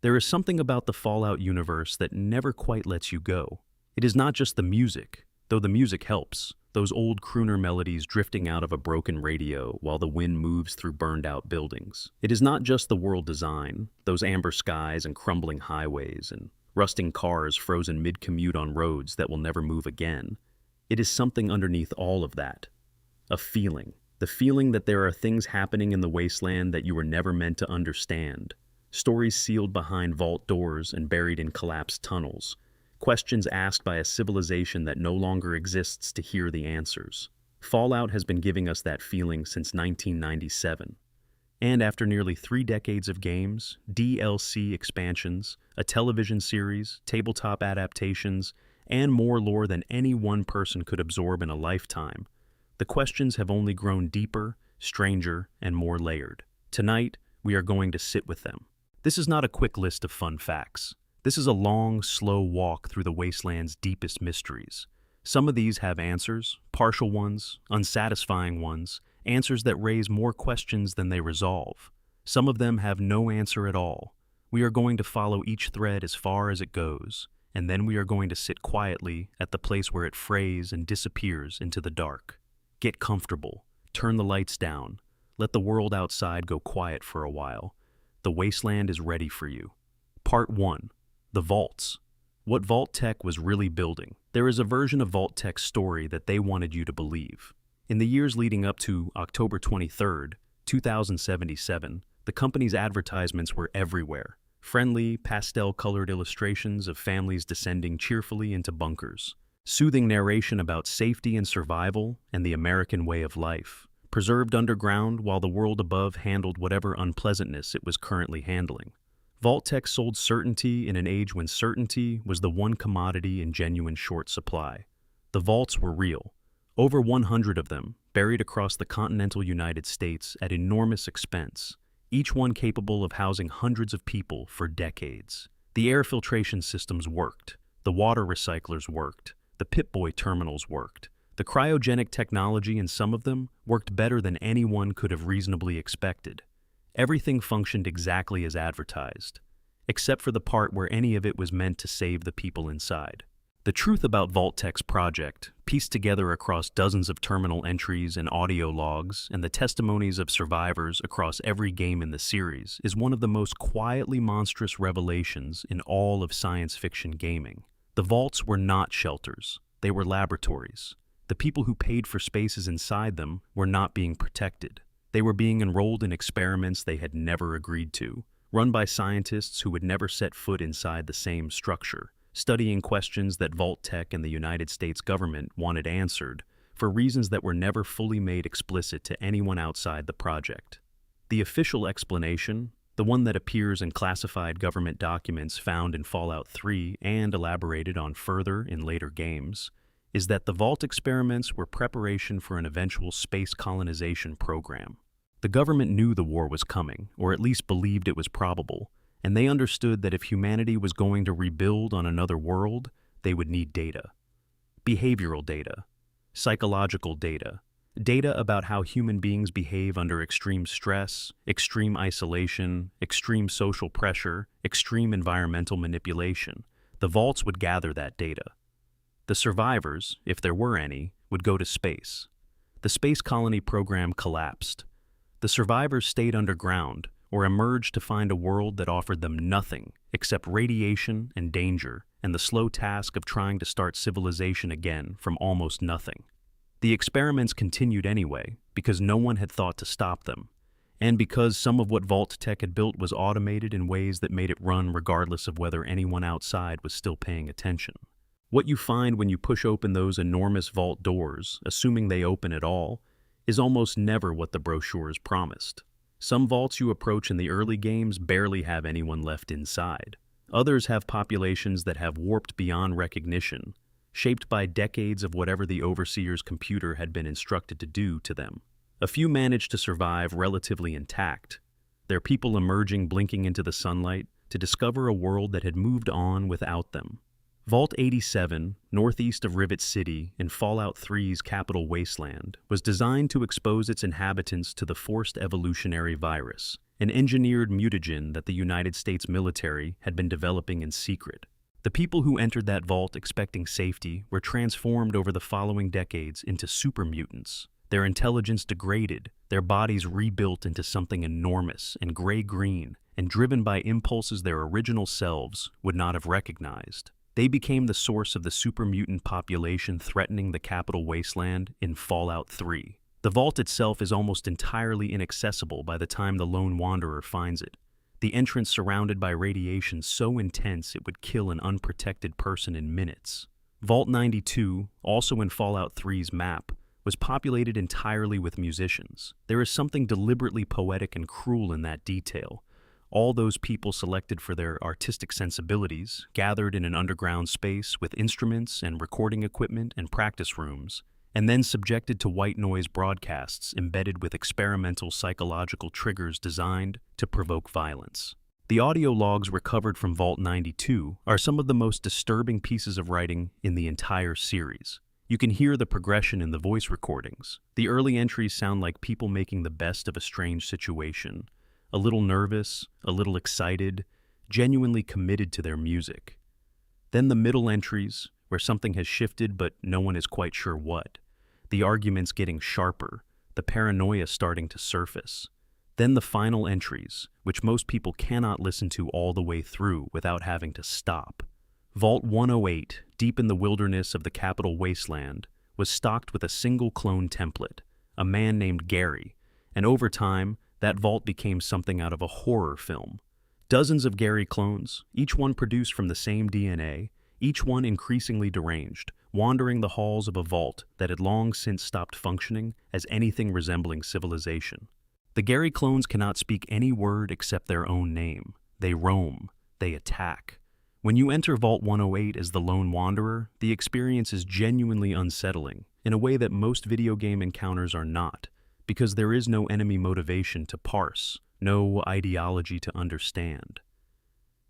There is something about the Fallout universe that never quite lets you go. It is not just the music, though the music helps, those old crooner melodies drifting out of a broken radio while the wind moves through burned-out buildings. It is not just the world design, those amber skies and crumbling highways and rusting cars frozen mid-commute on roads that will never move again. It is something underneath all of that. A feeling. The feeling that there are things happening in the wasteland that you were never meant to understand. Stories sealed behind vault doors and buried in collapsed tunnels. Questions asked by a civilization that no longer exists to hear the answers. Fallout has been giving us that feeling since 1997. And after nearly 3 decades of games, DLC expansions, a television series, tabletop adaptations, and more lore than any one person could absorb in a lifetime, the questions have only grown deeper, stranger, and more layered. Tonight, we are going to sit with them. This is not a quick list of fun facts. This is a long, slow walk through the wasteland's deepest mysteries. Some of these have answers, partial ones, unsatisfying ones, answers that raise more questions than they resolve. Some of them have no answer at all. We are going to follow each thread as far as it goes, and then we are going to sit quietly at the place where it frays and disappears into the dark. Get comfortable, turn the lights down, let the world outside go quiet for a while. The wasteland is ready for you. Part 1. The Vaults. What Vault-Tec was really building. There is a version of Vault-Tec's story that they wanted you to believe. In the years leading up to October 23, 2077, the company's advertisements were everywhere. Friendly, pastel-colored illustrations of families descending cheerfully into bunkers. Soothing narration about safety and survival and the American way of life. Preserved underground while the world above handled whatever unpleasantness it was currently handling. Vault-Tec sold certainty in an age when certainty was the one commodity in genuine short supply. The vaults were real. Over 100 of them, buried across the continental United States at enormous expense, each one capable of housing hundreds of people for decades. The air filtration systems worked. The water recyclers worked. The Pip-Boy terminals worked. The cryogenic technology in some of them worked better than anyone could have reasonably expected. Everything functioned exactly as advertised, except for the part where any of it was meant to save the people inside. The truth about Vault-Tec's project, pieced together across dozens of terminal entries and audio logs and the testimonies of survivors across every game in the series, is one of the most quietly monstrous revelations in all of science fiction gaming. The vaults were not shelters, they were laboratories. The people who paid for spaces inside them were not being protected. They were being enrolled in experiments they had never agreed to, run by scientists who would never set foot inside the same structure, studying questions that Vault-Tec and the United States government wanted answered for reasons that were never fully made explicit to anyone outside the project. The official explanation, the one that appears in classified government documents found in Fallout 3 and elaborated on further in later games, is that the Vault experiments were preparation for an eventual space colonization program. The government knew the war was coming, or at least believed it was probable, and they understood that if humanity was going to rebuild on another world, they would need data. Behavioral data, psychological data, data about how human beings behave under extreme stress, extreme isolation, extreme social pressure, extreme environmental manipulation. The Vaults would gather that data. The survivors, if there were any, would go to space. The space colony program collapsed. The survivors stayed underground or emerged to find a world that offered them nothing except radiation and danger and the slow task of trying to start civilization again from almost nothing. The experiments continued anyway because no one had thought to stop them, and because some of what Vault-Tec had built was automated in ways that made it run regardless of whether anyone outside was still paying attention. What you find when you push open those enormous vault doors, assuming they open at all, is almost never what the brochures promised. Some vaults you approach in the early games barely have anyone left inside. Others have populations that have warped beyond recognition, shaped by decades of whatever the Overseer's computer had been instructed to do to them. A few managed to survive relatively intact, their people emerging blinking into the sunlight to discover a world that had moved on without them. Vault 87, northeast of Rivet City in Fallout 3's capital wasteland, was designed to expose its inhabitants to the forced evolutionary virus, an engineered mutagen that the United States military had been developing in secret. The people who entered that vault expecting safety were transformed over the following decades into super mutants. Their intelligence degraded, their bodies rebuilt into something enormous and gray-green, and driven by impulses their original selves would not have recognized. They became the source of the super mutant population threatening the capital wasteland in Fallout 3. The vault itself is almost entirely inaccessible by the time the lone wanderer finds it. The entrance surrounded by radiation so intense it would kill an unprotected person in minutes. Vault 92, also in Fallout 3's map, was populated entirely with musicians. There is something deliberately poetic and cruel in that detail. All those people selected for their artistic sensibilities, gathered in an underground space with instruments and recording equipment and practice rooms, and then subjected to white noise broadcasts embedded with experimental psychological triggers designed to provoke violence. The audio logs recovered from Vault 92 are some of the most disturbing pieces of writing in the entire series. You can hear the progression in the voice recordings. The early entries sound like people making the best of a strange situation, a little nervous, a little excited, genuinely committed to their music. Then the middle entries, where something has shifted but no one is quite sure what. The arguments getting sharper, the paranoia starting to surface. Then the final entries, which most people cannot listen to all the way through without having to stop. Vault 108, deep in the wilderness of the capital wasteland, was stocked with a single clone template, a man named Gary, and over time, that vault became something out of a horror film. Dozens of Gary clones, each one produced from the same DNA, each one increasingly deranged, wandering the halls of a vault that had long since stopped functioning as anything resembling civilization. The Gary clones cannot speak any word except their own name. They roam. They attack. When you enter Vault 108 as the lone wanderer, the experience is genuinely unsettling, in a way that most video game encounters are not, because there is no enemy motivation to parse, no ideology to understand.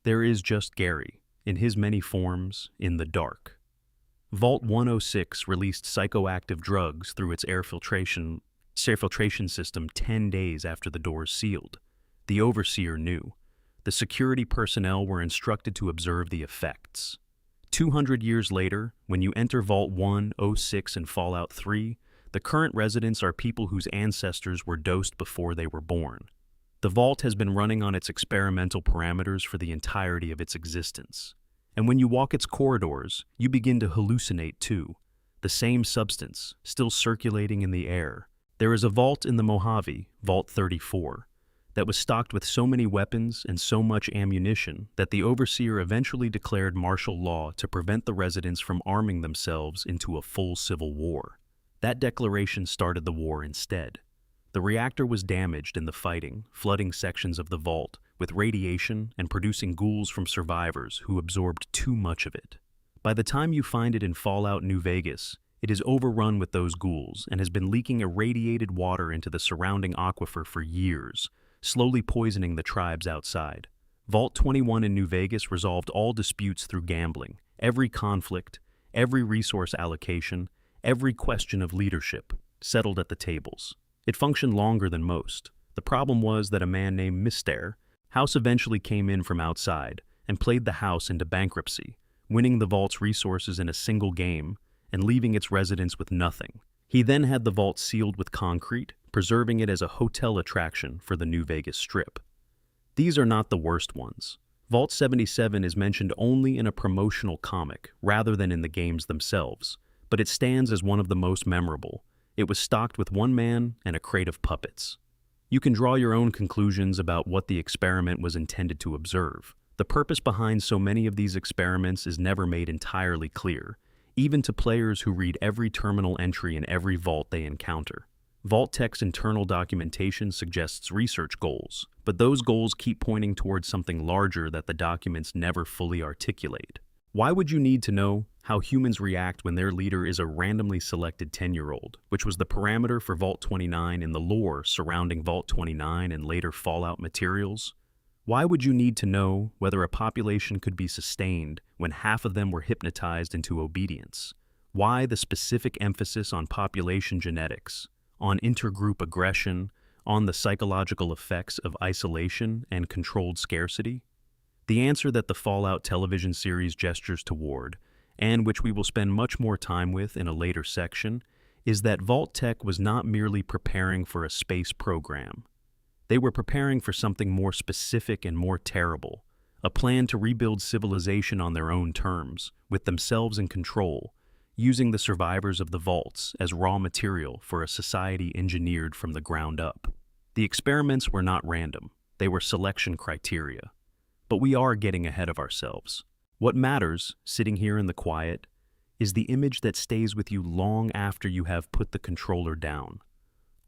There is just Gary, in his many forms, in the dark. Vault 106 released psychoactive drugs through its air filtration system 10 days after the doors sealed. The overseer knew. The security personnel were instructed to observe the effects. 200 years later, when you enter Vault 106 in Fallout 3, the current residents are people whose ancestors were dosed before they were born. The vault has been running on its experimental parameters for the entirety of its existence. And when you walk its corridors, you begin to hallucinate too. The same substance, still circulating in the air. There is a vault in the Mojave, Vault 34, that was stocked with so many weapons and so much ammunition that the overseer eventually declared martial law to prevent the residents from arming themselves into a full civil war. That declaration started the war instead. The reactor was damaged in the fighting, flooding sections of the vault with radiation and producing ghouls from survivors who absorbed too much of it. By the time you find it in Fallout New Vegas, it is overrun with those ghouls and has been leaking irradiated water into the surrounding aquifer for years, slowly poisoning the tribes outside. Vault 21 in New Vegas resolved all disputes through gambling, every conflict, every resource allocation, every question of leadership settled at the tables. It functioned longer than most. The problem was that a man named Mr. House eventually came in from outside and played the house into bankruptcy, winning the vault's resources in a single game and leaving its residents with nothing. He then had the vault sealed with concrete, preserving it as a hotel attraction for the New Vegas Strip. These are not the worst ones. Vault 77 is mentioned only in a promotional comic rather than in the games themselves, but it stands as one of the most memorable. It was stocked with one man and a crate of puppets. You can draw your own conclusions about what the experiment was intended to observe. The purpose behind so many of these experiments is never made entirely clear, even to players who read every terminal entry in every vault they encounter. Vault-Tec's internal documentation suggests research goals, but those goals keep pointing towards something larger that the documents never fully articulate. Why would you need to know how humans react when their leader is a randomly selected 10-year-old, which was the parameter for Vault 29 in the lore surrounding Vault 29 and later Fallout materials? Why would you need to know whether a population could be sustained when half of them were hypnotized into obedience? Why the specific emphasis on population genetics, on intergroup aggression, on the psychological effects of isolation and controlled scarcity? The answer that the Fallout television series gestures toward, and which we will spend much more time with in a later section, is that Vault-Tec was not merely preparing for a space program. They were preparing for something more specific and more terrible, a plan to rebuild civilization on their own terms, with themselves in control, using the survivors of the vaults as raw material for a society engineered from the ground up. The experiments were not random, they were selection criteria. But we are getting ahead of ourselves. What matters, sitting here in the quiet, is the image that stays with you long after you have put the controller down.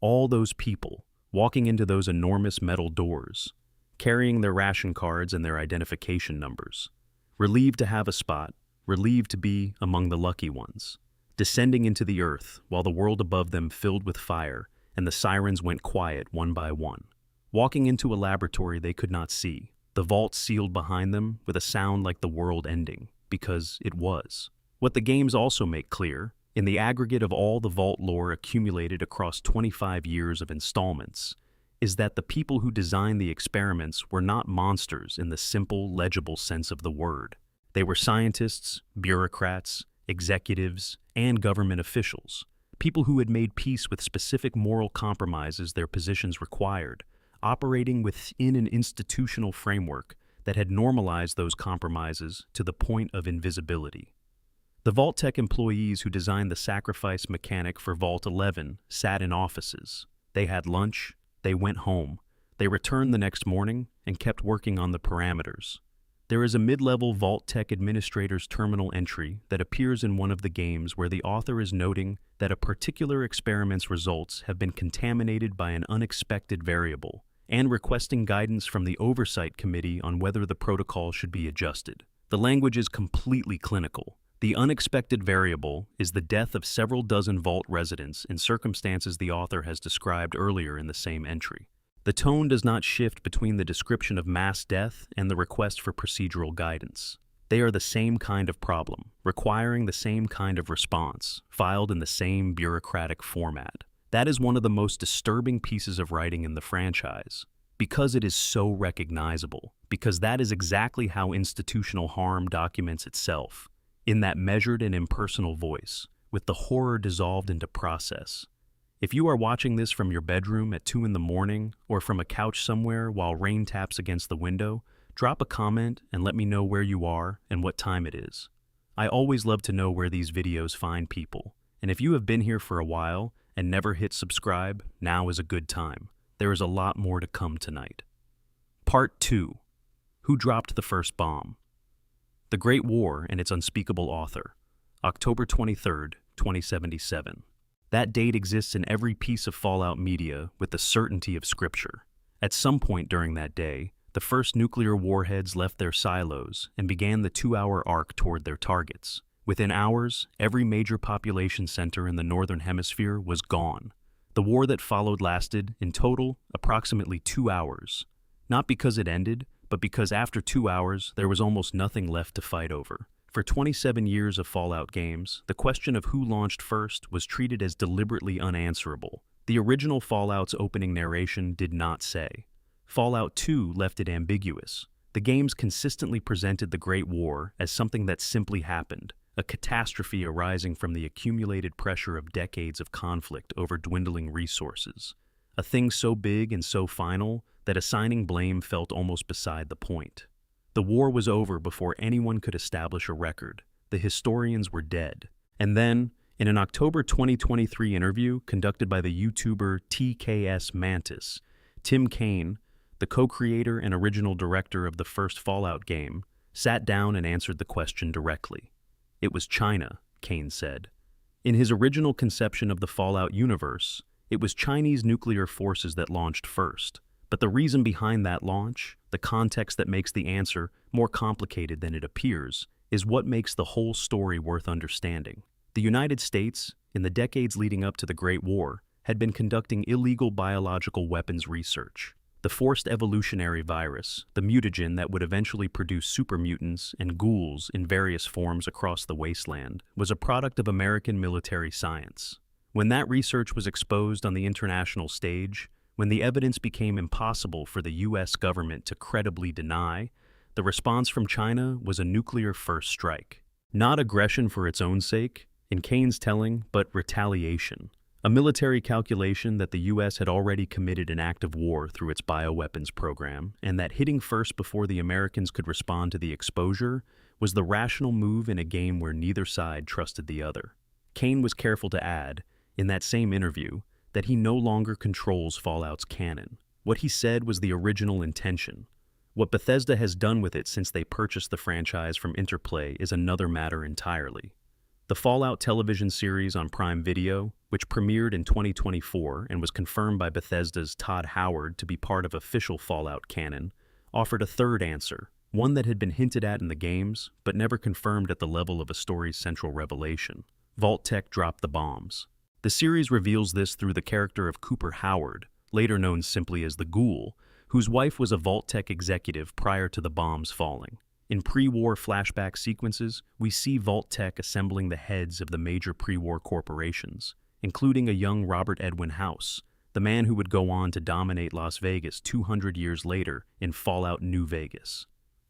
All those people, walking into those enormous metal doors, carrying their ration cards and their identification numbers, relieved to have a spot, relieved to be among the lucky ones, descending into the earth while the world above them filled with fire and the sirens went quiet one by one, walking into a laboratory they could not see, the vault sealed behind them with a sound like the world ending, because it was. What the games also make clear, in the aggregate of all the Vault lore accumulated across 25 years of installments, is that the people who designed the experiments were not monsters in the simple, legible sense of the word. They were scientists, bureaucrats, executives, and government officials, people who had made peace with specific moral compromises their positions required, operating within an institutional framework that had normalized those compromises to the point of invisibility. The Vault-Tec employees who designed the sacrifice mechanic for Vault 11 sat in offices. They had lunch, they went home, they returned the next morning and kept working on the parameters. There is a mid-level Vault-Tec administrator's terminal entry that appears in one of the games where the author is noting that a particular experiment's results have been contaminated by an unexpected variable and requesting guidance from the oversight committee on whether the protocol should be adjusted. The language is completely clinical. The unexpected variable is the death of several dozen Vault residents in circumstances the author has described earlier in the same entry. The tone does not shift between the description of mass death and the request for procedural guidance. They are the same kind of problem, requiring the same kind of response, filed in the same bureaucratic format. That is one of the most disturbing pieces of writing in the franchise, because it is so recognizable, because that is exactly how institutional harm documents itself, in that measured and impersonal voice, with the horror dissolved into process. If you are watching this from your bedroom at 2 a.m. or from a couch somewhere while rain taps against the window, drop a comment and let me know where you are and what time it is. I always love to know where these videos find people, and if you have been here for a while and never hit subscribe, now is a good time. There is a lot more to come tonight. Part 2. Who dropped the first bomb? The Great War and its unspeakable author, October 23, 2077. That date exists in every piece of Fallout media with the certainty of scripture. At some point during that day, the first nuclear warheads left their silos and began the 2-hour arc toward their targets. Within hours, every major population center in the Northern Hemisphere was gone. The war that followed lasted, in total, approximately 2 hours. Not because it ended, but because after 2 hours, there was almost nothing left to fight over. For 27 years of Fallout games, the question of who launched first was treated as deliberately unanswerable. The original Fallout's opening narration did not say. Fallout 2 left it ambiguous. The games consistently presented the Great War as something that simply happened, a catastrophe arising from the accumulated pressure of decades of conflict over dwindling resources. A thing so big and so final that assigning blame felt almost beside the point. The war was over before anyone could establish a record. The historians were dead. And then, in an October 2023 interview conducted by the YouTuber TKS Mantis, Tim Kaine, the co-creator and original director of the first Fallout game, sat down and answered the question directly. It was China, Kaine said. In his original conception of the Fallout universe, it was Chinese nuclear forces that launched first. But the reason behind that launch, the context that makes the answer more complicated than it appears, is what makes the whole story worth understanding. The United States, in the decades leading up to the Great War, had been conducting illegal biological weapons research. The forced evolutionary virus, the mutagen that would eventually produce supermutants and ghouls in various forms across the wasteland, was a product of American military science. When that research was exposed on the international stage, When the evidence became impossible for the US government to credibly deny, the response from China was a nuclear first strike. Not aggression for its own sake, in Kane's telling, but retaliation. A military calculation that the US had already committed an act of war through its bioweapons program, and that hitting first before the Americans could respond to the exposure was the rational move in a game where neither side trusted the other. Kane was careful to add, in that same interview, that he no longer controls Fallout's canon. What he said was the original intention. What Bethesda has done with it since they purchased the franchise from Interplay is another matter entirely. The Fallout television series on Prime Video, which premiered in 2024 and was confirmed by Bethesda's Todd Howard to be part of official Fallout canon, offered a third answer, one that had been hinted at in the games, but never confirmed at the level of a story's central revelation. Vault-Tec dropped the bombs. The series reveals this through the character of Cooper Howard, later known simply as the Ghoul, whose wife was a Vault-Tec executive prior to the bombs falling. In pre-war flashback sequences, we see Vault-Tec assembling the heads of the major pre-war corporations, including a young Robert Edwin House, the man who would go on to dominate Las Vegas 200 years later in Fallout New Vegas.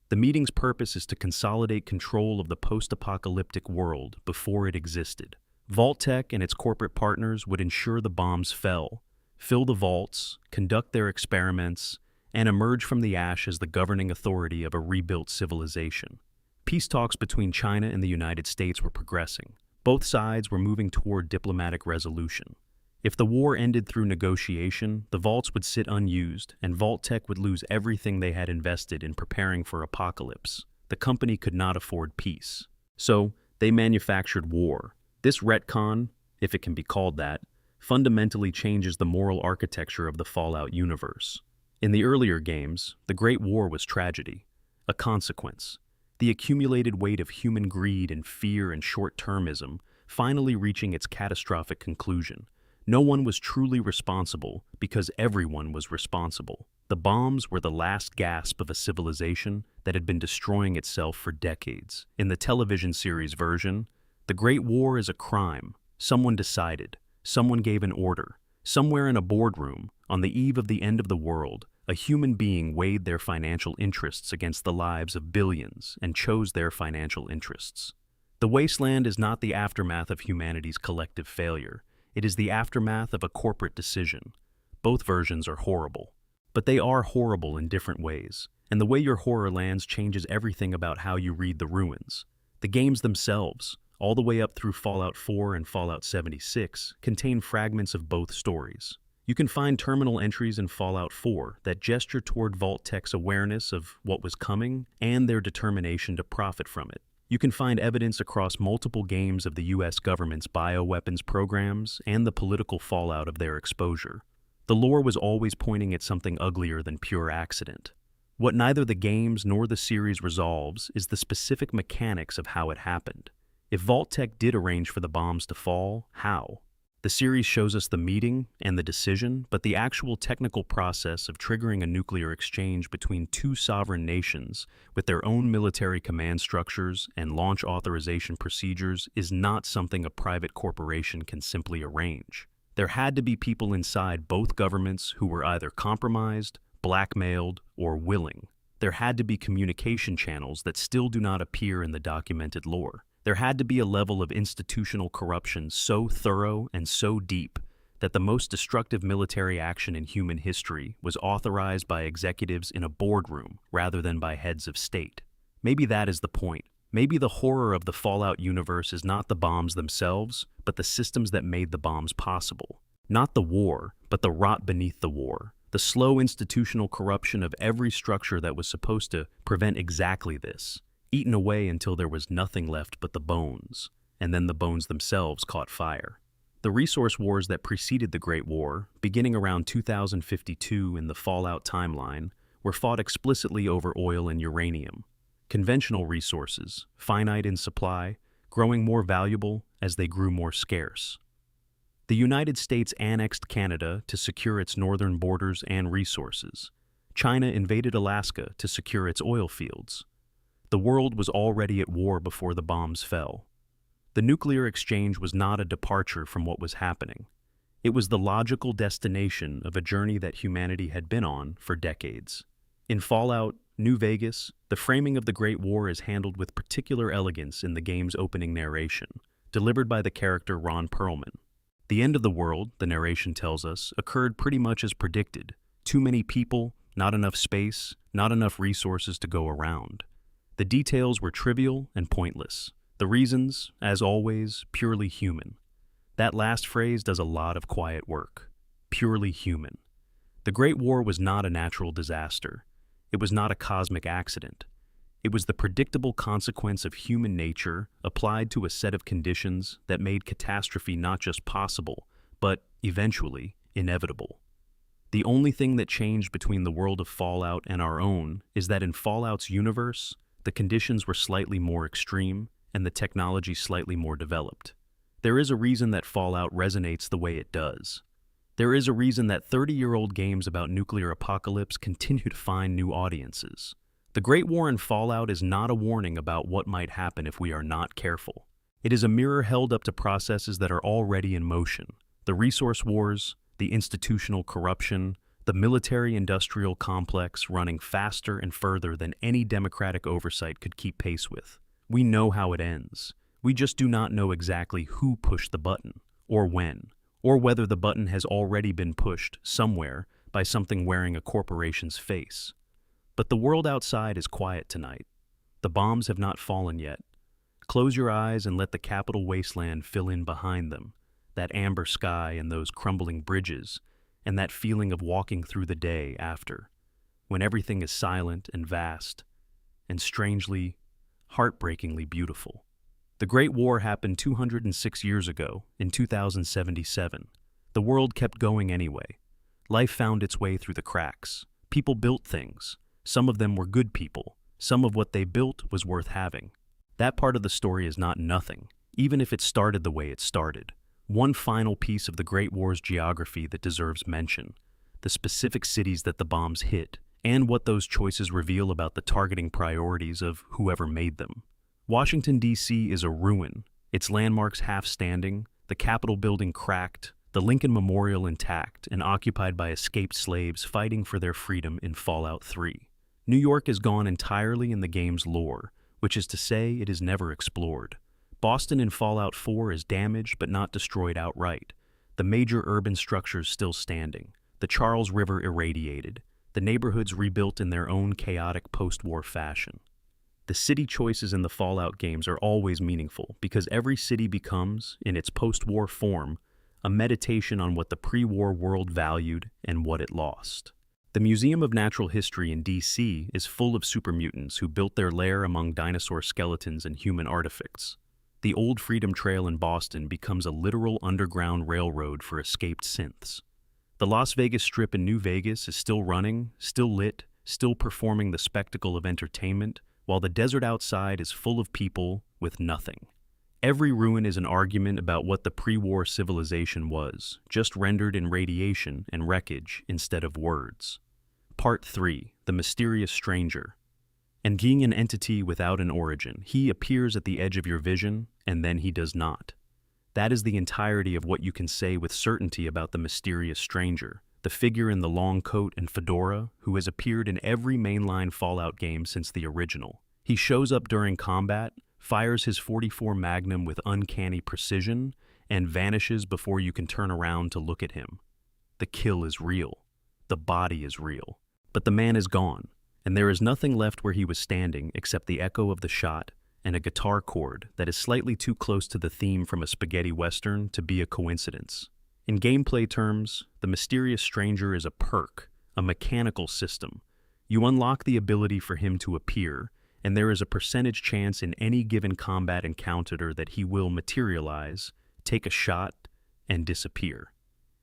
The meeting's purpose is to consolidate control of the post-apocalyptic world before it existed. Vault-Tec and its corporate partners would ensure the bombs fell, fill the vaults, conduct their experiments, and emerge from the ash as the governing authority of a rebuilt civilization. Peace talks between China and the United States were progressing. Both sides were moving toward diplomatic resolution. If the war ended through negotiation, the vaults would sit unused, and Vault-Tec would lose everything they had invested in preparing for apocalypse. The company could not afford peace. So, they manufactured war. This retcon, if it can be called that, fundamentally changes the moral architecture of the Fallout universe. In the earlier games, the Great War was tragedy, a consequence. The accumulated weight of human greed and fear and short-termism finally reaching its catastrophic conclusion. No one was truly responsible because everyone was responsible. The bombs were the last gasp of a civilization that had been destroying itself for decades. In the television series version, the Great War is a crime. Someone decided. Someone gave an order. Somewhere in a boardroom, on the eve of the end of the world, a human being weighed their financial interests against the lives of billions and chose their financial interests. The wasteland is not the aftermath of humanity's collective failure. It is the aftermath of a corporate decision. Both versions are horrible. But they are horrible in different ways, and the way your horror lands changes everything about how you read the ruins. The games themselves, all the way up through Fallout 4 and Fallout 76, contain fragments of both stories. You can find terminal entries in Fallout 4 that gesture toward Vault-Tec's awareness of what was coming and their determination to profit from it. You can find evidence across multiple games of the US government's bioweapons programs and the political fallout of their exposure. The lore was always pointing at something uglier than pure accident. What neither the games nor the series resolves is the specific mechanics of how it happened. If Vault-Tec did arrange for the bombs to fall, how? The series shows us the meeting and the decision, but the actual technical process of triggering a nuclear exchange between two sovereign nations with their own military command structures and launch authorization procedures is not something a private corporation can simply arrange. There had to be people inside both governments who were either compromised, blackmailed, or willing. There had to be communication channels that still do not appear in the documented lore. There had to be a level of institutional corruption so thorough and so deep that the most destructive military action in human history was authorized by executives in a boardroom rather than by heads of state. Maybe that is the point. Maybe the horror of the Fallout universe is not the bombs themselves, but the systems that made the bombs possible. Not the war, but the rot beneath the war. The slow institutional corruption of every structure that was supposed to prevent exactly this. Eaten away until there was nothing left but the bones, and then the bones themselves caught fire. The resource wars that preceded the Great War, beginning around 2052 in the Fallout timeline, were fought explicitly over oil and uranium. Conventional resources, finite in supply, growing more valuable as they grew more scarce. The United States annexed Canada to secure its northern borders and resources. China invaded Alaska to secure its oil fields. The world was already at war before the bombs fell. The nuclear exchange was not a departure from what was happening. It was the logical destination of a journey that humanity had been on for decades. In Fallout New Vegas, the framing of the Great War is handled with particular elegance in the game's opening narration, delivered by the character Ron Perlman. The end of the world, the narration tells us, occurred pretty much as predicted. Too many people, not enough space, not enough resources to go around. The details were trivial and pointless. The reasons, as always, purely human. That last phrase does a lot of quiet work. Purely human. The Great War was not a natural disaster. It was not a cosmic accident. It was the predictable consequence of human nature applied to a set of conditions that made catastrophe not just possible, but, eventually, inevitable. The only thing that changed between the world of Fallout and our own is that in Fallout's universe, the conditions were slightly more extreme and the technology slightly more developed. There is a reason that Fallout resonates the way it does. There is a reason that 30-year-old games about nuclear apocalypse continue to find new audiences. The Great War in Fallout is not a warning about what might happen if we are not careful. It is a mirror held up to processes that are already in motion. The resource wars, the institutional corruption, the military-industrial complex running faster and further than any democratic oversight could keep pace with. We know how it ends. We just do not know exactly who pushed the button, or when, or whether the button has already been pushed somewhere by something wearing a corporation's face. But the world outside is quiet tonight. The bombs have not fallen yet. Close your eyes and let the capital wasteland fill in behind them, that amber sky and those crumbling bridges, and that feeling of walking through the day after, when everything is silent and vast, and strangely, heartbreakingly beautiful. The Great War happened 206 years ago, in 2077. The world kept going anyway. Life found its way through the cracks. People built things. Some of them were good people. Some of what they built was worth having. That part of the story is not nothing, even if it started the way it started. One final piece of the Great War's geography that deserves mention: the specific cities that the bombs hit, and what those choices reveal about the targeting priorities of whoever made them. Washington, D.C. is a ruin, its landmarks half-standing, the Capitol building cracked, the Lincoln Memorial intact and occupied by escaped slaves fighting for their freedom in Fallout 3. New York is gone entirely in the game's lore, which is to say it is never explored. Boston in Fallout 4 is damaged but not destroyed outright. The major urban structures still standing, the Charles River irradiated, the neighborhoods rebuilt in their own chaotic post-war fashion. The city choices in the Fallout games are always meaningful because every city becomes, in its post-war form, a meditation on what the pre-war world valued and what it lost. The Museum of Natural History in D.C. is full of supermutants who built their lair among dinosaur skeletons and human artifacts. The old Freedom Trail in Boston becomes a literal underground railroad for escaped synths. The Las Vegas Strip in New Vegas is still running, still lit, still performing the spectacle of entertainment, while the desert outside is full of people with nothing. Every ruin is an argument about what the pre-war civilization was, just rendered in radiation and wreckage instead of words. Part 3. The Mysterious Stranger. And being an entity without an origin, he appears at the edge of your vision, and then he does not. That is the entirety of what you can say with certainty about the mysterious stranger, the figure in the long coat and fedora who has appeared in every mainline Fallout game since the original. He shows up during combat, fires his .44 Magnum with uncanny precision, and vanishes before you can turn around to look at him. The kill is real. The body is real. But the man is gone, and there is nothing left where he was standing except the echo of the shot and a guitar chord that is slightly too close to the theme from a spaghetti western to be a coincidence. In gameplay terms, the mysterious stranger is a perk, a mechanical system. You unlock the ability for him to appear, and there is a percentage chance in any given combat encounter that he will materialize, take a shot, and disappear.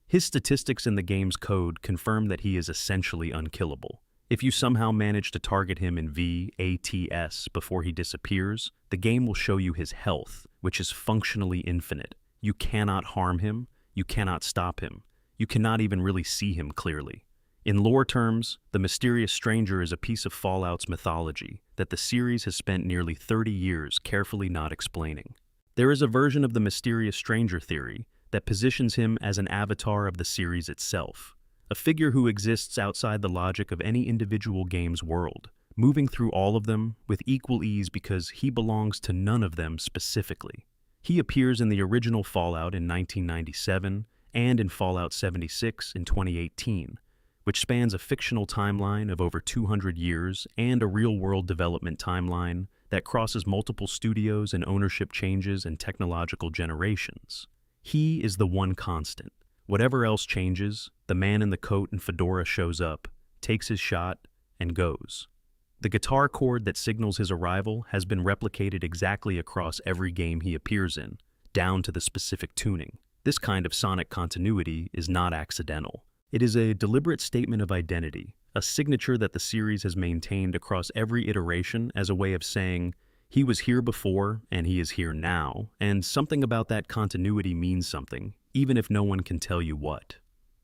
His statistics in the game's code confirm that he is essentially unkillable. If you somehow manage to target him in VATS before he disappears, the game will show you his health, which is functionally infinite. You cannot harm him, you cannot stop him, you cannot even really see him clearly. In lore terms, the mysterious stranger is a piece of Fallout's mythology that the series has spent nearly 30 years carefully not explaining. There is a version of the mysterious stranger theory that positions him as an avatar of the series itself, a figure who exists outside the logic of any individual game's world, moving through all of them with equal ease because he belongs to none of them specifically. He appears in the original Fallout in 1997 and in Fallout 76 in 2018, which spans a fictional timeline of over 200 years and a real-world development timeline that crosses multiple studios and ownership changes and technological generations. He is the one constant. Whatever else changes, the man in the coat and fedora shows up, takes his shot, and goes. The guitar chord that signals his arrival has been replicated exactly across every game he appears in, down to the specific tuning. This kind of sonic continuity is not accidental. It is a deliberate statement of identity, a signature that the series has maintained across every iteration as a way of saying, he was here before and he is here now, and something about that continuity means something, even if no one can tell you what.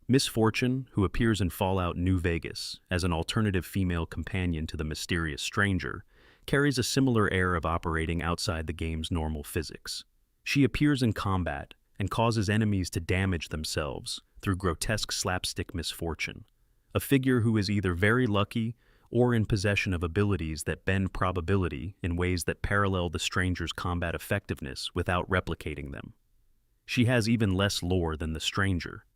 Miss Fortune, who appears in Fallout New Vegas as an alternative female companion to the mysterious stranger, carries a similar air of operating outside the game's normal physics. She appears in combat and causes enemies to damage themselves through grotesque slapstick misfortune, a figure who is either very lucky or in possession of abilities that bend probability in ways that parallel the stranger's combat effectiveness without replicating them. She has even less lore than the stranger.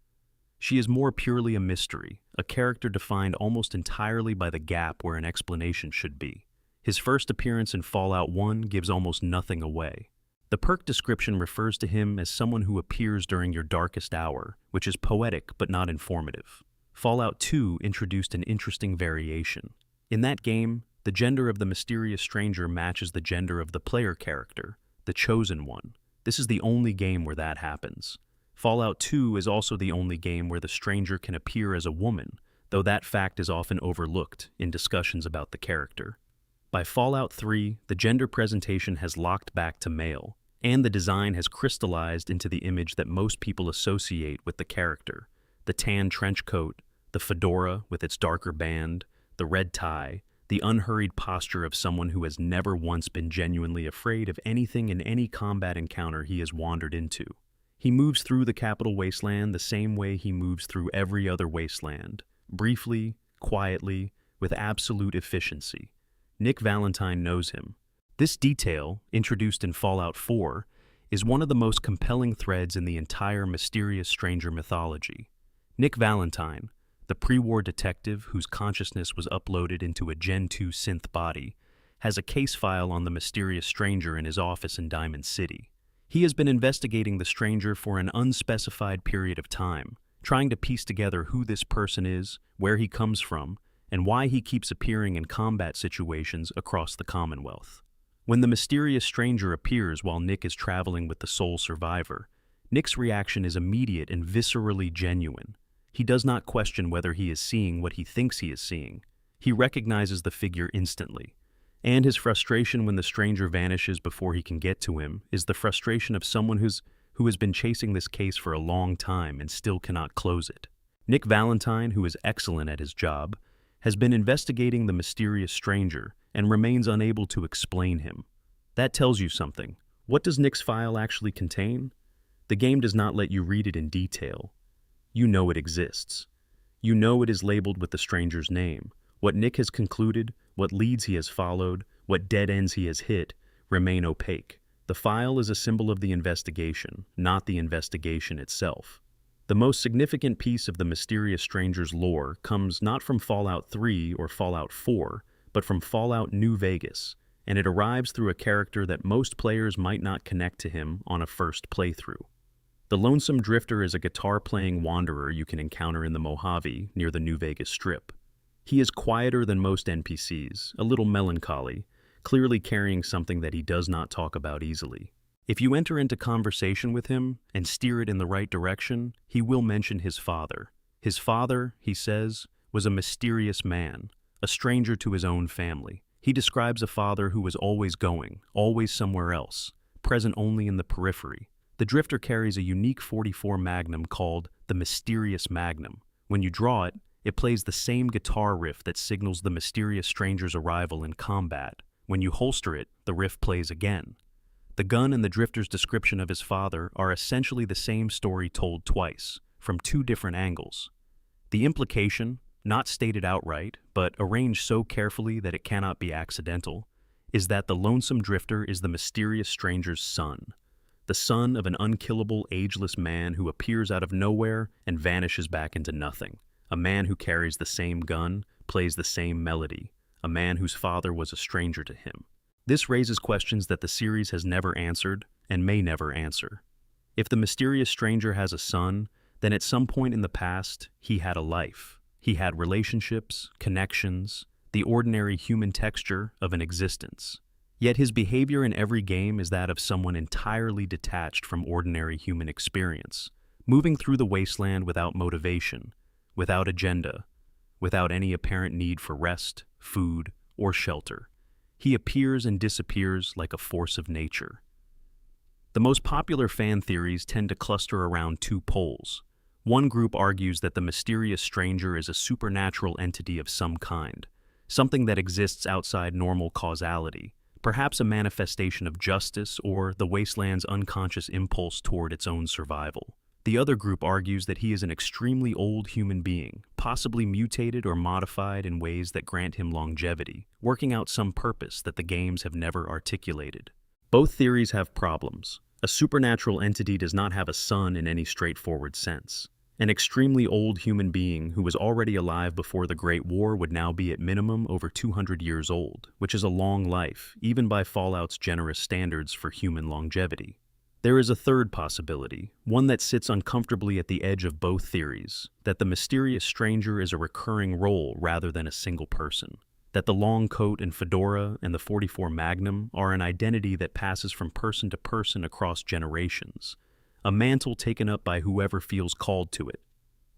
She is more purely a mystery, a character defined almost entirely by the gap where an explanation should be. His first appearance in Fallout 1 gives almost nothing away. The perk description refers to him as someone who appears during your darkest hour, which is poetic but not informative. Fallout 2 introduced an interesting variation. In that game, the gender of the mysterious stranger matches the gender of the player character, the chosen one. This is the only game where that happens. Fallout 2 is also the only game where the stranger can appear as a woman, though that fact is often overlooked in discussions about the character. By Fallout 3, the gender presentation has locked back to male, and the design has crystallized into the image that most people associate with the character: the tan trench coat, the fedora with its darker band, the red tie, the unhurried posture of someone who has never once been genuinely afraid of anything in any combat encounter he has wandered into. He moves through the capital wasteland the same way he moves through every other wasteland, briefly, quietly, with absolute efficiency. Nick Valentine knows him. This detail, introduced in Fallout 4, is one of the most compelling threads in the entire mysterious stranger mythology. Nick Valentine, the pre-war detective whose consciousness was uploaded into a Gen 2 synth body, has a case file on the mysterious stranger in his office in Diamond City. He has been investigating the stranger for an unspecified period of time, trying to piece together who this person is, where he comes from, and why he keeps appearing in combat situations across the Commonwealth. When the mysterious stranger appears while Nick is traveling with the sole survivor, Nick's reaction is immediate and viscerally genuine. He does not question whether he is seeing what he thinks he is seeing. He recognizes the figure instantly. And his frustration when the stranger vanishes before he can get to him is the frustration of someone who has been chasing this case for a long time and still cannot close it. Nick Valentine, who is excellent at his job, has been investigating the mysterious stranger and remains unable to explain him. That tells you something. What does Nick's file actually contain? The game does not let you read it in detail. You know it exists. You know it is labeled with the stranger's name. What Nick has concluded, what leads he has followed, what dead ends he has hit, remain opaque. The file is a symbol of the investigation, not the investigation itself. The most significant piece of the mysterious stranger's lore comes not from Fallout 3 or Fallout 4, but from Fallout New Vegas, and it arrives through a character that most players might not connect to him on a first playthrough. The Lonesome Drifter is a guitar-playing wanderer you can encounter in the Mojave near the New Vegas Strip. He is quieter than most NPCs, a little melancholy, clearly carrying something that he does not talk about easily. If you enter into conversation with him and steer it in the right direction, he will mention his father. His father, he says, was a mysterious man, a stranger to his own family. He describes a father who was always going, always somewhere else, present only in the periphery. The Drifter carries a unique .44 Magnum called the Mysterious Magnum. When you draw it, it plays the same guitar riff that signals the mysterious stranger's arrival in combat. When you holster it, the riff plays again. The gun and the drifter's description of his father are essentially the same story told twice, from two different angles. The implication, not stated outright, but arranged so carefully that it cannot be accidental, is that the lonesome drifter is the mysterious stranger's son, the son of an unkillable, ageless man who appears out of nowhere and vanishes back into nothing, a man who carries the same gun, plays the same melody, a man whose father was a stranger to him. This raises questions that the series has never answered and may never answer. If the mysterious stranger has a son, then at some point in the past, he had a life. He had relationships, connections, the ordinary human texture of an existence. Yet his behavior in every game is that of someone entirely detached from ordinary human experience, moving through the wasteland without motivation, without agenda, without any apparent need for rest, food, or shelter. He appears and disappears like a force of nature. The most popular fan theories tend to cluster around two poles. One group argues that the mysterious stranger is a supernatural entity of some kind, something that exists outside normal causality, perhaps a manifestation of justice or the wasteland's unconscious impulse toward its own survival. The other group argues that he is an extremely old human being, possibly mutated or modified in ways that grant him longevity, working out some purpose that the games have never articulated. Both theories have problems. A supernatural entity does not have a son in any straightforward sense. An extremely old human being who was already alive before the Great War would now be at minimum over 200 years old, which is a long life, even by Fallout's generous standards for human longevity. There is a third possibility, one that sits uncomfortably at the edge of both theories, that the mysterious stranger is a recurring role rather than a single person, that the long coat and fedora and the 44 Magnum are an identity that passes from person to person across generations, a mantle taken up by whoever feels called to it.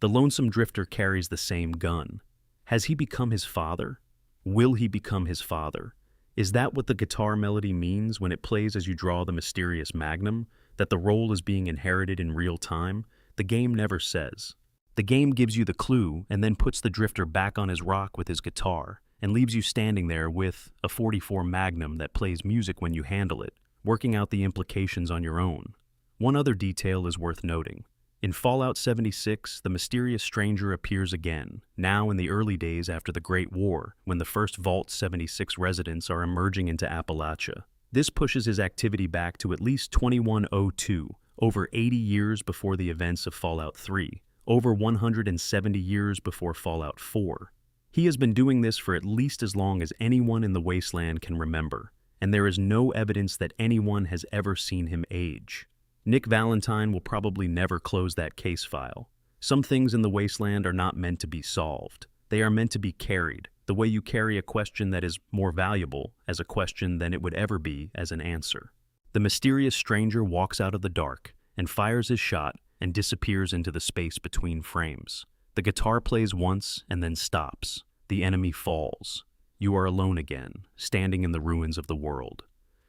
The lonesome drifter carries the same gun. Has he become his father? Will he become his father? Is that what the guitar melody means when it plays as you draw the mysterious Magnum, that the role is being inherited in real time? The game never says. The game gives you the clue and then puts the drifter back on his rock with his guitar and leaves you standing there with a 44 Magnum that plays music when you handle it, working out the implications on your own. One other detail is worth noting. In Fallout 76, the mysterious stranger appears again, now in the early days after the Great War, when the first Vault 76 residents are emerging into Appalachia. This pushes his activity back to at least 2102, over 80 years before the events of Fallout 3, over 170 years before Fallout 4. He has been doing this for at least as long as anyone in the wasteland can remember, and there is no evidence that anyone has ever seen him age. Nick Valentine will probably never close that case file. Some things in the wasteland are not meant to be solved. They are meant to be carried, the way you carry a question that is more valuable as a question than it would ever be as an answer. The mysterious stranger walks out of the dark and fires his shot and disappears into the space between frames. The guitar plays once and then stops. The enemy falls. You are alone again, standing in the ruins of the world.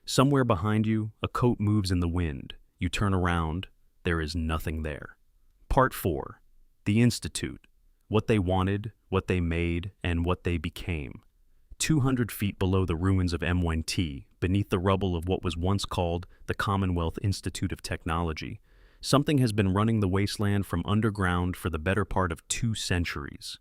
Somewhere behind you, a coat moves in the wind. You turn around, there is nothing there. Part 4. The Institute. What they wanted, what they made, and what they became. 200 feet below the ruins of M1T, beneath the rubble of what was once called the Commonwealth Institute of Technology, something has been running the wasteland from underground for the better part of 2 centuries.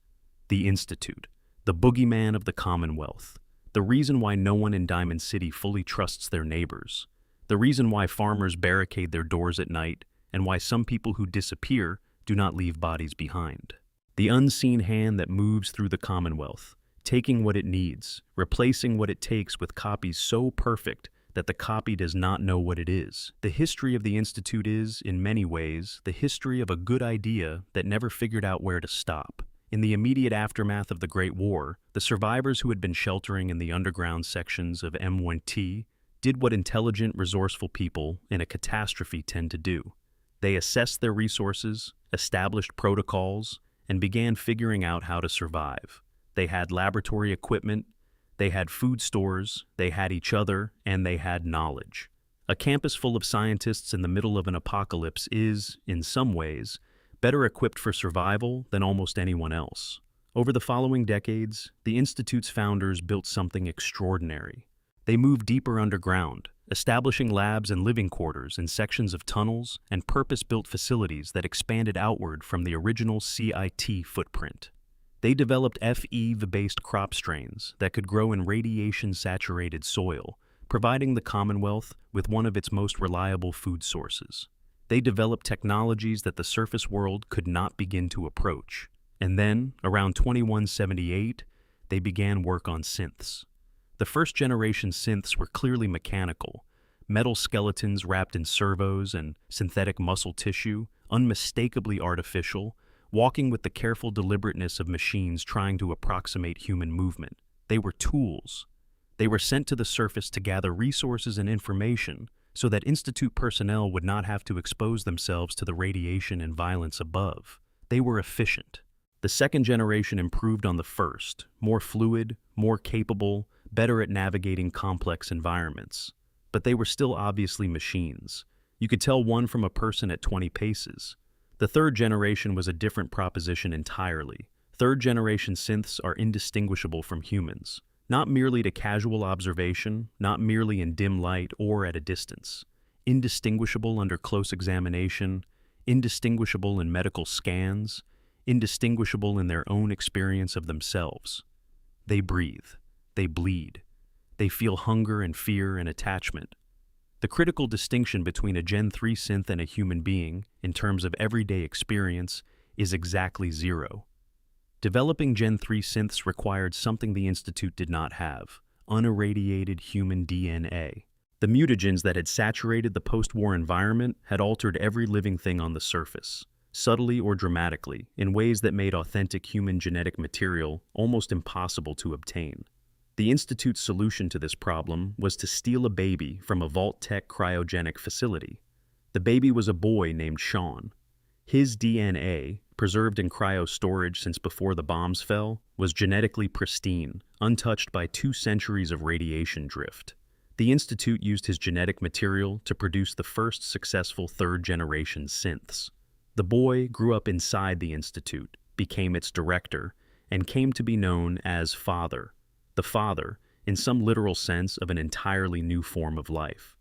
The Institute, the boogeyman of the Commonwealth, the reason why no one in Diamond City fully trusts their neighbors, the reason why farmers barricade their doors at night, and why some people who disappear do not leave bodies behind. The unseen hand that moves through the Commonwealth, taking what it needs, replacing what it takes with copies so perfect that the copy does not know what it is. The history of the Institute is, in many ways, the history of a good idea that never figured out where to stop. In the immediate aftermath of the Great War, the survivors who had been sheltering in the underground sections of M1T did what intelligent, resourceful people in a catastrophe tend to do. They assessed their resources, established protocols, and began figuring out how to survive. They had laboratory equipment, they had food stores, they had each other, and they had knowledge. A campus full of scientists in the middle of an apocalypse is, in some ways, better equipped for survival than almost anyone else. Over the following decades, the Institute's founders built something extraordinary. They moved deeper underground, establishing labs and living quarters in sections of tunnels and purpose-built facilities that expanded outward from the original CIT footprint. They developed FEV-based crop strains that could grow in radiation-saturated soil, providing the Commonwealth with one of its most reliable food sources. They developed technologies that the surface world could not begin to approach. And then, around 2178, they began work on synths. The first-generation synths were clearly mechanical, metal skeletons wrapped in servos and synthetic muscle tissue, unmistakably artificial, walking with the careful deliberateness of machines trying to approximate human movement. They were tools. They were sent to the surface to gather resources and information so that Institute personnel would not have to expose themselves to the radiation and violence above. They were efficient. The second generation improved on the first, more fluid, more capable, better at navigating complex environments. But they were still obviously machines. You could tell one from a person at 20 paces. The third generation was a different proposition entirely. Third-generation synths are indistinguishable from humans, not merely to casual observation, not merely in dim light or at a distance. Indistinguishable under close examination, indistinguishable in medical scans, indistinguishable in their own experience of themselves. They breathe. They bleed. They feel hunger and fear and attachment. The critical distinction between a Gen 3 synth and a human being, in terms of everyday experience, is exactly zero. Developing Gen 3 synths required something the Institute did not have: unirradiated human DNA. The mutagens that had saturated the post-war environment had altered every living thing on the surface, subtly or dramatically, in ways that made authentic human genetic material almost impossible to obtain. The Institute's solution to this problem was to steal a baby from a Vault-Tec cryogenic facility. The baby was a boy named Sean. His DNA, preserved in cryo-storage since before the bombs fell, was genetically pristine, untouched by 2 centuries of radiation drift. The Institute used his genetic material to produce the first successful third-generation synths. The boy grew up inside the Institute, became its director, and came to be known as Father. The father, in some literal sense, of an entirely new form of life.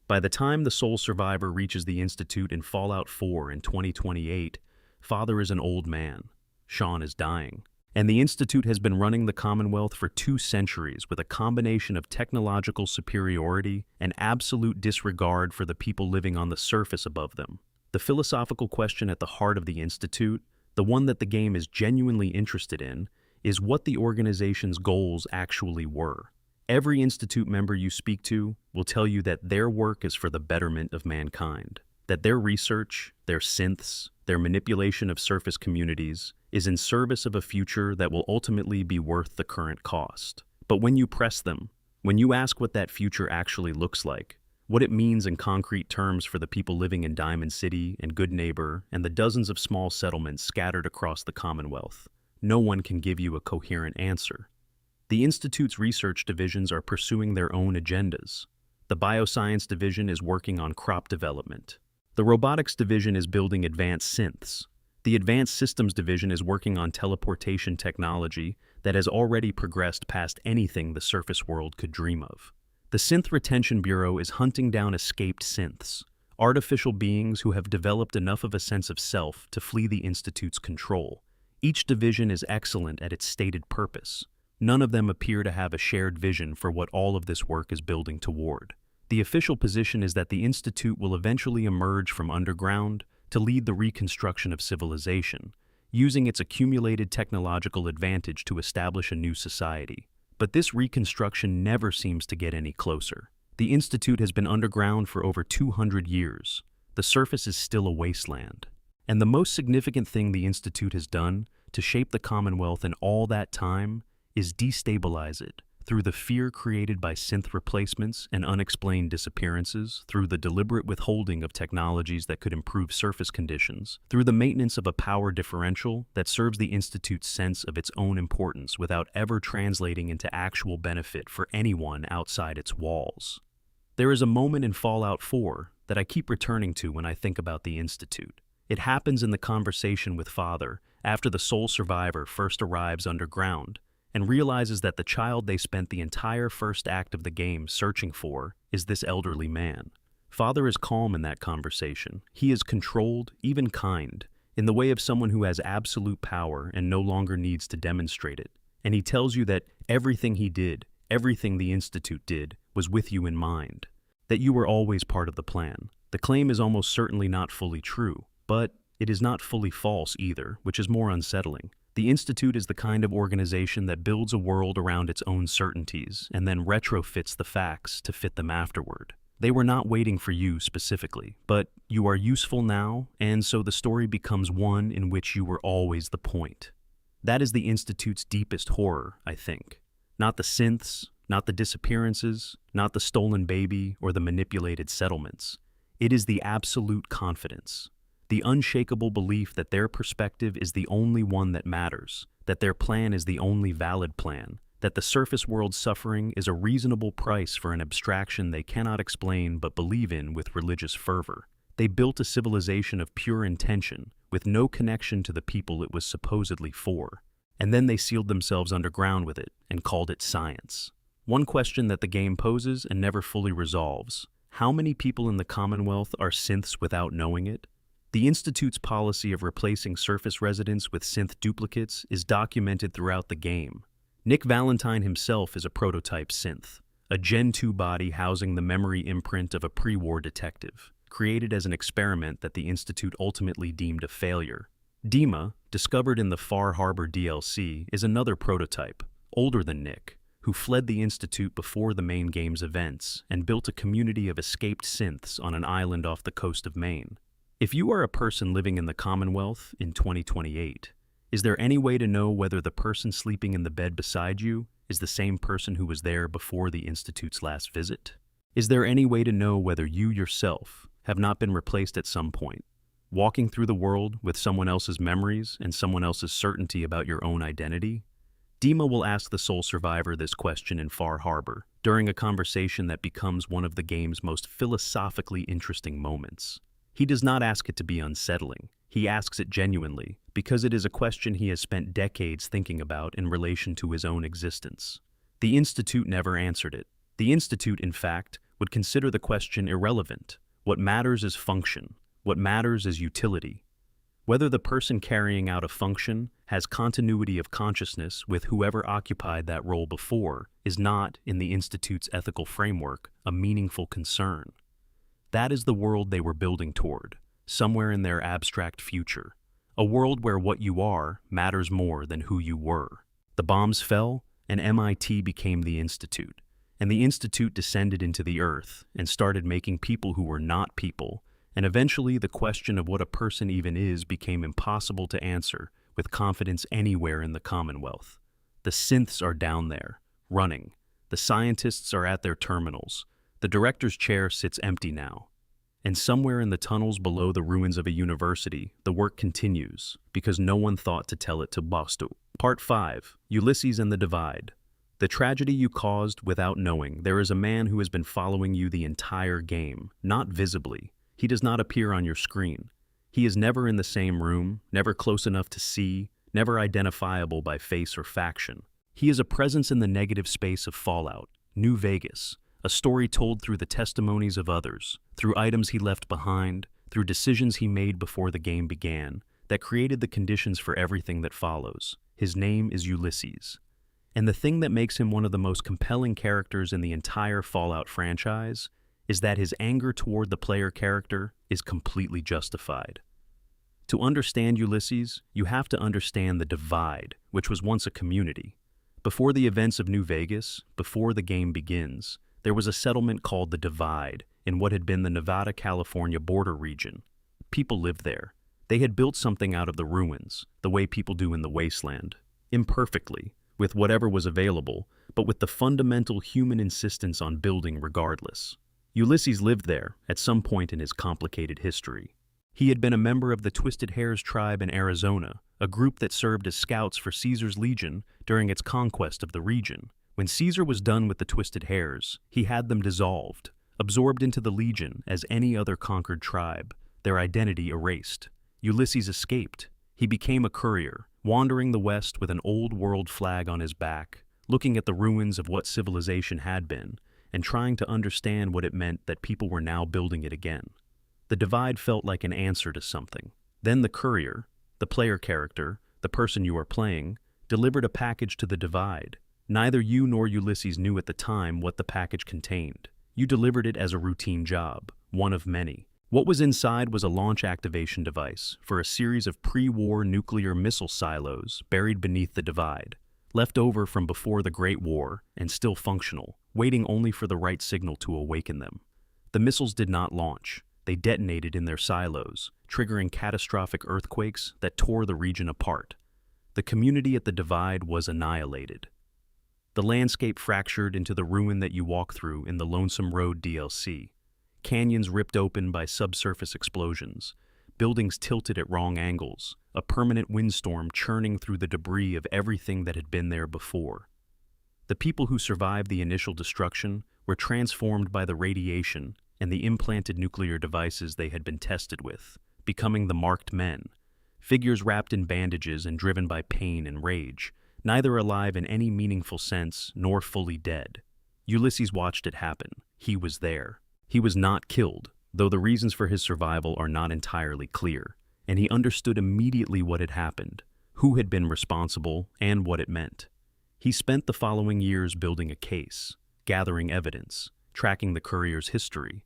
By the time the sole survivor reaches the Institute in Fallout 4 in 2028, Father is an old man. Sean is dying. And the Institute has been running the Commonwealth for 2 centuries with a combination of technological superiority and absolute disregard for the people living on the surface above them. The philosophical question at the heart of the Institute, the one that the game is genuinely interested in, is what the organization's goals actually were. Every Institute member you speak to will tell you that their work is for the betterment of mankind, that their research, their synths, their manipulation of surface communities is in service of a future that will ultimately be worth the current cost. But when you press them, when you ask what that future actually looks like, what it means in concrete terms for the people living in Diamond City and Good Neighbor and the dozens of small settlements scattered across the Commonwealth, no one can give you a coherent answer. The Institute's research divisions are pursuing their own agendas. The Bioscience Division is working on crop development. The Robotics Division is building advanced synths. The Advanced Systems Division is working on teleportation technology that has already progressed past anything the surface world could dream of. The Synth Retention Bureau is hunting down escaped synths, artificial beings who have developed enough of a sense of self to flee the Institute's control. Each division is excellent at its stated purpose. None of them appear to have a shared vision for what all of this work is building toward. The official position is that the Institute will eventually emerge from underground to lead the reconstruction of civilization, using its accumulated technological advantage to establish a new society. But this reconstruction never seems to get any closer. The Institute has been underground for over 200 years. The surface is still a wasteland. And the most significant thing the Institute has done to shape the Commonwealth in all that time is destabilize it through the fear created by synth replacements and unexplained disappearances, through the deliberate withholding of technologies that could improve surface conditions, through the maintenance of a power differential that serves the Institute's sense of its own importance without ever translating into actual benefit for anyone outside its walls. There is a moment in Fallout 4 that I keep returning to when I think about the Institute. It happens in the conversation with Father after the sole survivor first arrives underground, and realizes that the child they spent the entire first act of the game searching for is this elderly man. Father is calm in that conversation. He is controlled, even kind, in the way of someone who has absolute power and no longer needs to demonstrate it. And he tells you that everything he did, everything the Institute did, was with you in mind, that you were always part of the plan. The claim is almost certainly not fully true, but it is not fully false either, which is more unsettling. The Institute is the kind of organization that builds a world around its own certainties and then retrofits the facts to fit them afterward. They were not waiting for you specifically, but you are useful now, and so the story becomes one in which you were always the point. That is the Institute's deepest horror, I think. Not the synths, not the disappearances, not the stolen baby or the manipulated settlements. It is the absolute confidence, the unshakable belief that their perspective is the only one that matters, that their plan is the only valid plan, that the surface world's suffering is a reasonable price for an abstraction they cannot explain but believe in with religious fervor. They built a civilization of pure intention, with no connection to the people it was supposedly for. And then they sealed themselves underground with it and called it science. One question that the game poses and never fully resolves: how many people in the Commonwealth are synths without knowing it? The Institute's policy of replacing surface residents with synth duplicates is documented throughout the game. Nick Valentine himself is a prototype synth, a Gen 2 body housing the memory imprint of a pre-war detective, created as an experiment that the Institute ultimately deemed a failure. Dima, discovered in the Far Harbor DLC, is another prototype, older than Nick, who fled the Institute before the main game's events and built a community of escaped synths on an island off the coast of Maine. If you are a person living in the Commonwealth in 2028, is there any way to know whether the person sleeping in the bed beside you is the same person who was there before the Institute's last visit? Is there any way to know whether you yourself have not been replaced at some point, walking through the world with someone else's memories and someone else's certainty about your own identity? Dima will ask the sole survivor this question in Far Harbor, during a conversation that becomes one of the game's most philosophically interesting moments. He does not ask it to be unsettling. He asks it genuinely, because it is a question he has spent decades thinking about in relation to his own existence. The Institute never answered it. The Institute, in fact, would consider the question irrelevant. What matters is function. What matters is utility. Whether the person carrying out a function has continuity of consciousness with whoever occupied that role before is not, in the Institute's ethical framework, a meaningful concern. That is the world they were building toward, somewhere in their abstract future. A world where what you are matters more than who you were. The bombs fell, and MIT became the Institute. And the Institute descended into the earth and started making people who were not people, and eventually the question of what a person even is became impossible to answer with confidence anywhere in the Commonwealth. The synths are down there, running. The scientists are at their terminals. The director's chair sits empty now. And somewhere in the tunnels below the ruins of a university, the work continues, because no one thought to tell it to Bostu. Part 5. Ulysses and the Divide. The tragedy you caused without knowing. There is a man who has been following you the entire game, not visibly. He does not appear on your screen. He is never in the same room, never close enough to see, never identifiable by face or faction. He is a presence in the negative space of Fallout, New Vegas, a story told through the testimonies of others, through items he left behind, through decisions he made before the game began, that created the conditions for everything that follows. His name is Ulysses. And the thing that makes him one of the most compelling characters in the entire Fallout franchise is that his anger toward the player character is completely justified. To understand Ulysses, you have to understand the Divide, which was once a community. Before the events of New Vegas, before the game begins, there was a settlement called the Divide in what had been the Nevada-California border region. People lived there. They had built something out of the ruins, the way people do in the wasteland, imperfectly, with whatever was available, but with the fundamental human insistence on building regardless. Ulysses lived there at some point in his complicated history. He had been a member of the Twisted Hares tribe in Arizona, a group that served as scouts for Caesar's legion during its conquest of the region. When Caesar was done with the Twisted Hares, he had them dissolved, absorbed into the legion as any other conquered tribe, their identity erased. Ulysses escaped. He became a courier, wandering the West with an old world flag on his back, looking at the ruins of what civilization had been, and trying to understand what it meant that people were now building it again. The divide felt like an answer to something. Then the courier, the player character, the person you are playing, delivered a package to the divide. Neither you nor Ulysses knew at the time what the package contained. You delivered it as a routine job, one of many. What was inside was a launch activation device for a series of pre-war nuclear missile silos buried beneath the divide, left over from before the Great War and still functional, waiting only for the right signal to awaken them. The missiles did not launch. They detonated in their silos, triggering catastrophic earthquakes that tore the region apart. The community at the divide was annihilated. The landscape fractured into the ruin that you walk through in the Lonesome Road DLC. Canyons ripped open by subsurface explosions, buildings tilted at wrong angles, a permanent windstorm churning through the debris of everything that had been there before. The people who survived the initial destruction were transformed by the radiation and the implanted nuclear devices they had been tested with, becoming the marked men, figures wrapped in bandages and driven by pain and rage, neither alive in any meaningful sense nor fully dead. Ulysses watched it happen. He was there. He was not killed, though the reasons for his survival are not entirely clear, and he understood immediately what had happened, who had been responsible, and what it meant. He spent the following years building a case, gathering evidence, tracking the courier's history,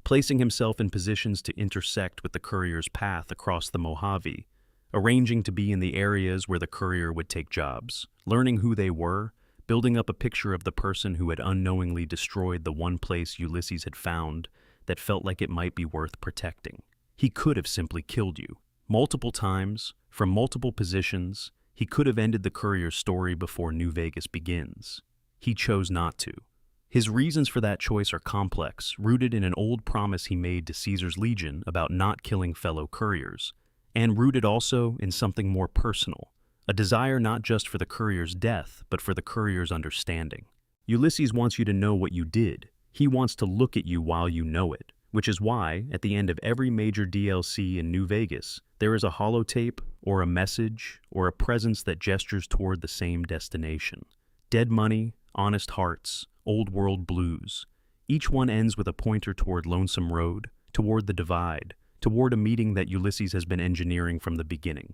placing himself in positions to intersect with the courier's path across the Mojave, arranging to be in the areas where the courier would take jobs, learning who they were, building up a picture of the person who had unknowingly destroyed the one place Ulysses had found that felt like it might be worth protecting. He could have simply killed you. Multiple times, from multiple positions, he could have ended the courier's story before New Vegas begins. He chose not to. His reasons for that choice are complex, rooted in an old promise he made to Caesar's legion about not killing fellow couriers, and rooted also in something more personal, a desire not just for the courier's death, but for the courier's understanding. Ulysses wants you to know what you did. He wants to look at you while you know it, which is why, at the end of every major DLC in New Vegas, there is a holotape, or a message, or a presence that gestures toward the same destination. Dead money, honest hearts, old world blues. Each one ends with a pointer toward Lonesome Road, toward the divide, toward a meeting that Ulysses has been engineering from the beginning.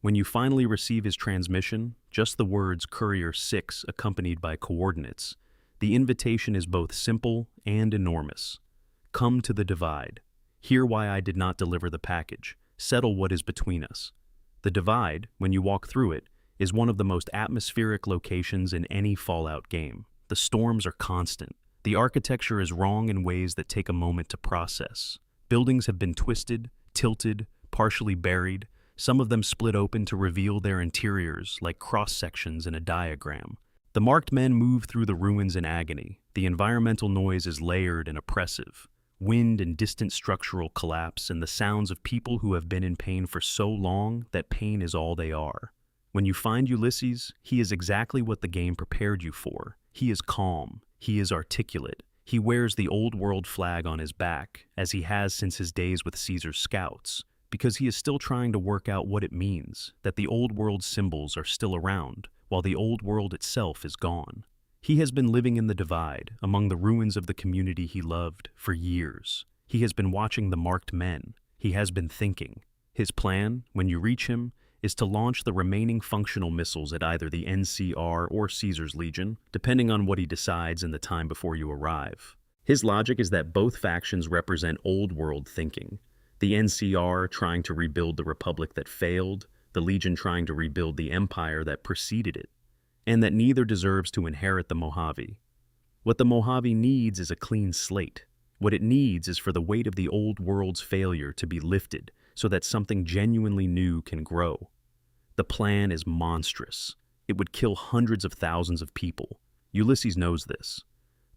When you finally receive his transmission, just the words Courier 6 accompanied by coordinates, the invitation is both simple and enormous. Come to the divide. Hear why I did not deliver the package. Settle what is between us. The divide, when you walk through it, is one of the most atmospheric locations in any Fallout game. The storms are constant. The architecture is wrong in ways that take a moment to process. Buildings have been twisted, tilted, partially buried, some of them split open to reveal their interiors like cross-sections in a diagram. The marked men move through the ruins in agony. The environmental noise is layered and oppressive. Wind and distant structural collapse and the sounds of people who have been in pain for so long that pain is all they are. When you find Ulysses, he is exactly what the game prepared you for. He is calm. He is articulate. He wears the old world flag on his back, as he has since his days with Caesar's scouts, because he is still trying to work out what it means that the old world symbols are still around, while the old world itself is gone. He has been living in the divide, among the ruins of the community he loved, for years. He has been watching the marked men. He has been thinking. His plan, when you reach him, is to launch the remaining functional missiles at either the NCR or Caesar's Legion, depending on what he decides in the time before you arrive. His logic is that both factions represent old world thinking. The NCR trying to rebuild the republic that failed, the Legion trying to rebuild the empire that preceded it, and that neither deserves to inherit the Mojave. What the Mojave needs is a clean slate. What it needs is for the weight of the old world's failure to be lifted so that something genuinely new can grow. The plan is monstrous. It would kill hundreds of thousands of people. Ulysses knows this.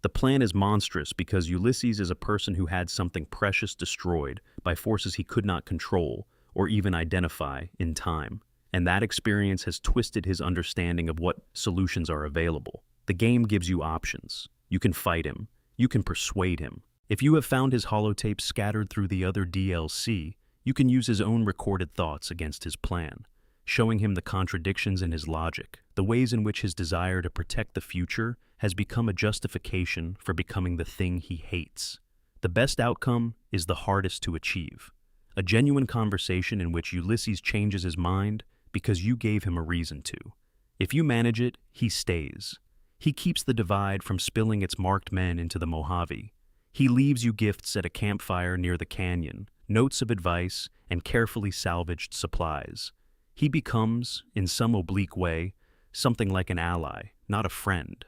The plan is monstrous because Ulysses is a person who had something precious destroyed by forces he could not control or even identify in time. And that experience has twisted his understanding of what solutions are available. The game gives you options. You can fight him. You can persuade him. If you have found his holotape scattered through the other DLC, You can use his own recorded thoughts against his plan, showing him the contradictions in his logic, the ways in which his desire to protect the future has become a justification for becoming the thing he hates. The best outcome is the hardest to achieve. A genuine conversation in which Ulysses changes his mind because you gave him a reason to. If you manage it, he stays. He keeps the divide from spilling its marked men into the Mojave. He leaves you gifts at a campfire near the canyon, notes of advice, and carefully salvaged supplies. He becomes, in some oblique way, something like an ally, not a friend.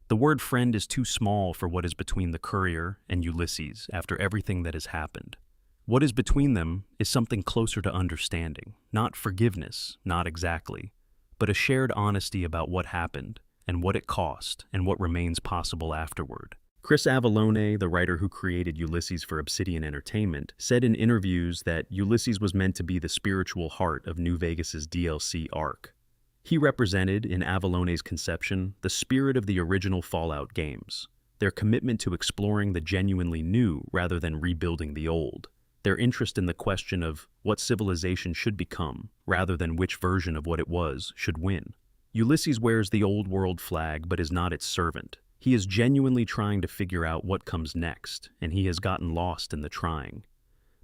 The word friend is too small for what is between the courier and Ulysses after everything that has happened. What is between them is something closer to understanding, not forgiveness, not exactly, but a shared honesty about what happened and what it cost and what remains possible afterward. Chris Avellone, the writer who created Ulysses for Obsidian Entertainment, said in interviews that Ulysses was meant to be the spiritual heart of New Vegas's DLC arc. He represented, in Avallone's conception, the spirit of the original Fallout games, their commitment to exploring the genuinely new rather than rebuilding the old, their interest in the question of what civilization should become rather than which version of what it was should win. Ulysses wears the old world flag but is not its servant. He is genuinely trying to figure out what comes next, and he has gotten lost in the trying.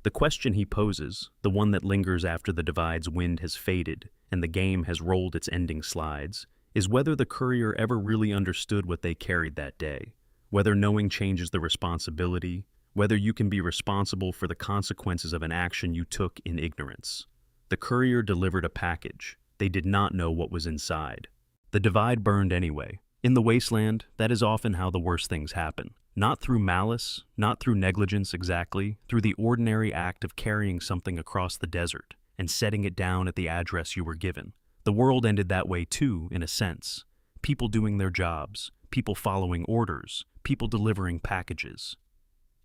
The question he poses, the one that lingers after the divide's wind has faded and the game has rolled its ending slides, is whether the courier ever really understood what they carried that day, whether knowing changes the responsibility, whether you can be responsible for the consequences of an action you took in ignorance. The courier delivered a package. They did not know what was inside. The divide burned anyway. In the wasteland, that is often how the worst things happen. Not through malice, not through negligence exactly, through the ordinary act of carrying something across the desert and setting it down at the address you were given. The world ended that way too, in a sense. People doing their jobs, people following orders, people delivering packages.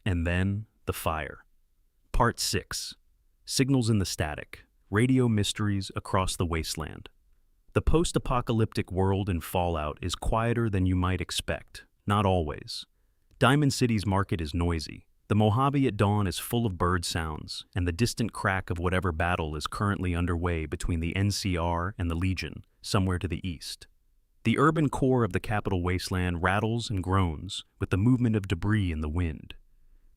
And then, the fire. Part 6. Signals in the Static. Radio Mysteries Across the Wasteland. The post-apocalyptic world in Fallout is quieter than you might expect, not always. Diamond City's market is noisy. The Mojave at dawn is full of bird sounds, and the distant crack of whatever battle is currently underway between the NCR and the Legion, somewhere to the east. The urban core of the capital wasteland rattles and groans with the movement of debris in the wind.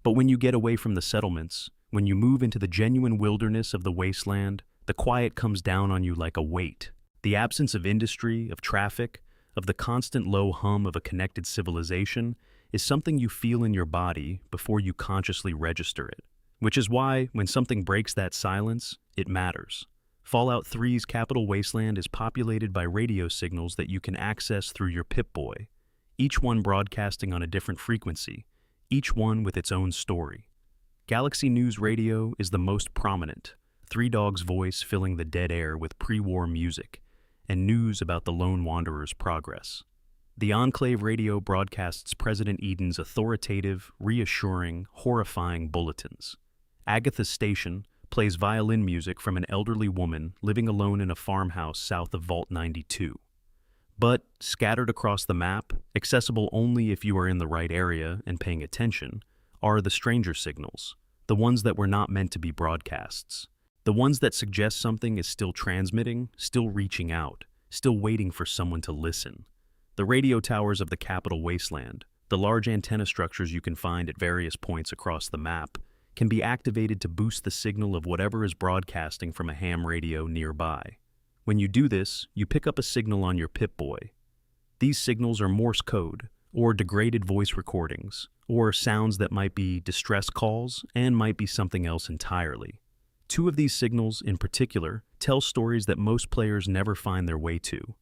But when you get away from the settlements, when you move into the genuine wilderness of the wasteland, the quiet comes down on you like a weight. The absence of industry, of traffic, of the constant low hum of a connected civilization is something you feel in your body before you consciously register it. Which is why, when something breaks that silence, it matters. Fallout 3's Capital Wasteland is populated by radio signals that you can access through your Pip-Boy, each one broadcasting on a different frequency, each one with its own story. Galaxy News Radio is the most prominent, Three Dogs' voice filling the dead air with pre-war music and news about the Lone Wanderer's progress. The Enclave Radio broadcasts President Eden's authoritative, reassuring, horrifying bulletins. Agatha's station plays violin music from an elderly woman living alone in a farmhouse south of Vault 92. But, scattered across the map, accessible only if you are in the right area and paying attention, are the stranger signals, the ones that were not meant to be broadcasts. The ones that suggest something is still transmitting, still reaching out, still waiting for someone to listen. The radio towers of the Capital Wasteland, the large antenna structures you can find at various points across the map, can be activated to boost the signal of whatever is broadcasting from a ham radio nearby. When you do this, you pick up a signal on your Pip-Boy. These signals are Morse code, or degraded voice recordings, or sounds that might be distress calls and might be something else entirely. Two of these signals, in particular, tell stories that most players never find their way to.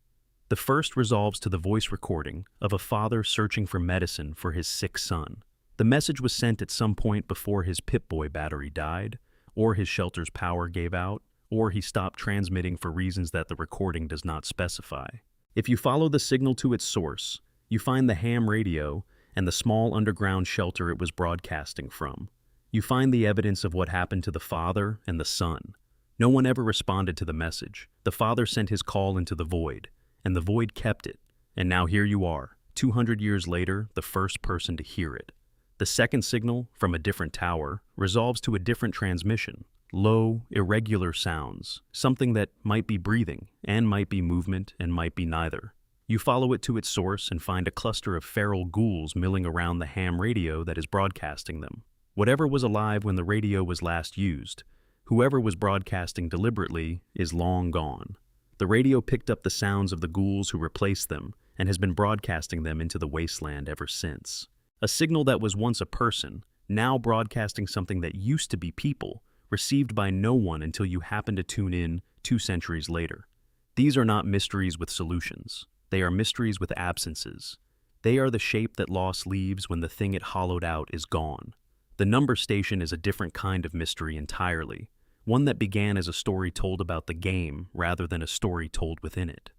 The first resolves to the voice recording of a father searching for medicine for his sick son. The message was sent at some point before his Pip-Boy battery died, or his shelter's power gave out, or he stopped transmitting for reasons that the recording does not specify. If you follow the signal to its source, you find the ham radio and the small underground shelter it was broadcasting from. You find the evidence of what happened to the father and the son. No one ever responded to the message. The father sent his call into the void, and the void kept it. And now here you are, 200 years later, the first person to hear it. The second signal, from a different tower, resolves to a different transmission, low, irregular sounds, something that might be breathing, and might be movement, and might be neither. You follow it to its source and find a cluster of feral ghouls milling around the ham radio that is broadcasting them. Whatever was alive when the radio was last used, whoever was broadcasting deliberately, is long gone. The radio picked up the sounds of the ghouls who replaced them and has been broadcasting them into the wasteland ever since. A signal that was once a person, now broadcasting something that used to be people, received by no one until you happen to tune in 2 centuries later. These are not mysteries with solutions. They are mysteries with absences. They are the shape that loss leaves when the thing it hollowed out is gone. The number station is a different kind of mystery entirely, one that began as a story told about the game rather than a story told within it.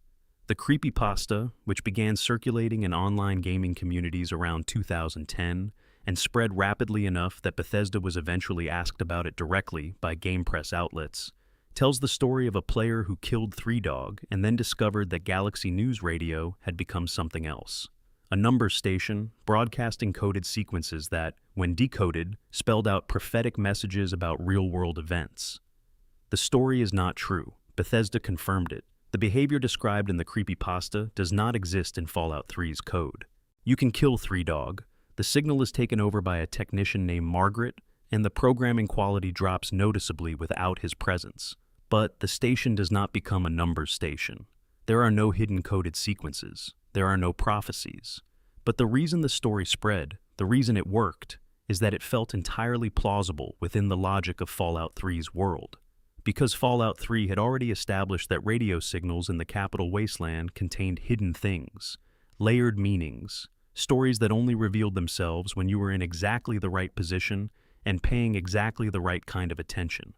The creepypasta, which began circulating in online gaming communities around 2010 and spread rapidly enough that Bethesda was eventually asked about it directly by game press outlets, tells the story of a player who killed Three Dog and then discovered that Galaxy News Radio had become something else. A numbers station broadcasting coded sequences that, when decoded, spelled out prophetic messages about real-world events. The story is not true. Bethesda confirmed it. The behavior described in the creepypasta does not exist in Fallout 3's code. You can kill Three Dog. The signal is taken over by a technician named Margaret, and the programming quality drops noticeably without his presence. But the station does not become a numbers station. There are no hidden coded sequences. There are no prophecies. But the reason the story spread, the reason it worked, is that it felt entirely plausible within the logic of Fallout 3's world. Because Fallout 3 had already established that radio signals in the capital wasteland contained hidden things, layered meanings, stories that only revealed themselves when you were in exactly the right position and paying exactly the right kind of attention.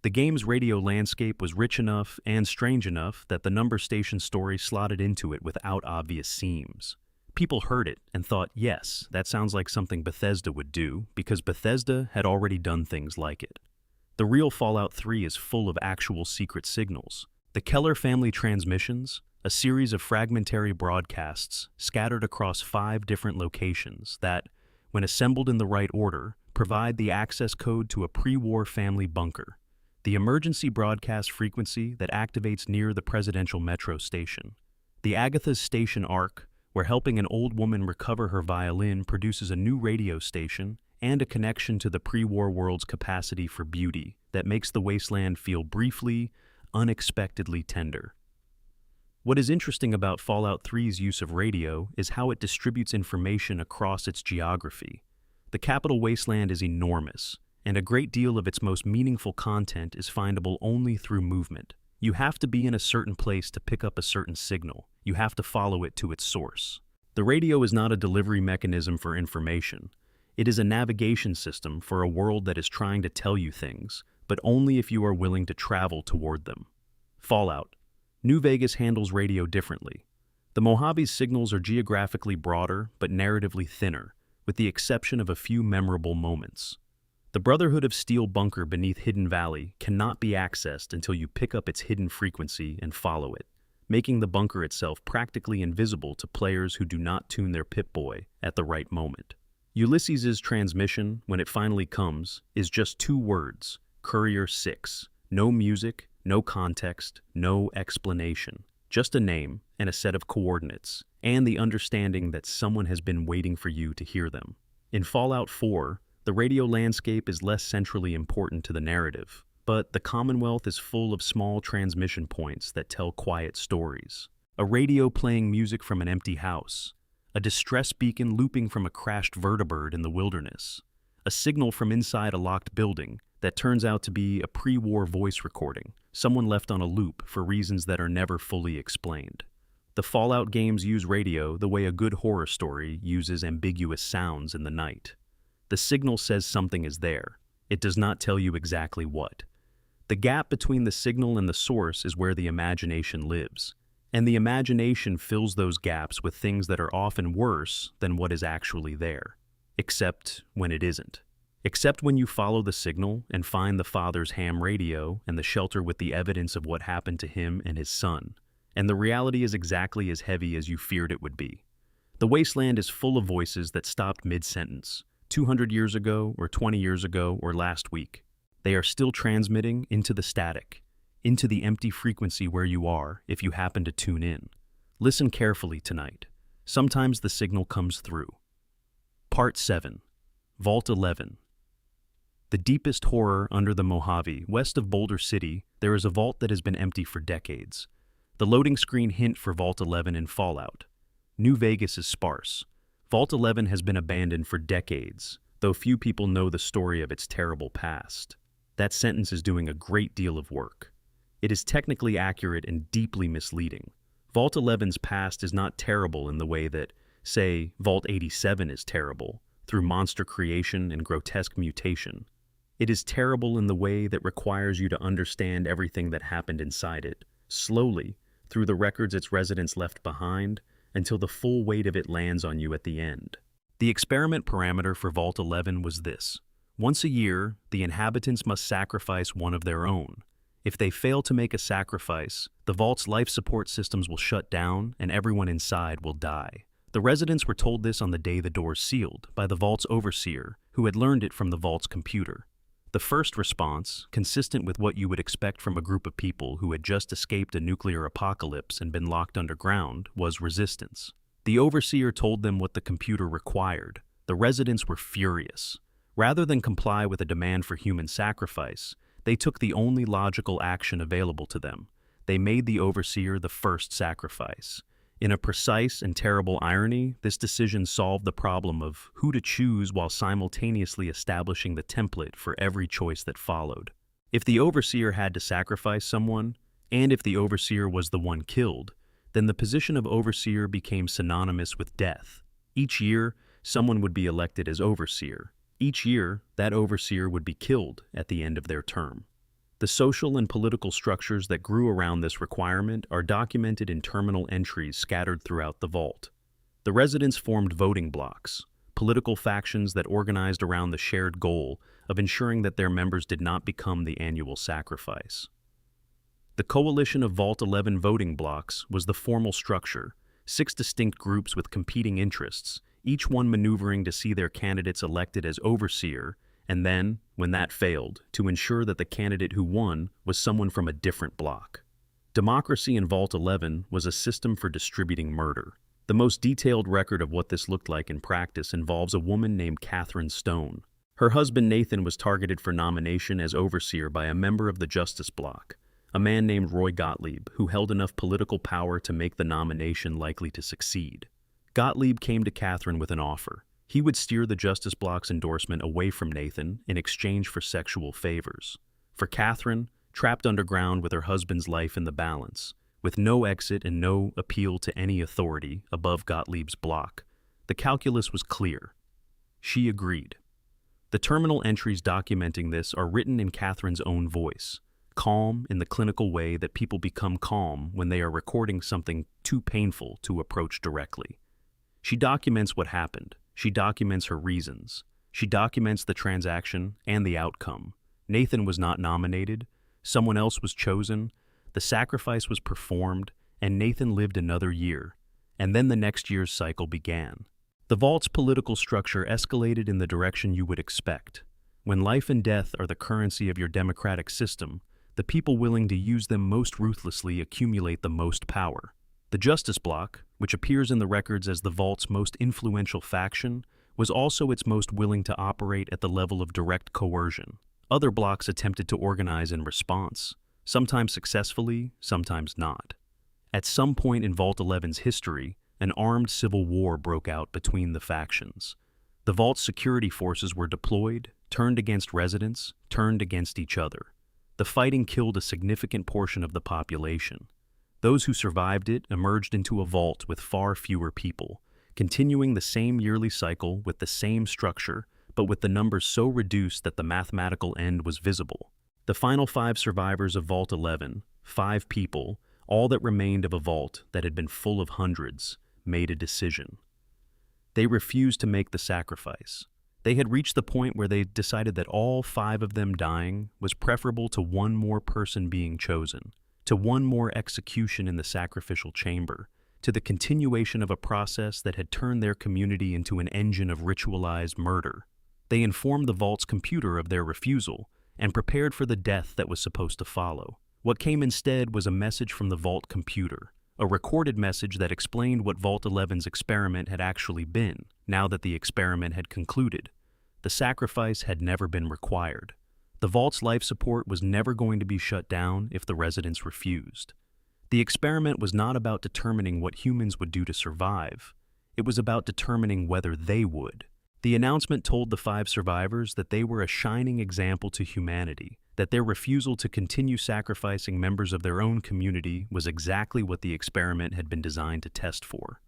The game's radio landscape was rich enough and strange enough that the number station story slotted into it without obvious seams. People heard it and thought, yes, that sounds like something Bethesda would do, because Bethesda had already done things like it. The real Fallout 3 is full of actual secret signals. The Keller family transmissions, a series of fragmentary broadcasts scattered across 5 different locations that, when assembled in the right order, provide the access code to a pre-war family bunker. The emergency broadcast frequency that activates near the presidential metro station. The Agatha's station arc, where helping an old woman recover her violin produces a new radio station and a connection to the pre-war world's capacity for beauty that makes the wasteland feel briefly, unexpectedly tender. What is interesting about Fallout 3's use of radio is how it distributes information across its geography. The capital wasteland is enormous, and a great deal of its most meaningful content is findable only through movement. You have to be in a certain place to pick up a certain signal. You have to follow it to its source. The radio is not a delivery mechanism for information. It is a navigation system for a world that is trying to tell you things, but only if you are willing to travel toward them. Fallout. New Vegas handles radio differently. The Mojave's signals are geographically broader but narratively thinner, with the exception of a few memorable moments. The Brotherhood of Steel bunker beneath Hidden Valley cannot be accessed until you pick up its hidden frequency and follow it, making the bunker itself practically invisible to players who do not tune their Pip-Boy at the right moment. Ulysses's transmission, when it finally comes, is just 2 words, Courier 6. No music, no context, no explanation. Just a name and a set of coordinates, and the understanding that someone has been waiting for you to hear them. In Fallout 4, the radio landscape is less centrally important to the narrative, but the Commonwealth is full of small transmission points that tell quiet stories. A radio playing music from an empty house, a distress beacon looping from a crashed vertibird in the wilderness, a signal from inside a locked building that turns out to be a pre-war voice recording, someone left on a loop for reasons that are never fully explained. The Fallout games use radio the way a good horror story uses ambiguous sounds in the night. The signal says something is there. It does not tell you exactly what. The gap between the signal and the source is where the imagination lives, and the imagination fills those gaps with things that are often worse than what is actually there, except when it isn't. Except when you follow the signal and find the father's ham radio and the shelter with the evidence of what happened to him and his son, and the reality is exactly as heavy as you feared it would be. The wasteland is full of voices that stopped mid-sentence, 200 years ago or 20 years ago or last week. They are still transmitting into the static, into the empty frequency where you are if you happen to tune in. Listen carefully tonight. Sometimes the signal comes through. Part 7. Vault 11. The deepest horror under the Mojave, west of Boulder City, there is a vault that has been empty for decades. The loading screen hint for Vault 11 in Fallout. New Vegas is sparse. Vault 11 has been abandoned for decades, though few people know the story of its terrible past. That sentence is doing a great deal of work. It is technically accurate and deeply misleading. Vault 11's past is not terrible in the way that, say, Vault 87 is terrible, through monster creation and grotesque mutation. It is terrible in the way that requires you to understand everything that happened inside it, slowly, through the records its residents left behind, until the full weight of it lands on you at the end. The experiment parameter for Vault 11 was this. Once a year, the inhabitants must sacrifice one of their own. If they fail to make a sacrifice, the vault's life support systems will shut down and everyone inside will die. The residents were told this on the day the doors sealed by the vault's overseer, who had learned it from the vault's computer. The first response, consistent with what you would expect from a group of people who had just escaped a nuclear apocalypse and been locked underground, was resistance. The overseer told them what the computer required. The residents were furious. Rather than comply with a demand for human sacrifice, they took the only logical action available to them. They made the overseer the first sacrifice. In a precise and terrible irony, this decision solved the problem of who to choose while simultaneously establishing the template for every choice that followed. If the overseer had to sacrifice someone, and if the overseer was the one killed, then the position of overseer became synonymous with death. Each year, someone would be elected as overseer. Each year, that overseer would be killed at the end of their term. The social and political structures that grew around this requirement are documented in terminal entries scattered throughout the vault. The residents formed voting blocks, political factions that organized around the shared goal of ensuring that their members did not become the annual sacrifice. The coalition of Vault 11 voting blocks was the formal structure, 6 distinct groups with competing interests, each one maneuvering to see their candidates elected as overseer, and then, when that failed, to ensure that the candidate who won was someone from a different block. Democracy in Vault 11 was a system for distributing murder. The most detailed record of what this looked like in practice involves a woman named Catherine Stone. Her husband Nathan was targeted for nomination as overseer by a member of the Justice Bloc, a man named Roy Gottlieb, who held enough political power to make the nomination likely to succeed. Gottlieb came to Catherine with an offer. He would steer the Justice Bloc's endorsement away from Nathan in exchange for sexual favors. For Catherine, trapped underground with her husband's life in the balance, with no exit and no appeal to any authority above Gottlieb's block, the calculus was clear. She agreed. The terminal entries documenting this are written in Catherine's own voice, calm in the clinical way that people become calm when they are recording something too painful to approach directly. She documents what happened. She documents her reasons. She documents the transaction and the outcome. Nathan was not nominated. Someone else was chosen. The sacrifice was performed, and Nathan lived another year. And then the next year's cycle began. The Vault's political structure escalated in the direction you would expect. When life and death are the currency of your democratic system, the people willing to use them most ruthlessly accumulate the most power. The Justice Bloc, which appears in the records as the Vault's most influential faction, was also its most willing to operate at the level of direct coercion. Other blocks attempted to organize in response, sometimes successfully, sometimes not. At some point in Vault 11's history, an armed civil war broke out between the factions. The Vault's security forces were deployed, turned against residents, turned against each other. The fighting killed a significant portion of the population. Those who survived it emerged into a vault with far fewer people, continuing the same yearly cycle with the same structure, but with the numbers so reduced that the mathematical end was visible. The final 5 survivors of Vault 11, 5 people, all that remained of a vault that had been full of hundreds, made a decision. They refused to make the sacrifice. They had reached the point where they decided that all 5 of them dying was preferable to one more person being chosen, to one more execution in the sacrificial chamber, to the continuation of a process that had turned their community into an engine of ritualized murder. They informed the Vault's computer of their refusal, and prepared for the death that was supposed to follow. What came instead was a message from the Vault computer, a recorded message that explained what Vault-11's experiment had actually been, now that the experiment had concluded. The sacrifice had never been required. The Vault's life support was never going to be shut down if the residents refused. The experiment was not about determining what humans would do to survive. It was about determining whether they would. The announcement told the 5 survivors that they were a shining example to humanity, that their refusal to continue sacrificing members of their own community was exactly what the experiment had been designed to test for.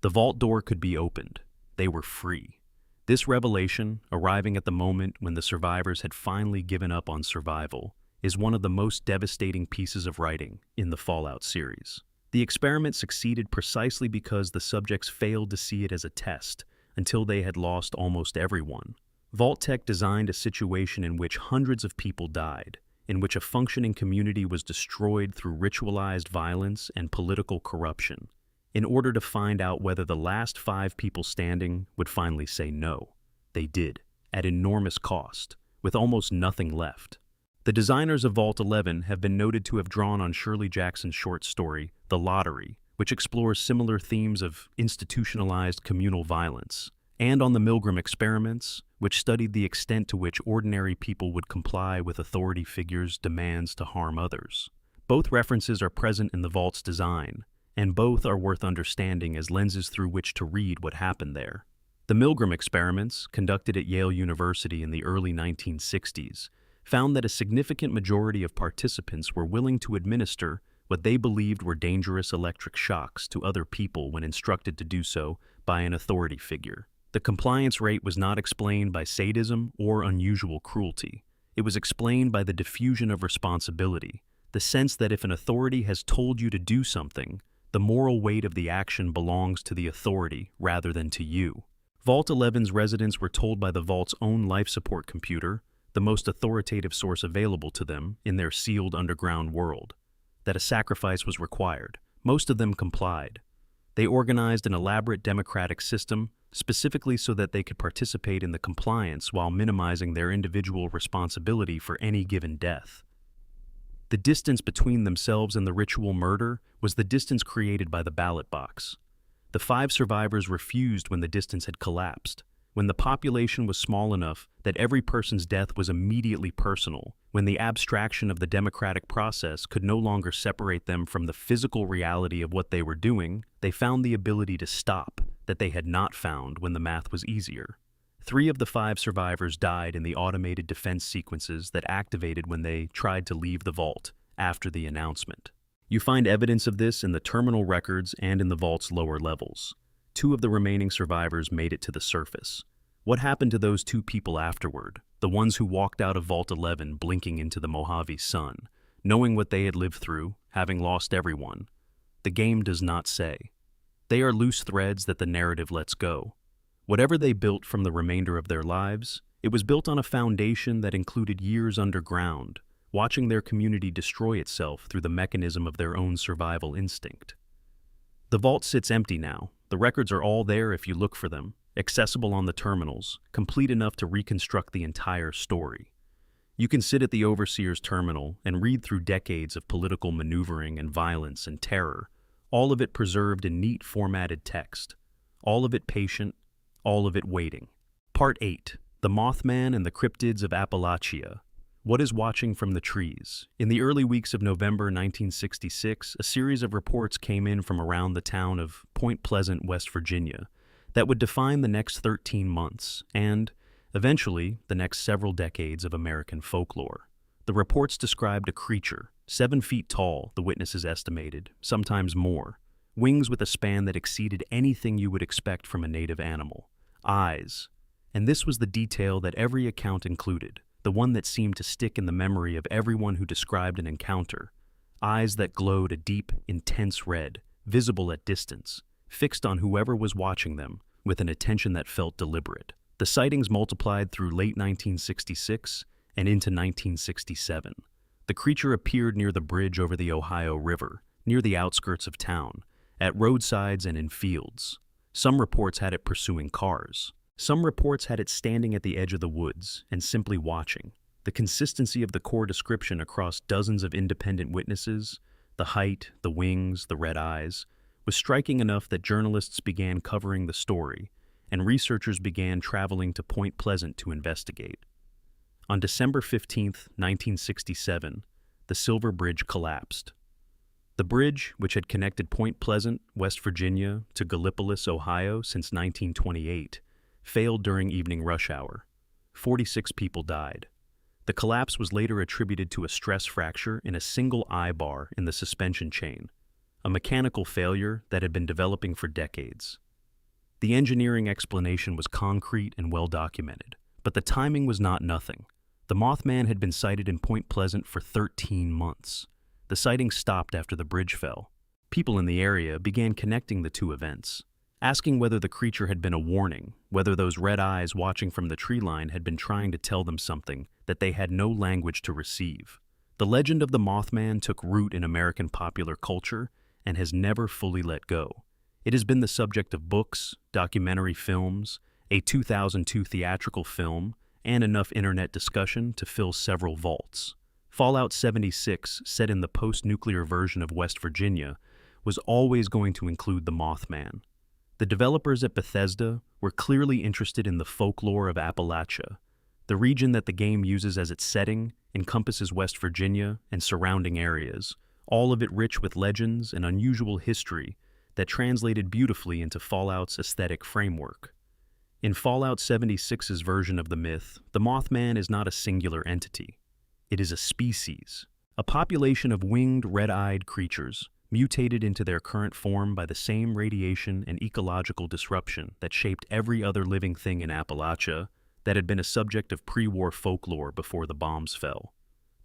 The vault door could be opened. They were free. This revelation, arriving at the moment when the survivors had finally given up on survival, is one of the most devastating pieces of writing in the Fallout series. The experiment succeeded precisely because the subjects failed to see it as a test until they had lost almost everyone. Vault-Tec designed a situation in which hundreds of people died, in which a functioning community was destroyed through ritualized violence and political corruption, in order to find out whether the last 5 people standing would finally say no. They did, at enormous cost, with almost nothing left. The designers of Vault-11 have been noted to have drawn on Shirley Jackson's short story, The Lottery, which explores similar themes of institutionalized communal violence, and on the Milgram experiments, which studied the extent to which ordinary people would comply with authority figures' demands to harm others. Both references are present in the Vault's design, and both are worth understanding as lenses through which to read what happened there. The Milgram experiments, conducted at Yale University in the early 1960s, found that a significant majority of participants were willing to administer what they believed were dangerous electric shocks to other people when instructed to do so by an authority figure. The compliance rate was not explained by sadism or unusual cruelty. It was explained by the diffusion of responsibility, the sense that if an authority has told you to do something, the moral weight of the action belongs to the authority rather than to you. Vault-11's residents were told by the Vault's own life support computer, the most authoritative source available to them in their sealed underground world, that a sacrifice was required. Most of them complied. They organized an elaborate democratic system specifically so that they could participate in the compliance while minimizing their individual responsibility for any given death. The distance between themselves and the ritual murder was the distance created by the ballot box. The 5 survivors refused when the distance had collapsed, when the population was small enough that every person's death was immediately personal, when the abstraction of the democratic process could no longer separate them from the physical reality of what they were doing, they found the ability to stop that they had not found when the math was easier. 3 of the 5 survivors died in the automated defense sequences that activated when they tried to leave the vault after the announcement. You find evidence of this in the terminal records and in the vault's lower levels. 2 of the remaining survivors made it to the surface. What happened to those 2 people afterward, the ones who walked out of Vault-11 blinking into the Mojave sun, knowing what they had lived through, having lost everyone? The game does not say. They are loose threads that the narrative lets go. Whatever they built from the remainder of their lives, it was built on a foundation that included years underground, watching their community destroy itself through the mechanism of their own survival instinct. The vault sits empty now. The records are all there if you look for them, accessible on the terminals, complete enough to reconstruct the entire story. You can sit at the Overseer's terminal and read through decades of political maneuvering and violence and terror, all of it preserved in neat formatted text, all of it patient, all of it waiting. Part 8. The Mothman and the Cryptids of Appalachia. What is watching from the trees? In the early weeks of November 1966, a series of reports came in from around the town of Point Pleasant, West Virginia, that would define the next 13 months and, eventually, the next several decades of American folklore. The reports described a creature, 7 feet tall, the witnesses estimated, sometimes more, wings with a span that exceeded anything you would expect from a native animal, eyes, and this was the detail that every account included, the one that seemed to stick in the memory of everyone who described an encounter. Eyes that glowed a deep, intense red, visible at distance, fixed on whoever was watching them with an attention that felt deliberate. The sightings multiplied through late 1966 and into 1967. The creature appeared near the bridge over the Ohio River, near the outskirts of town, at roadsides and in fields. Some reports had it pursuing cars. Some reports had it standing at the edge of the woods and simply watching. The consistency of the core description across dozens of independent witnesses, the height, the wings, the red eyes, was striking enough that journalists began covering the story, and researchers began traveling to Point Pleasant to investigate. On December 15, 1967, the Silver Bridge collapsed. The bridge, which had connected Point Pleasant, West Virginia, to Gallipolis, Ohio since 1928, failed during evening rush hour. 46 people died. The collapse was later attributed to a stress fracture in a single eye bar in the suspension chain, a mechanical failure that had been developing for decades. The engineering explanation was concrete and well documented, but the timing was not nothing. The Mothman had been sighted in Point Pleasant for 13 months. The sighting stopped after the bridge fell. People in the area began connecting the two events, asking whether the creature had been a warning, whether those red eyes watching from the tree line had been trying to tell them something that they had no language to receive. The legend of the Mothman took root in American popular culture and has never fully let go. It has been the subject of books, documentary films, a 2002 theatrical film, and enough internet discussion to fill several vaults. Fallout 76, set in the post-nuclear version of West Virginia, was always going to include the Mothman. The developers at Bethesda were clearly interested in the folklore of Appalachia. The region that the game uses as its setting encompasses West Virginia and surrounding areas, all of it rich with legends and unusual history that translated beautifully into Fallout's aesthetic framework. In Fallout 76's version of the myth, the Mothman is not a singular entity. It is a species, a population of winged, red-eyed creatures, mutated into their current form by the same radiation and ecological disruption that shaped every other living thing in Appalachia that had been a subject of pre-war folklore before the bombs fell.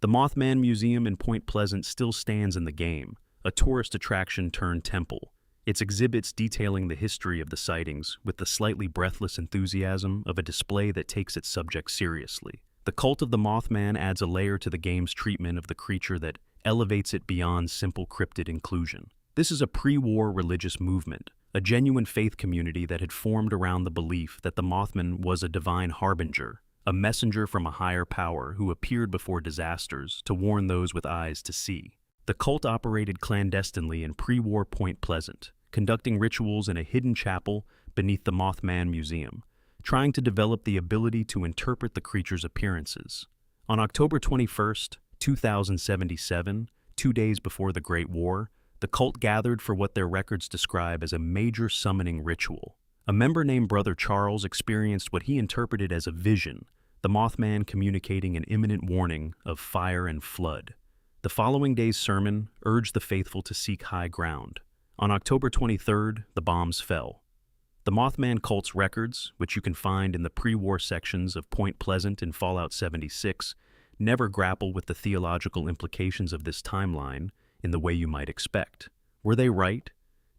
The Mothman Museum in Point Pleasant still stands in the game, a tourist attraction turned temple, its exhibits detailing the history of the sightings with the slightly breathless enthusiasm of a display that takes its subject seriously. The cult of the Mothman adds a layer to the game's treatment of the creature that elevates it beyond simple cryptid inclusion. This is a pre-war religious movement, a genuine faith community that had formed around the belief that the Mothman was a divine harbinger, a messenger from a higher power who appeared before disasters to warn those with eyes to see. The cult operated clandestinely in pre-war Point Pleasant, conducting rituals in a hidden chapel beneath the Mothman Museum, trying to develop the ability to interpret the creature's appearances. On October 21, 2077, 2 days before the Great War, the cult gathered for what their records describe as a major summoning ritual. A member named Brother Charles experienced what he interpreted as a vision, the Mothman communicating an imminent warning of fire and flood. The following day's sermon urged the faithful to seek high ground. On October 23rd, the bombs fell. The Mothman cult's records, which you can find in the pre-war sections of Point Pleasant in Fallout 76, never grapple with the theological implications of this timeline in the way you might expect. Were they right?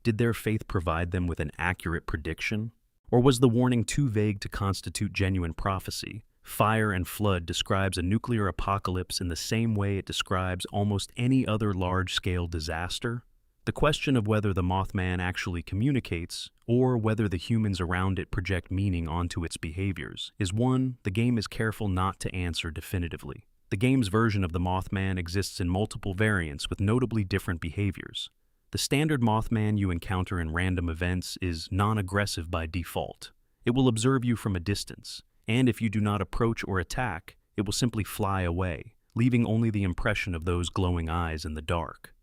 Did their faith provide them with an accurate prediction? Or was the warning too vague to constitute genuine prophecy? Fire and flood describes a nuclear apocalypse in the same way it describes almost any other large-scale disaster. The question of whether the Mothman actually communicates, or whether the humans around it project meaning onto its behaviors, is one the game is careful not to answer definitively. The game's version of the Mothman exists in multiple variants with notably different behaviors. The standard Mothman you encounter in random events is non-aggressive by default. It will observe you from a distance, and if you do not approach or attack, it will simply fly away, leaving only the impression of those glowing eyes in the dark.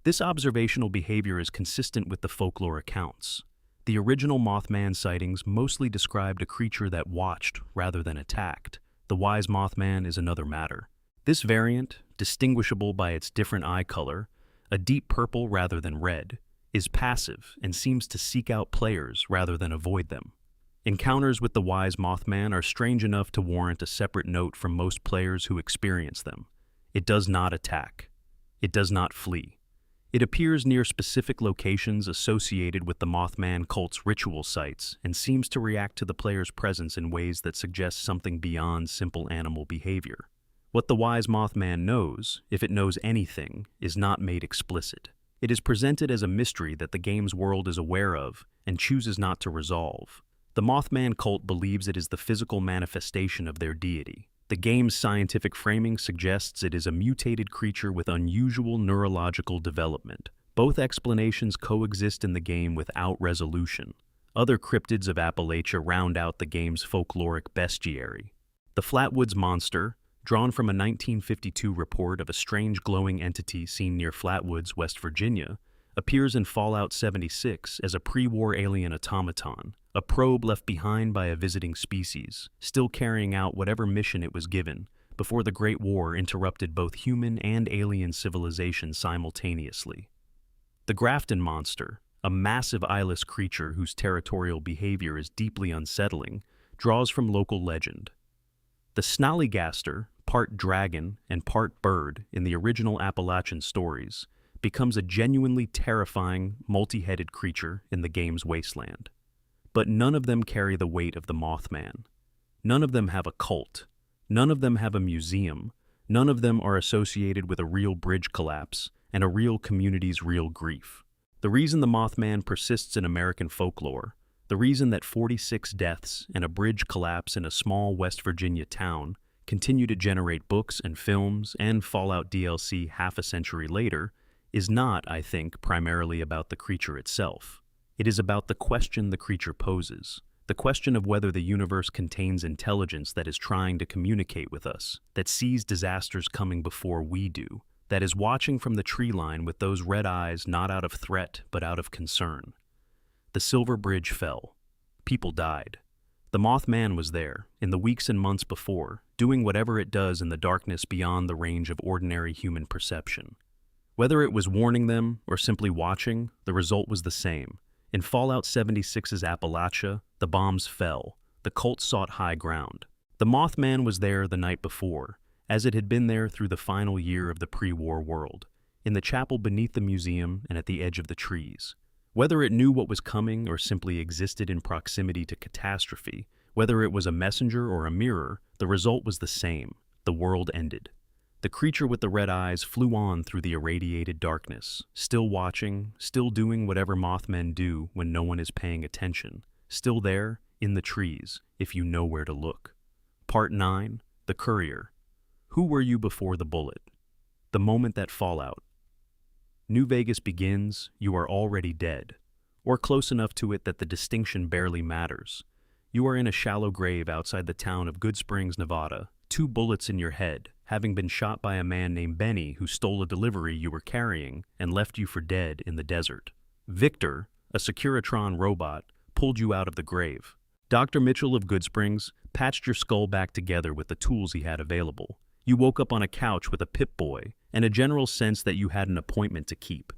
This observational behavior is consistent with the folklore accounts. The original Mothman sightings mostly described a creature that watched rather than attacked. The wise Mothman is another matter. This variant, distinguishable by its different eye color, a deep purple rather than red, is passive and seems to seek out players rather than avoid them. Encounters with the wise Mothman are strange enough to warrant a separate note from most players who experience them. It does not attack. It does not flee. It appears near specific locations associated with the Mothman cult's ritual sites and seems to react to the player's presence in ways that suggest something beyond simple animal behavior. What the wise Mothman knows, if it knows anything, is not made explicit. It is presented as a mystery that the game's world is aware of and chooses not to resolve. The Mothman cult believes it is the physical manifestation of their deity. The game's scientific framing suggests it is a mutated creature with unusual neurological development. Both explanations coexist in the game without resolution. Other cryptids of Appalachia round out the game's folkloric bestiary. The Flatwoods Monster, drawn from a 1952 report of a strange glowing entity seen near Flatwoods, West Virginia, appears in Fallout 76 as a pre-war alien automaton, a probe left behind by a visiting species, still carrying out whatever mission it was given, before the Great War interrupted both human and alien civilization simultaneously. The Grafton Monster, a massive eyeless creature whose territorial behavior is deeply unsettling, draws from local legend. The Snallygaster, part dragon and part bird in the original Appalachian stories, becomes a genuinely terrifying, multi-headed creature in the game's wasteland. But none of them carry the weight of the Mothman. None of them have a cult. None of them have a museum. None of them are associated with a real bridge collapse and a real community's real grief. The reason the Mothman persists in American folklore, the reason that 46 deaths and a bridge collapse in a small West Virginia town continue to generate books and films and Fallout DLC half a century later, is not, I think, primarily about the creature itself. It is about the question the creature poses, the question of whether the universe contains intelligence that is trying to communicate with us, that sees disasters coming before we do, that is watching from the tree line with those red eyes not out of threat but out of concern. The Silver Bridge fell. People died. The Mothman was there, in the weeks and months before, doing whatever it does in the darkness beyond the range of ordinary human perception. Whether it was warning them or simply watching, the result was the same. In Fallout 76's Appalachia, the bombs fell. The cult sought high ground. The Mothman was there the night before, as it had been there through the final year of the pre-war world, in the chapel beneath the museum and at the edge of the trees. Whether it knew what was coming or simply existed in proximity to catastrophe, whether it was a messenger or a mirror, the result was the same. The world ended. The creature with the red eyes flew on through the irradiated darkness, still watching, still doing whatever Mothmen do when no one is paying attention, still there, in the trees, if you know where to look. Part 9, The Courier. Who were you before the bullet? The moment that fallout. New Vegas begins, you are already dead, or close enough to it that the distinction barely matters. You are in a shallow grave outside the town of Good Springs, Nevada, 2 bullets in your head, having been shot by a man named Benny who stole a delivery you were carrying and left you for dead in the desert. Victor, a Securitron robot, pulled you out of the grave. Dr. Mitchell of Good Springs patched your skull back together with the tools he had available. You woke up on a couch with a Pip-Boy and a general sense that you had an appointment to keep.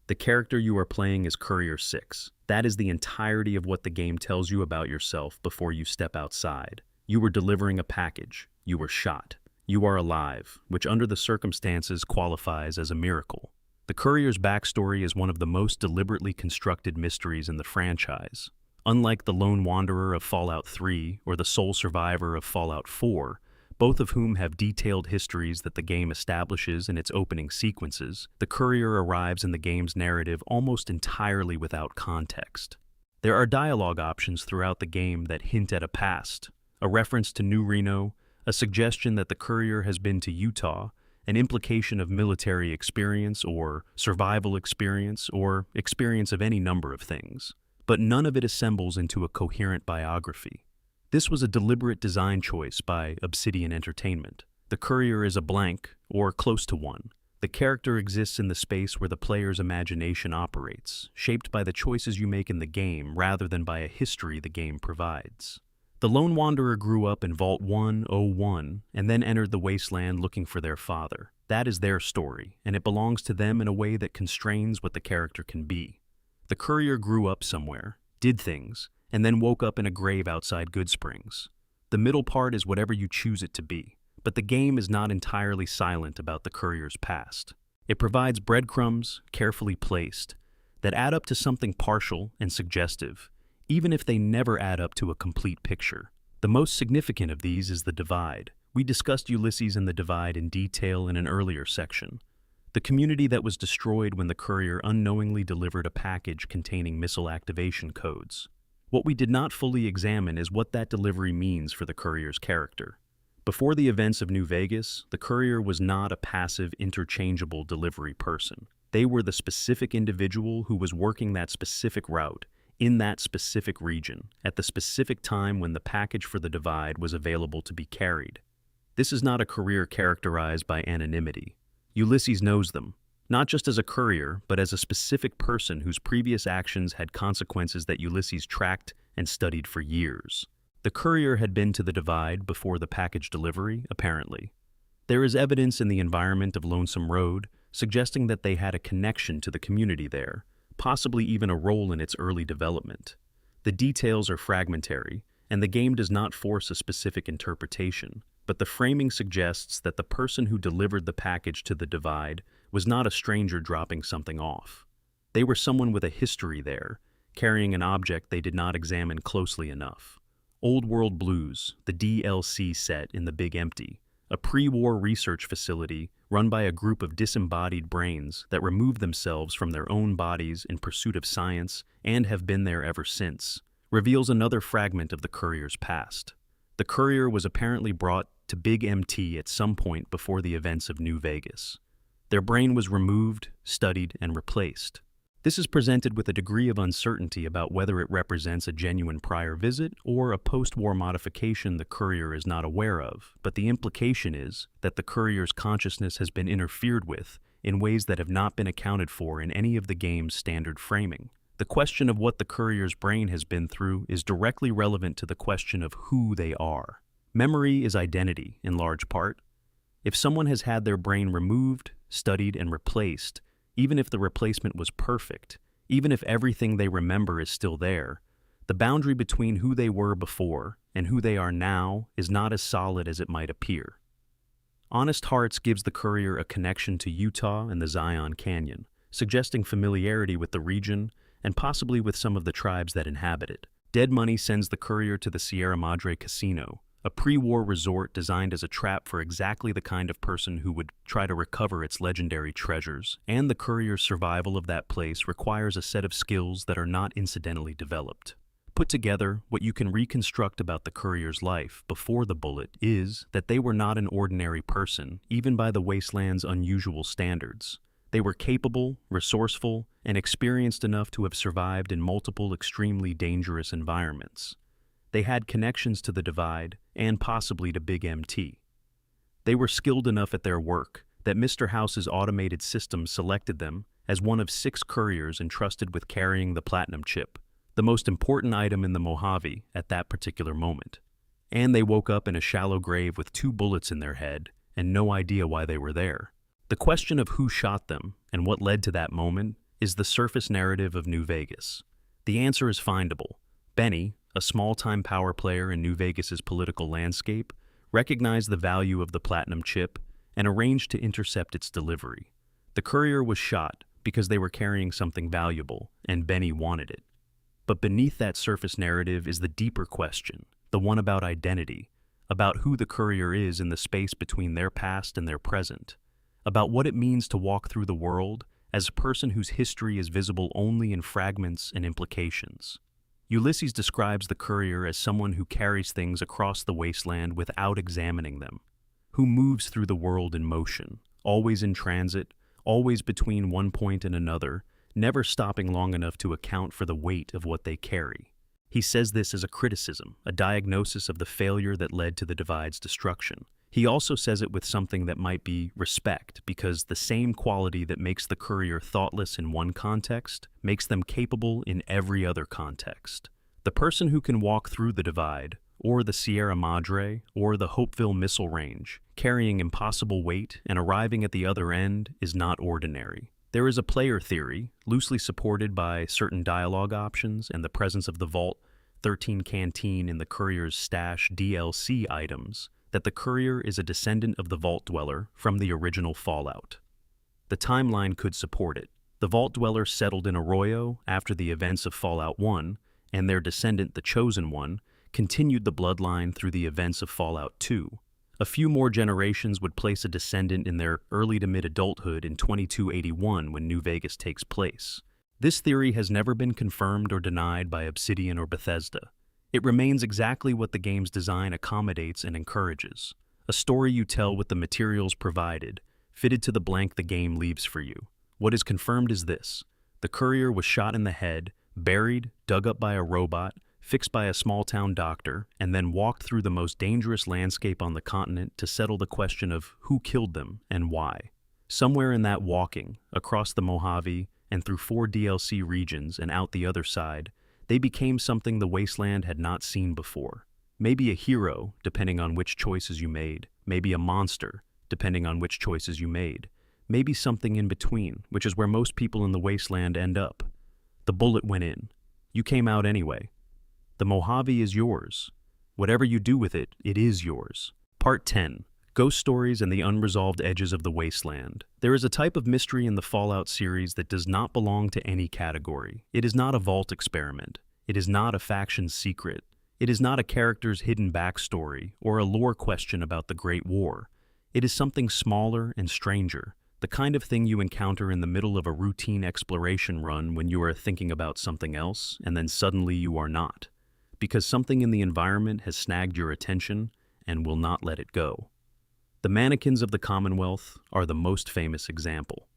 The character you are playing is Courier 6. That is the entirety of what the game tells you about yourself before you step outside. You were delivering a package. You were shot. You are alive, which under the circumstances qualifies as a miracle. The Courier's backstory is one of the most deliberately constructed mysteries in the franchise. Unlike the Lone Wanderer of Fallout 3 or the sole survivor of Fallout 4, both of whom have detailed histories that the game establishes in its opening sequences, the Courier arrives in the game's narrative almost entirely without context. There are dialogue options throughout the game that hint at a past, a reference to New Reno, a suggestion that the Courier has been to Utah, an implication of military experience or survival experience or experience of any number of things. But none of it assembles into a coherent biography. This was a deliberate design choice by Obsidian Entertainment. The Courier is a blank, or close to one. The character exists in the space where the player's imagination operates, shaped by the choices you make in the game rather than by a history the game provides. The Lone Wanderer grew up in Vault 101 and then entered the wasteland looking for their father. That is their story, and it belongs to them in a way that constrains what the character can be. The Courier grew up somewhere, did things, and then woke up in a grave outside Good Springs. The middle part is whatever you choose it to be, but the game is not entirely silent about the Courier's past. It provides breadcrumbs, carefully placed, that add up to something partial and suggestive, even if they never add up to a complete picture. The most significant of these is the Divide. We discussed Ulysses and the Divide in detail in an earlier section. The community that was destroyed when the Courier unknowingly delivered a package containing missile activation codes. What we did not fully examine is what that delivery means for the Courier's character. Before the events of New Vegas, the courier was not a passive, interchangeable delivery person. They were the specific individual who was working that specific route, in that specific region, at the specific time when the package for the divide was available to be carried. This is not a career characterized by anonymity. Ulysses knows them, not just as a courier, but as a specific person whose previous actions had consequences that Ulysses tracked and studied for years. The courier had been to the divide before the package delivery, apparently. There is evidence in the environment of Lonesome Road suggesting that they had a connection to the community there, possibly even a role in its early development. The details are fragmentary, and the game does not force a specific interpretation, but the framing suggests that the person who delivered the package to the divide was not a stranger dropping something off. They were someone with a history there, carrying an object they did not examine closely enough. Old World Blues, the DLC set in the Big Empty, a pre-war research facility run by a group of disembodied brains that removed themselves from their own bodies in pursuit of science and have been there ever since, reveals another fragment of the courier's past. The courier was apparently brought to Big MT at some point before the events of New Vegas. Their brain was removed, studied, and replaced. This is presented with a degree of uncertainty about whether it represents a genuine prior visit or a post-war modification the courier is not aware of, but the implication is that the courier's consciousness has been interfered with in ways that have not been accounted for in any of the game's standard framing. The question of what the courier's brain has been through is directly relevant to the question of who they are. Memory is identity, in large part. If someone has had their brain removed, studied, and replaced, even if the replacement was perfect, even if everything they remember is still there, the boundary between who they were before and who they are now is not as solid as it might appear. Honest Hearts gives the courier a connection to Utah and the Zion Canyon, suggesting familiarity with the region and possibly with some of the tribes that inhabit it. Dead Money sends the courier to the Sierra Madre Casino, a pre-war resort designed as a trap for exactly the kind of person who would try to recover its legendary treasures, and the courier's survival of that place requires a set of skills that are not incidentally developed. Put together, what you can reconstruct about the courier's life before the bullet is that they were not an ordinary person, even by the wasteland's unusual standards. They were capable, resourceful, and experienced enough to have survived in multiple extremely dangerous environments. They had connections to the divide and possibly to Big MT. They were skilled enough at their work that Mr. House's automated system selected them as one of 6 couriers entrusted with carrying the platinum chip, the most important item in the Mojave at that particular moment. And they woke up in a shallow grave with 2 bullets in their head and no idea why they were there. The question of who shot them and what led to that moment is the surface narrative of New Vegas. The answer is findable. Benny, a small-time power player in New Vegas's political landscape, recognized the value of the platinum chip and arranged to intercept its delivery. The courier was shot because they were carrying something valuable, and Benny wanted it. But beneath that surface narrative is the deeper question, the one about identity, about who the courier is in the space between their past and their present, about what it means to walk through the world as a person whose history is visible only in fragments and implications. Ulysses describes the courier as someone who carries things across the wasteland without examining them, who moves through the world in motion, always in transit, always between one point and another, never stopping long enough to account for the weight of what they carry. He says this as a criticism, a diagnosis of the failure that led to the divide's destruction. He also says it with something that might be respect, because the same quality that makes the courier thoughtless in one context makes them capable in every other context. The person who can walk through the divide, or the Sierra Madre, or the Hopeville missile range, carrying impossible weight and arriving at the other end is not ordinary. There is a player theory, loosely supported by certain dialogue options and the presence of the Vault-13 canteen in the courier's stash DLC items, that the courier is a descendant of the Vault Dweller from the original Fallout. The timeline could support it. The Vault Dweller settled in Arroyo after the events of Fallout 1, and their descendant, the Chosen One, continued the bloodline through the events of Fallout 2. A few more generations would place a descendant in their early to mid-adulthood in 2281 when New Vegas takes place. This theory has never been confirmed or denied by Obsidian or Bethesda. It remains exactly what the game's design accommodates and encourages, a A story you tell with the materials provided, fitted to the blank the game leaves for you. What is confirmed is this: the courier was shot in the head, buried, dug up by a robot, fixed by a small-town doctor, and then walked through the most dangerous landscape on the continent to settle the question of who killed them and why. Somewhere in that walking, across the Mojave and through 4 DLC regions and out the other side, they became something the wasteland had not seen before. Maybe a hero, depending on which choices you made. Maybe a monster, depending on which choices you made. Maybe something in between, which is where most people in the wasteland end up. The bullet went in. You came out anyway. The Mojave is yours. Whatever you do with it, it is yours. Part 10. Ghost Stories and the Unresolved Edges of the Wasteland. There is a type of mystery in the Fallout series that does not belong to any category. It is not a vault experiment. It is not a faction's secret. It is not a character's hidden backstory or a lore question about the Great War. It is something smaller and stranger, the kind of thing you encounter in the middle of a routine exploration run when you are thinking about something else and then suddenly you are not, because something in the environment has snagged your attention and will not let it go. The mannequins of the Commonwealth are the most famous example.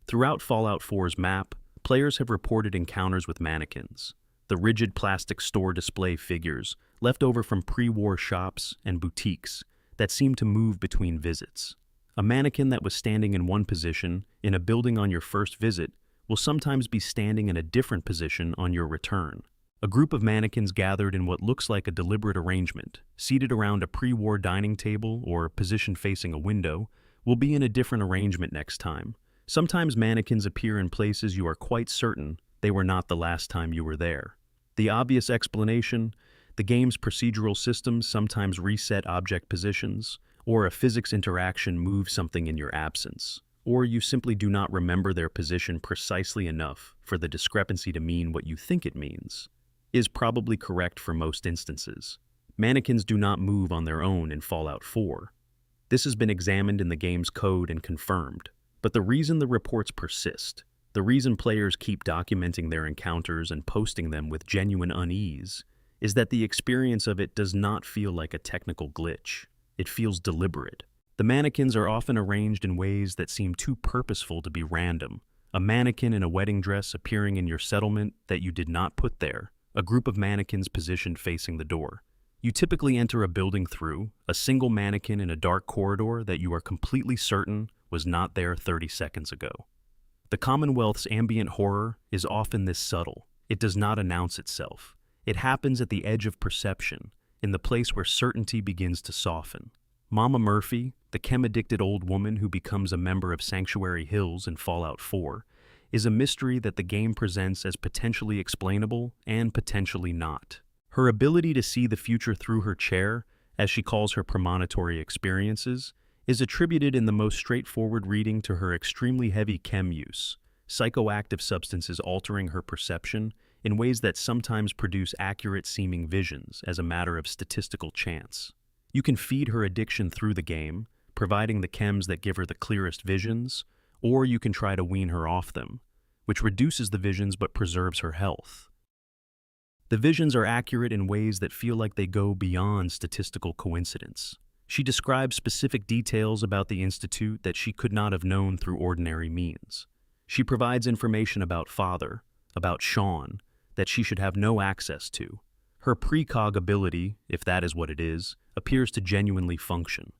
Throughout Fallout 4's map, players have reported encounters with mannequins, the rigid plastic store display figures left over from pre-war shops and boutiques that seem to move between visits. A mannequin that was standing in one position in a building on your first visit will sometimes be standing in a different position on your return. A group of mannequins gathered in what looks like a deliberate arrangement, seated around a pre-war dining table or positioned facing a window, will be in a different arrangement next time. Sometimes mannequins appear in places you are quite certain they were not the last time you were there. The obvious explanation: the game's procedural systems sometimes reset object positions, or a physics interaction moves something in your absence, or you simply do not remember their position precisely enough for the discrepancy to mean what you think it means, is probably correct for most instances. Mannequins do not move on their own in Fallout 4. This has been examined in the game's code and confirmed, but the reason the reports persist, the reason players keep documenting their encounters and posting them with genuine unease, is that the experience of it does not feel like a technical glitch. It feels deliberate. The mannequins are often arranged in ways that seem too purposeful to be random. A mannequin in a wedding dress appearing in your settlement that you did not put there. A group of mannequins positioned facing the door. You typically enter a building through a single mannequin in a dark corridor that you are completely certain was not there 30 seconds ago. The Commonwealth's ambient horror is often this subtle. It does not announce itself. It happens at the edge of perception, in the place where certainty begins to soften. Mama Murphy, the chem-addicted old woman who becomes a member of Sanctuary Hills in Fallout 4, is a mystery that the game presents as potentially explainable and potentially not. Her ability to see the future through her chair, as she calls her premonitory experiences, is attributed in the most straightforward reading to her extremely heavy chem use, psychoactive substances altering her perception in ways that sometimes produce accurate-seeming visions as a matter of statistical chance. You can feed her addiction through the game, providing the chems that give her the clearest visions, or you can try to wean her off them, which reduces the visions but preserves her health. The visions are accurate in ways that feel like they go beyond statistical coincidence. She describes specific details about the Institute that she could not have known through ordinary means. She provides information about Father, about Sean, that she should have no access to. Her precog ability, if that is what it is, appears to genuinely function.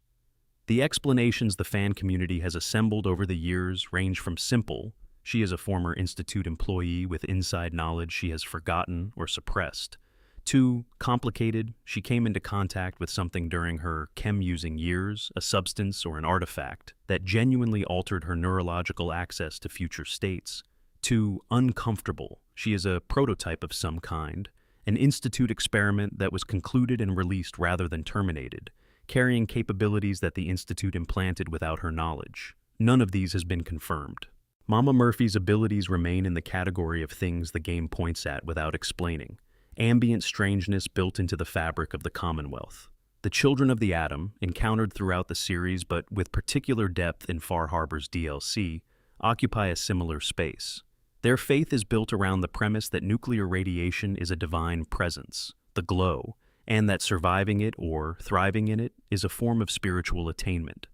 The explanations the fan community has assembled over the years range from simple, she is a former Institute employee with inside knowledge she has forgotten or suppressed, to complicated, she came into contact with something during her chem-using years, a substance or an artifact, that genuinely altered her neurological access to future states, to uncomfortable, she is a prototype of some kind, an Institute experiment that was concluded and released rather than terminated, carrying capabilities that the Institute implanted without her knowledge. None of these has been confirmed. Mama Murphy's abilities remain in the category of things the game points at without explaining, ambient strangeness built into the fabric of the Commonwealth. The Children of the Atom, encountered throughout the series but with particular depth in Far Harbor's DLC, occupy a similar space. Their faith is built around the premise that nuclear radiation is a divine presence, the glow, and that surviving it or thriving in it is a form of spiritual attainment.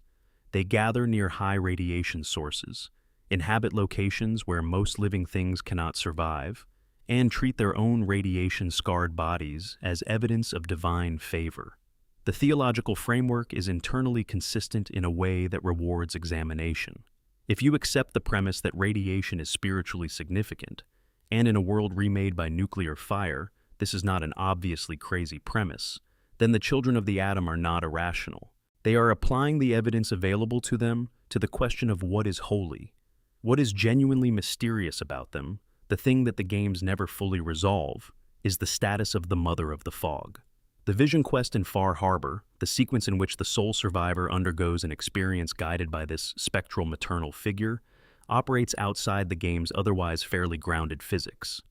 They gather near high radiation sources, inhabit locations where most living things cannot survive, and treat their own radiation-scarred bodies as evidence of divine favor. The theological framework is internally consistent in a way that rewards examination. If you accept the premise that radiation is spiritually significant, and in a world remade by nuclear fire, this is not an obviously crazy premise, then the children of the atom are not irrational. They are applying the evidence available to them to the question of what is holy. What is genuinely mysterious about them, the thing that the games never fully resolve, is the status of the Mother of the Fog. The Vision Quest in Far Harbor, the sequence in which the sole survivor undergoes an experience guided by this spectral maternal figure, operates outside the game's otherwise fairly grounded physics.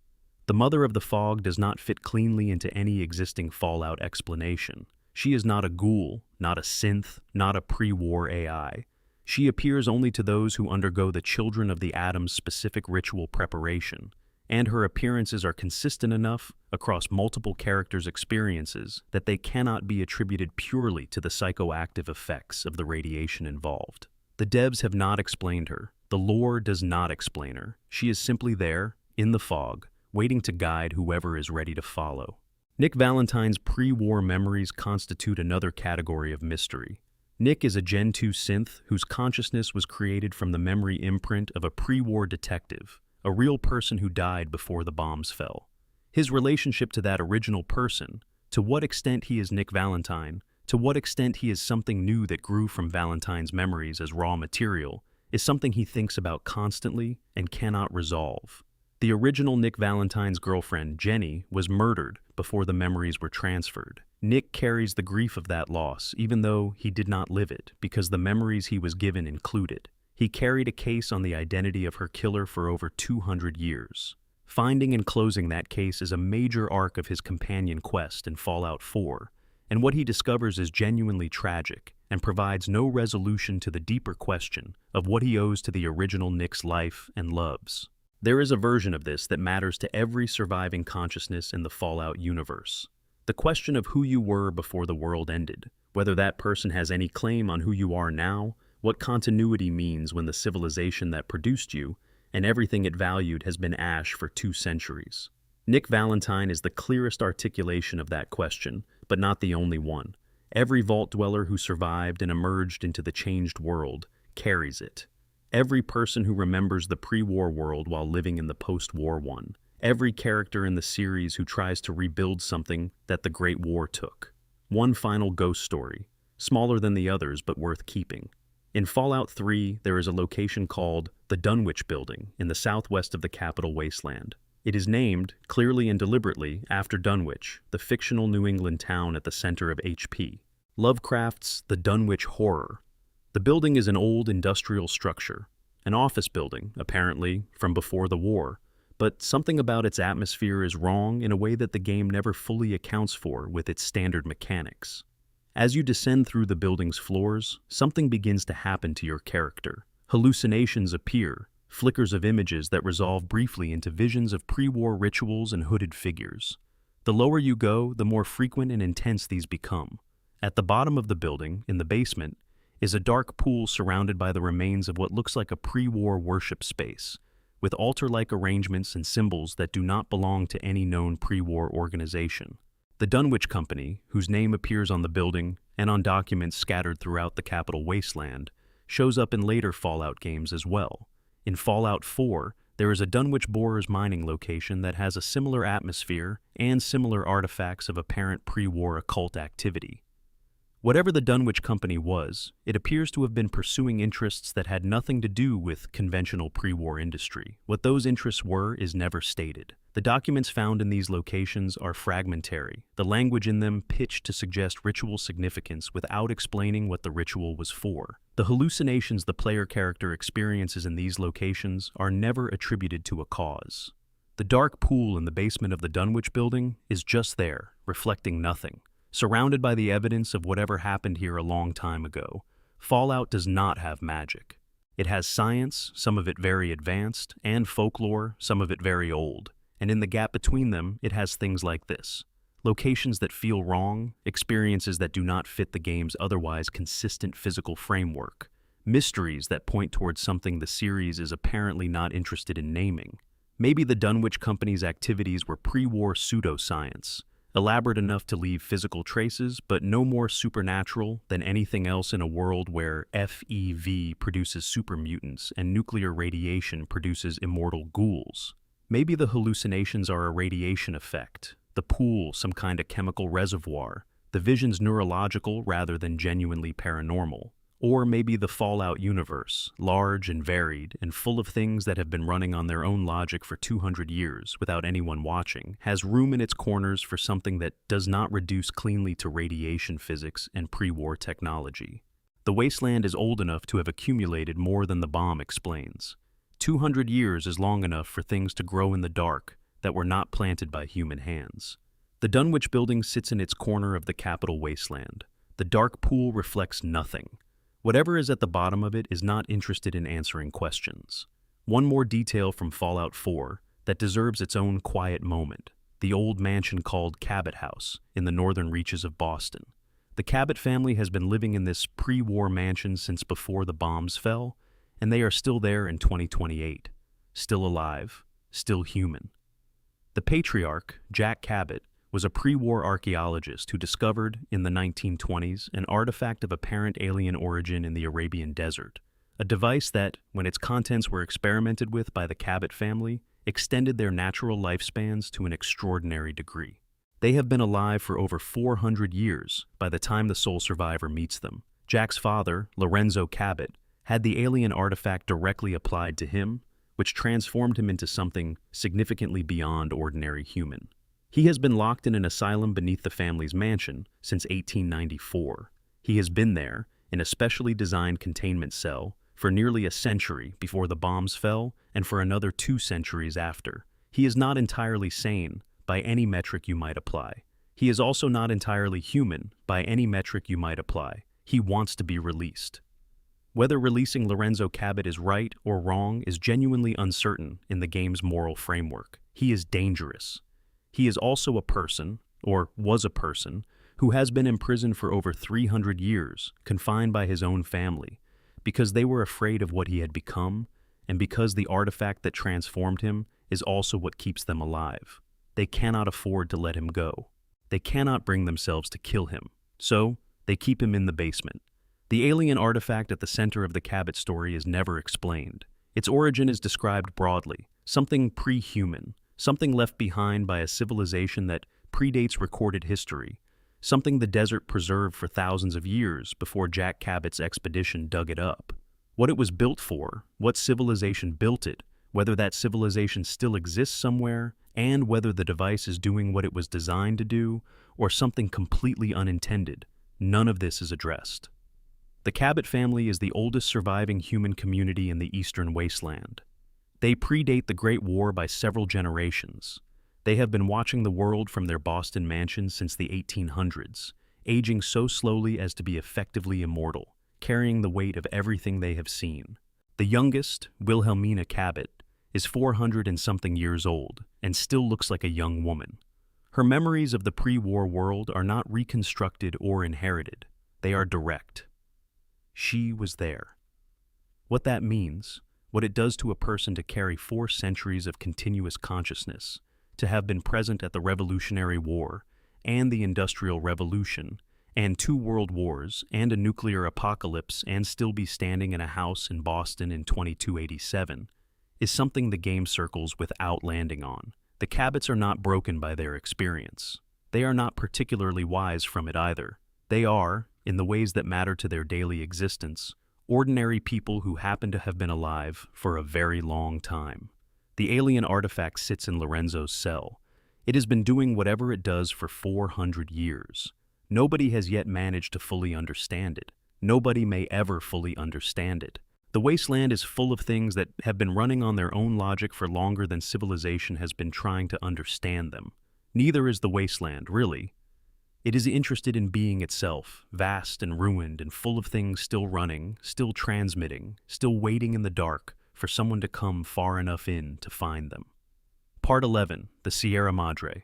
The Mother of the Fog does not fit cleanly into any existing Fallout explanation. She is not a ghoul, not a synth, not a pre-war AI. She appears only to those who undergo the Children of the Atom's specific ritual preparation, and her appearances are consistent enough across multiple characters' experiences that they cannot be attributed purely to the psychoactive effects of the radiation involved. The devs have not explained her. The lore does not explain her. She is simply there, in the fog, waiting to guide whoever is ready to follow. Nick Valentine's pre-war memories constitute another category of mystery. Nick is a Gen 2 synth whose consciousness was created from the memory imprint of a pre-war detective, a real person who died before the bombs fell. His relationship to that original person, to what extent he is Nick Valentine, to what extent he is something new that grew from Valentine's memories as raw material, is something he thinks about constantly and cannot resolve. The original Nick Valentine's girlfriend, Jenny, was murdered before the memories were transferred. Nick carries the grief of that loss, even though he did not live it, because the memories he was given included. He carried a case on the identity of her killer for over 200 years. Finding and closing that case is a major arc of his companion quest in Fallout 4, and what he discovers is genuinely tragic and provides no resolution to the deeper question of what he owes to the original Nick's life and loves. There is a version of this that matters to every surviving consciousness in the Fallout universe. The question of who you were before the world ended, whether that person has any claim on who you are now, what continuity means when the civilization that produced you and everything it valued has been ash for 2 centuries. Nick Valentine is the clearest articulation of that question, but not the only one. Every Vault dweller who survived and emerged into the changed world carries it. Every person who remembers the pre-war world while living in the post-war one. Every character in the series who tries to rebuild something that the Great War took. One final ghost story, smaller than the others but worth keeping. In Fallout 3, there is a location called the Dunwich Building in the southwest of the capital wasteland. It is named, clearly and deliberately, after Dunwich, the fictional New England town at the center of HP. Lovecraft's The Dunwich Horror. The building is an old industrial structure, an office building, apparently, from before the war, but something about its atmosphere is wrong in a way that the game never fully accounts for with its standard mechanics. As you descend through the building's floors, something begins to happen to your character. Hallucinations appear, flickers of images that resolve briefly into visions of pre-war rituals and hooded figures. The lower you go, the more frequent and intense these become. At the bottom of the building, in the basement, is a dark pool surrounded by the remains of what looks like a pre-war worship space, with altar-like arrangements and symbols that do not belong to any known pre-war organization. The Dunwich Company, whose name appears on the building and on documents scattered throughout the capital wasteland, shows up in later Fallout games as well. In Fallout 4, there is a Dunwich Borers mining location that has a similar atmosphere and similar artifacts of apparent pre-war occult activity. Whatever the Dunwich Company was, it appears to have been pursuing interests that had nothing to do with conventional pre-war industry. What those interests were is never stated. The documents found in these locations are fragmentary, the language in them pitched to suggest ritual significance without explaining what the ritual was for. The hallucinations the player character experiences in these locations are never attributed to a cause. The dark pool in the basement of the Dunwich building is just there, reflecting nothing. Surrounded by the evidence of whatever happened here a long time ago, Fallout does not have magic. It has science, some of it very advanced, and folklore, some of it very old, and in the gap between them, it has things like this. locations that feel wrong, experiences that do not fit the game's otherwise consistent physical framework, mysteries that point towards something the series is apparently not interested in naming. Maybe the Dunwich Company's activities were pre-war pseudoscience, elaborate enough to leave physical traces, but no more supernatural than anything else in a world where FEV produces super mutants and nuclear radiation produces immortal ghouls. Maybe the hallucinations are a radiation effect, the pool some kind of chemical reservoir, the visions neurological rather than genuinely paranormal. Or maybe the Fallout universe, large and varied and full of things that have been running on their own logic for 200 years without anyone watching, has room in its corners for something that does not reduce cleanly to radiation physics and pre-war technology. The wasteland is old enough to have accumulated more than the bomb explains. 200 years is long enough for things to grow in the dark that were not planted by human hands. The Dunwich building sits in its corner of the capital wasteland. The dark pool reflects nothing. Whatever is at the bottom of it is not interested in answering questions. One more detail from Fallout 4 that deserves its own quiet moment: the old mansion called Cabot House in the northern reaches of Boston. The Cabot family has been living in this pre-war mansion since before the bombs fell, and they are still there in 2028. Still alive, still human. The patriarch, Jack Cabot, was a pre-war archaeologist who discovered, in the 1920s, an artifact of apparent alien origin in the Arabian desert, a device that, when its contents were experimented with by the Cabot family, extended their natural lifespans to an extraordinary degree. They have been alive for over 400 years by the time the sole survivor meets them. Jack's father, Lorenzo Cabot, had the alien artifact directly applied to him, which transformed him into something significantly beyond ordinary human. He has been locked in an asylum beneath the family's mansion since 1894. He has been there, in a specially designed containment cell, for nearly a century before the bombs fell and for another 2 centuries after. He is not entirely sane by any metric you might apply. He is also not entirely human by any metric you might apply. He wants to be released. Whether releasing Lorenzo Cabot is right or wrong is genuinely uncertain in the game's moral framework. He is dangerous. He is also a person, or was a person, who has been imprisoned for over 300 years, confined by his own family, because they were afraid of what he had become, and because the artifact that transformed him is also what keeps them alive. They cannot afford to let him go. They cannot bring themselves to kill him, so they keep him in the basement. The alien artifact at the center of the Cabot story is never explained. Its origin is described broadly, something pre-human, something left behind by a civilization that predates recorded history, something the desert preserved for thousands of years before Jack Cabot's expedition dug it up. What it was built for, what civilization built it, whether that civilization still exists somewhere, and whether the device is doing what it was designed to do, or something completely unintended, none of this is addressed. The Cabot family is the oldest surviving human community in the eastern wasteland. They predate the Great War by several generations. They have been watching the world from their Boston mansion since the 1800s, aging so slowly as to be effectively immortal, carrying the weight of everything they have seen. The youngest, Wilhelmina Cabot, is 400 and something years old and still looks like a young woman. Her memories of the pre-war world are not reconstructed or inherited. They are direct. She was there. What that means, what it does to a person to carry 4 centuries of continuous consciousness, to have been present at the Revolutionary War and the Industrial Revolution, and 2 world wars and a nuclear apocalypse and still be standing in a house in Boston in 2287, is something the game circles without landing on. The Cabots are not broken by their experience. They are not particularly wise from it either. They are, in the ways that matter to their daily existence, ordinary people who happen to have been alive for a very long time. The alien artifact sits in Lorenzo's cell. It has been doing whatever it does for 400 years. Nobody has yet managed to fully understand it. Nobody may ever fully understand it. The wasteland is full of things that have been running on their own logic for longer than civilization has been trying to understand them. Neither is the wasteland, really. It is interested in being itself, vast and ruined and full of things still running, still transmitting, still waiting in the dark for someone to come far enough in to find them. Part 11, the Sierra Madre.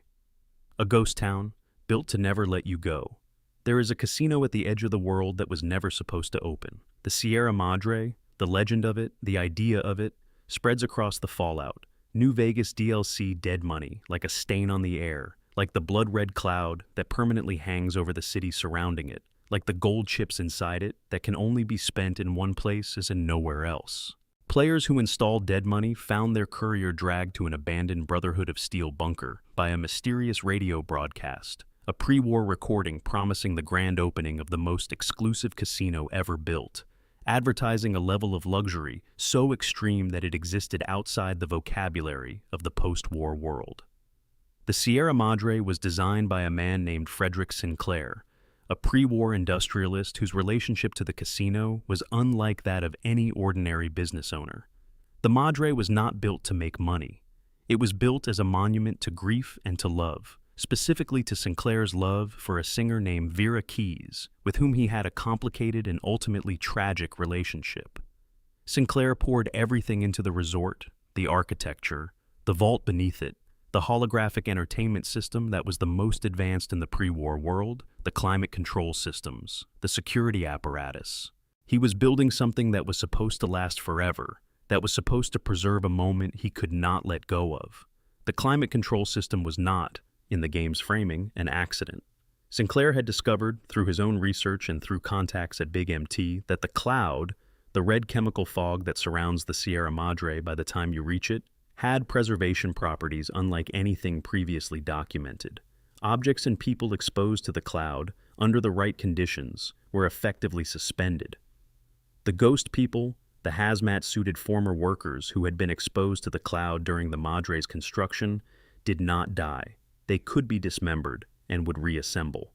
A ghost town, built to never let you go. There is a casino at the edge of the world that was never supposed to open. The Sierra Madre, the legend of it, the idea of it, spreads across the Fallout. New Vegas DLC dead money, like a stain on the air, like the blood-red cloud that permanently hangs over the city surrounding it, like the gold chips inside it that can only be spent in one place as in nowhere else. Players who installed dead money found their courier dragged to an abandoned Brotherhood of Steel bunker by a mysterious radio broadcast, a pre-war recording promising the grand opening of the most exclusive casino ever built, advertising a level of luxury so extreme that it existed outside the vocabulary of the post-war world. The Sierra Madre was designed by a man named Frederick Sinclair, a pre-war industrialist whose relationship to the casino was unlike that of any ordinary business owner. The Madre was not built to make money. It was built as a monument to grief and to love, specifically to Sinclair's love for a singer named Vera Keys, with whom he had a complicated and ultimately tragic relationship. Sinclair poured everything into the resort, the architecture, the vault beneath it, the holographic entertainment system that was the most advanced in the pre-war world, the climate control systems, the security apparatus. He was building something that was supposed to last forever, that was supposed to preserve a moment he could not let go of. The climate control system was not, in the game's framing, an accident. Sinclair had discovered, through his own research and through contacts at Big MT, that the cloud, the red chemical fog that surrounds the Sierra Madre by the time you reach it, had preservation properties unlike anything previously documented. Objects and people exposed to the cloud, under the right conditions, were effectively suspended. The ghost people, the hazmat-suited former workers who had been exposed to the cloud during the Madre's construction, did not die. They could be dismembered and would reassemble.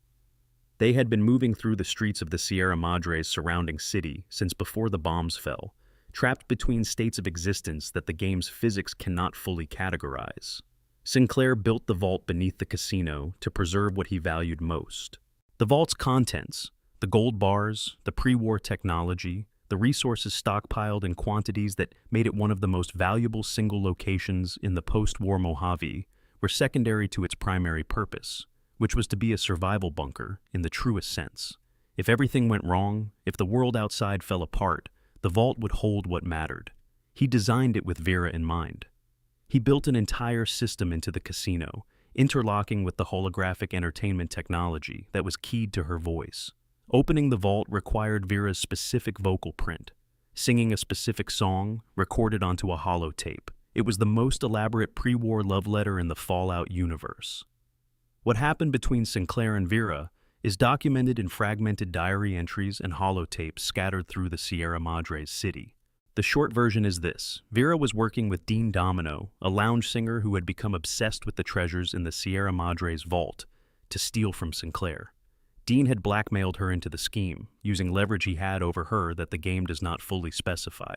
They had been moving through the streets of the Sierra Madre's surrounding city since before the bombs fell, trapped between states of existence that the game's physics cannot fully categorize. Sinclair built the vault beneath the casino to preserve what he valued most. The vault's contents, the gold bars, the pre-war technology, the resources stockpiled in quantities that made it one of the most valuable single locations in the post-war Mojave, were secondary to its primary purpose, which was to be a survival bunker in the truest sense. If everything went wrong, if the world outside fell apart, the vault would hold what mattered. He designed it with Vera in mind. He built an entire system into the casino, interlocking with the holographic entertainment technology that was keyed to her voice. Opening the vault required Vera's specific vocal print, singing a specific song recorded onto a holotape. It was the most elaborate pre-war love letter in the Fallout universe. What happened between Sinclair and Vera is documented in fragmented diary entries and holotapes scattered through the Sierra Madre's city. The short version is this. Vera was working with Dean Domino, a lounge singer who had become obsessed with the treasures in the Sierra Madre's vault, to steal from Sinclair. Dean had blackmailed her into the scheme, using leverage he had over her that the game does not fully specify.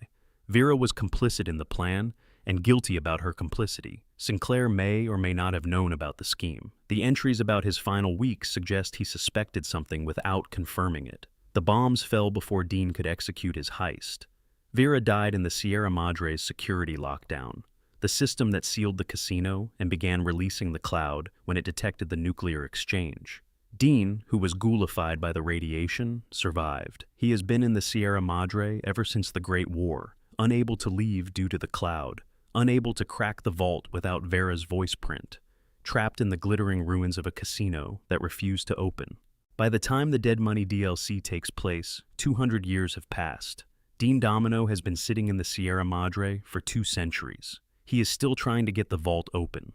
Vera was complicit in the plan, and guilty about her complicity. Sinclair may or may not have known about the scheme. The entries about his final weeks suggest he suspected something without confirming it. The bombs fell before Dean could execute his heist. Vera died in the Sierra Madre's security lockdown, the system that sealed the casino and began releasing the cloud when it detected the nuclear exchange. Dean, who was ghoulified by the radiation, survived. He has been in the Sierra Madre ever since the Great War, unable to leave due to the cloud, unable to crack the vault without Vera's voice print, trapped in the glittering ruins of a casino that refused to open. By the time the Dead Money DLC takes place, 200 years have passed. Dean Domino has been sitting in the Sierra Madre for 2 centuries. He is still trying to get the vault open.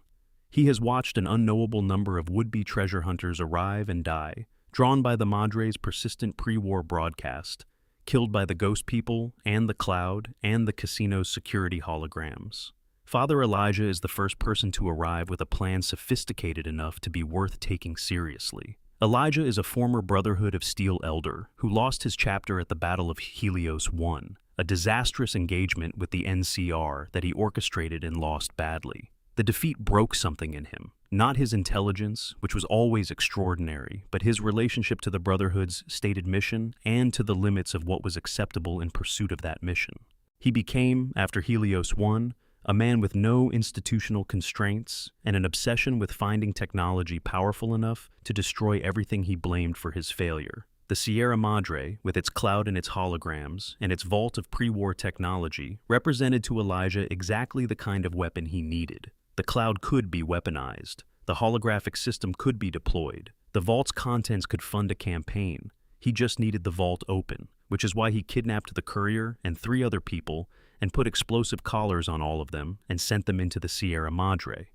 He has watched an unknowable number of would-be treasure hunters arrive and die, drawn by the Madre's persistent pre-war broadcast, killed by the ghost people and the cloud and the casino's security holograms. Father Elijah is the first person to arrive with a plan sophisticated enough to be worth taking seriously. Elijah is a former Brotherhood of Steel elder who lost his chapter at the Battle of Helios I, a disastrous engagement with the NCR that he orchestrated and lost badly. The defeat broke something in him, not his intelligence, which was always extraordinary, but his relationship to the Brotherhood's stated mission and to the limits of what was acceptable in pursuit of that mission. He became, after Helios I, a man with no institutional constraints and an obsession with finding technology powerful enough to destroy everything he blamed for his failure. The Sierra Madre, with its cloud and its holograms, and its vault of pre-war technology, represented to Elijah exactly the kind of weapon he needed. The cloud could be weaponized. The holographic system could be deployed. The vault's contents could fund a campaign. He just needed the vault open, which is why he kidnapped the courier and 3 other people and put explosive collars on all of them and sent them into the Sierra Madre.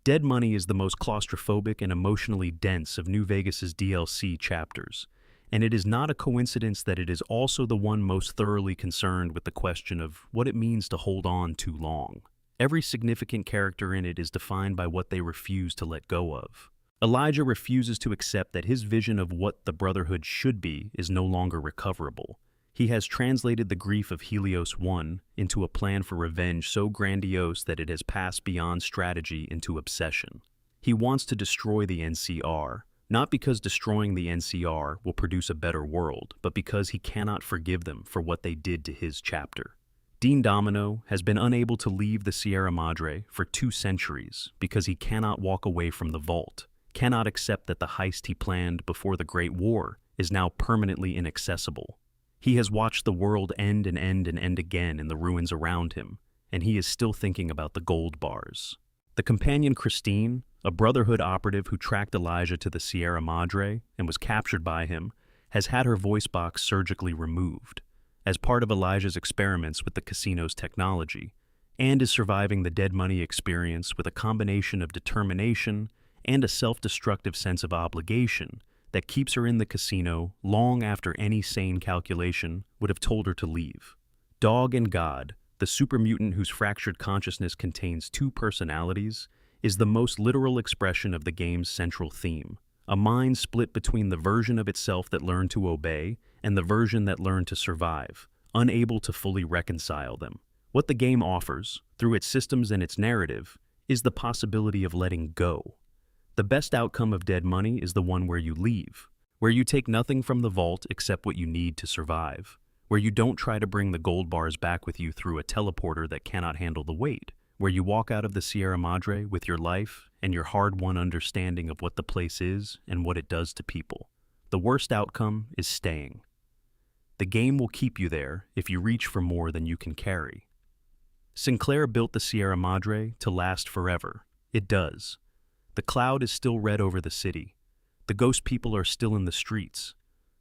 Dead Money is the most claustrophobic and emotionally dense of New Vegas's DLC chapters, and it is not a coincidence that it is also the one most thoroughly concerned with the question of what it means to hold on too long. Every significant character in it is defined by what they refuse to let go of. Elijah refuses to accept that his vision of what the Brotherhood should be is no longer recoverable. He has translated the grief of Helios I into a plan for revenge so grandiose that it has passed beyond strategy into obsession. He wants to destroy the NCR, not because destroying the NCR will produce a better world, but because he cannot forgive them for what they did to his chapter. Dean Domino has been unable to leave the Sierra Madre for 2 centuries because he cannot walk away from the vault, cannot accept that the heist he planned before the Great War is now permanently inaccessible. He has watched the world end and end and end again in the ruins around him, and he is still thinking about the gold bars. The companion Christine, a Brotherhood operative who tracked Elijah to the Sierra Madre and was captured by him, has had her voice box surgically removed as part of Elijah's experiments with the casino's technology, and is surviving the Dead Money experience with a combination of determination and a self-destructive sense of obligation that keeps her in the casino long after any sane calculation would have told her to leave. Dog and God, the super mutant whose fractured consciousness contains 2 personalities, is the most literal expression of the game's central theme, a mind split between the version of itself that learned to obey and the version that learned to survive, unable to fully reconcile them. What the game offers, through its systems and its narrative, is the possibility of letting go. The best outcome of Dead Money is the one where you leave, where you take nothing from the vault except what you need to survive, where you don't try to bring the gold bars back with you through a teleporter that cannot handle the weight, where you walk out of the Sierra Madre with your life and your hard-won understanding of what the place is and what it does to people. The worst outcome is staying. The game will keep you there if you reach for more than you can carry. Sinclair built the Sierra Madre to last forever. It does. The cloud is still red over the city. The ghost people are still in the streets.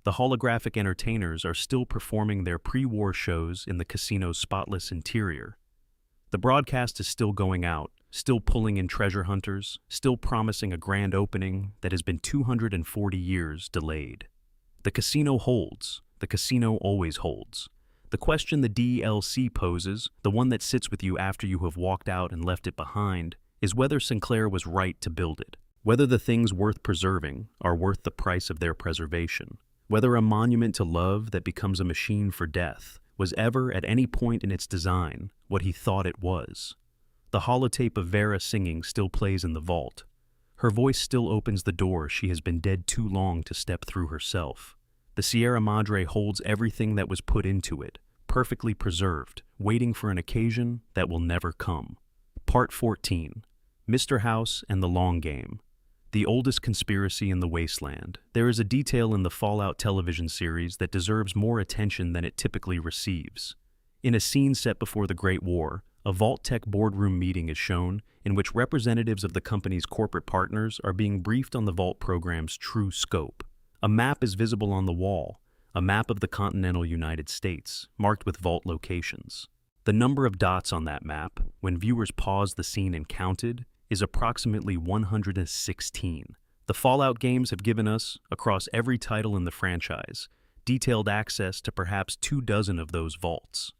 The holographic entertainers are still performing their pre-war shows in the casino's spotless interior. The broadcast is still going out, still pulling in treasure hunters, still promising a grand opening that has been 240 years delayed. The casino holds. The casino always holds. The question the DLC poses, the one that sits with you after you have walked out and left it behind, is whether Sinclair was right to build it, whether the things worth preserving are worth the price of their preservation, whether a monument to love that becomes a machine for death was ever at any point in its design what he thought it was. The holotape of Vera singing still plays in the vault. Her voice still opens the door she has been dead too long to step through herself. The Sierra Madre holds everything that was put into it, perfectly preserved, waiting for an occasion that will never come. Part 14. Mr. House and the Long Game. The oldest conspiracy in the wasteland. There is a detail in the Fallout television series that deserves more attention than it typically receives. In a scene set before the Great War, a Vault-Tec boardroom meeting is shown in which representatives of the company's corporate partners are being briefed on the Vault program's true scope. A map is visible on the wall, a map of the continental United States, marked with Vault locations. The number of dots on that map, when viewers paused the scene and counted, is approximately 116. The Fallout games have given us, across every title in the franchise, detailed access to perhaps 24 of those vaults.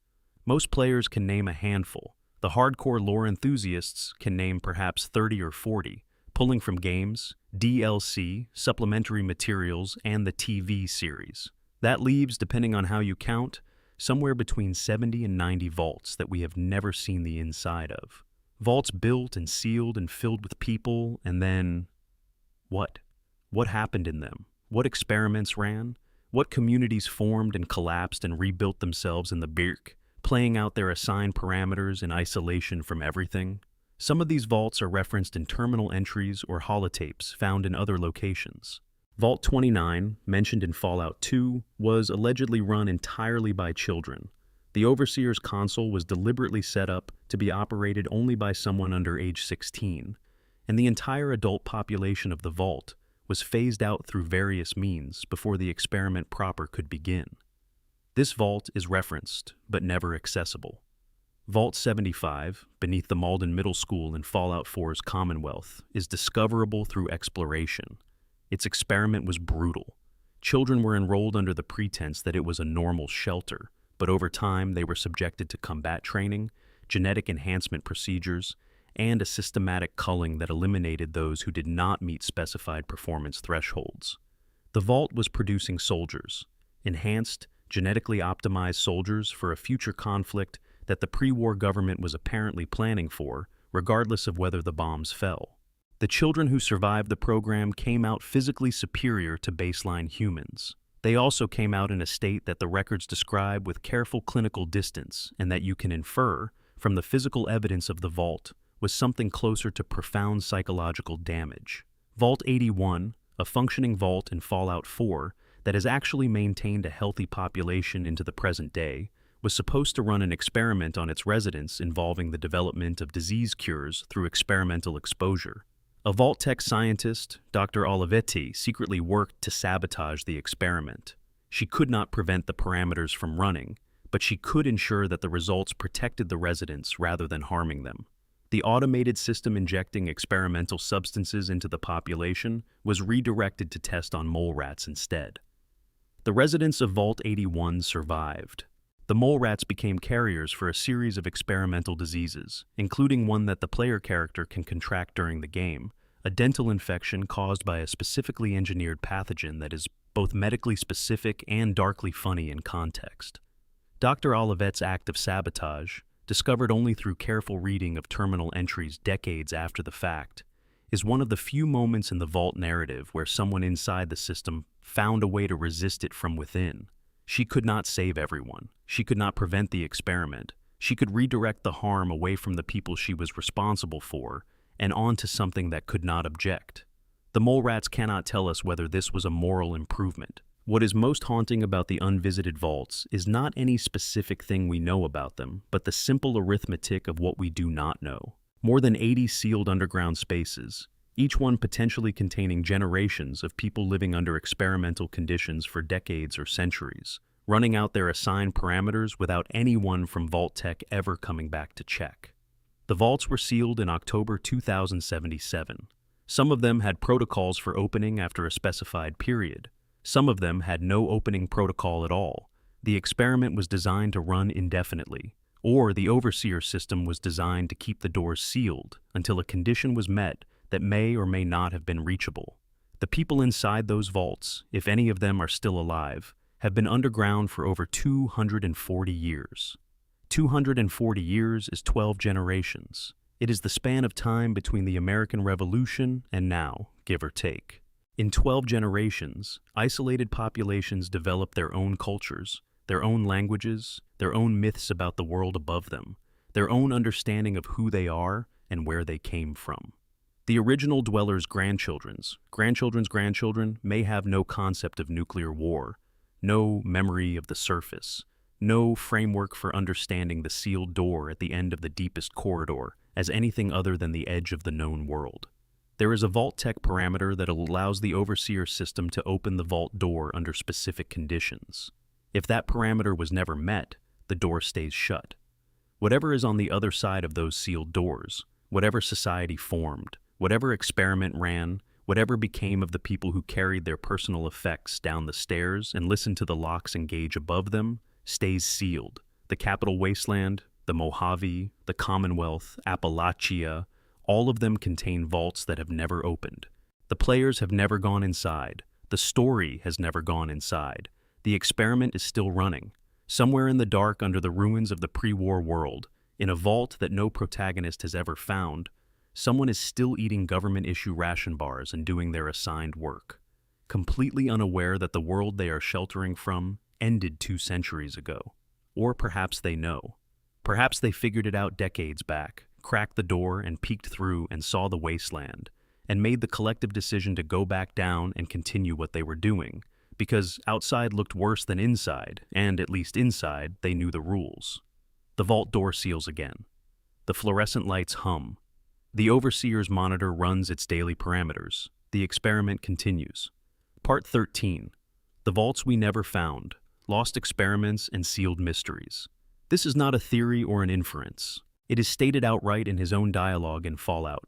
Most players can name a handful. The hardcore lore enthusiasts can name perhaps 30 or 40, pulling from games, DLC, supplementary materials, and the TV series. That leaves, depending on how you count, somewhere between 70 and 90 vaults that we have never seen the inside of. Vaults built and sealed and filled with people, and then... what? What happened in them? What experiments ran? What communities formed and collapsed and rebuilt themselves in the Birk, playing out their assigned parameters in isolation from everything. Some of these vaults are referenced in terminal entries or holotapes found in other locations. Vault 29, mentioned in Fallout 2, was allegedly run entirely by children. The Overseer's console was deliberately set up to be operated only by someone under age 16, and the entire adult population of the vault was phased out through various means before the experiment proper could begin. This vault is referenced, but never accessible. Vault 75, beneath the Malden Middle School in Fallout 4's Commonwealth, is discoverable through exploration. Its experiment was brutal. Children were enrolled under the pretense that it was a normal shelter, but over time they were subjected to combat training, genetic enhancement procedures, and a systematic culling that eliminated those who did not meet specified performance thresholds. The vault was producing soldiers, enhanced, genetically optimized soldiers for a future conflict that the pre-war government was apparently planning for, regardless of whether the bombs fell. The children who survived the program came out physically superior to baseline humans. They also came out in a state that the records describe with careful clinical distance and that you can infer, from the physical evidence of the vault, was something closer to profound psychological damage. Vault 81, a functioning vault in Fallout 4 that has actually maintained a healthy population into the present day, was supposed to run an experiment on its residents involving the development of disease cures through experimental exposure. A Vault-Tec scientist, Dr. Olivetti, secretly worked to sabotage the experiment. She could not prevent the parameters from running, but she could ensure that the results protected the residents rather than harming them. The automated system injecting experimental substances into the population was redirected to test on mole rats instead. The residents of Vault 81 survived. The mole rats became carriers for a series of experimental diseases, including one that the player character can contract during the game, a dental infection caused by a specifically engineered pathogen that is both medically specific and darkly funny in context. Dr. Olivet's act of sabotage, discovered only through careful reading of terminal entries decades after the fact, is one of the few moments in the Vault narrative where someone inside the system found a way to resist it from within. She could not save everyone. She could not prevent the experiment. She could redirect the harm away from the people she was responsible for and onto something that could not object. The mole rats cannot tell us whether this was a moral improvement. What is most haunting about the unvisited vaults is not any specific thing we know about them, but the simple arithmetic of what we do not know. More than 80 sealed underground spaces, each one potentially containing generations of people living under experimental conditions for decades or centuries, running out their assigned parameters without anyone from Vault-Tec ever coming back to check. The vaults were sealed in October 2077. Some of them had protocols for opening after a specified period. Some of them had no opening protocol at all. The experiment was designed to run indefinitely, or the Overseer system was designed to keep the doors sealed until a condition was met that may or may not have been reachable. The people inside those vaults, if any of them are still alive, have been underground for over 240 years. 240 years is 12 generations. It is the span of time between the American Revolution and now, give or take. In 12 generations, isolated populations developed their own cultures, their own languages, their own myths about the world above them, their own understanding of who they are and where they came from. The original dwellers' grandchildren's grandchildren may have no concept of nuclear war, no memory of the surface, no framework for understanding the sealed door at the end of the deepest corridor as anything other than the edge of the known world. There is a Vault-Tec parameter that allows the Overseer system to open the vault door under specific conditions. If that parameter was never met, the door stays shut. Whatever is on the other side of those sealed doors, whatever society formed, whatever experiment ran, whatever became of the people who carried their personal effects down the stairs and listened to the locks engage above them, stays sealed. The capital wasteland, the Mojave, the Commonwealth, Appalachia, all of them contain vaults that have never opened. The players have never gone inside. The story has never gone inside. The experiment is still running. Somewhere in the dark under the ruins of the pre-war world, in a vault that no protagonist has ever found, someone is still eating government-issue ration bars and doing their assigned work, completely unaware that the world they are sheltering from ended 2 centuries ago. or perhaps they know. Perhaps they figured it out decades back, cracked the door and peeked through and saw the wasteland, and made the collective decision to go back down and continue what they were doing, because outside looked worse than inside, and at least inside, they knew the rules. The vault door seals again. The fluorescent lights hum. The overseer's monitor runs its daily parameters. The experiment continues. Part 13. The Vaults We Never Found. Lost Experiments and Sealed Mysteries. This is not a theory or an inference. It is stated outright in his own dialogue in Fallout.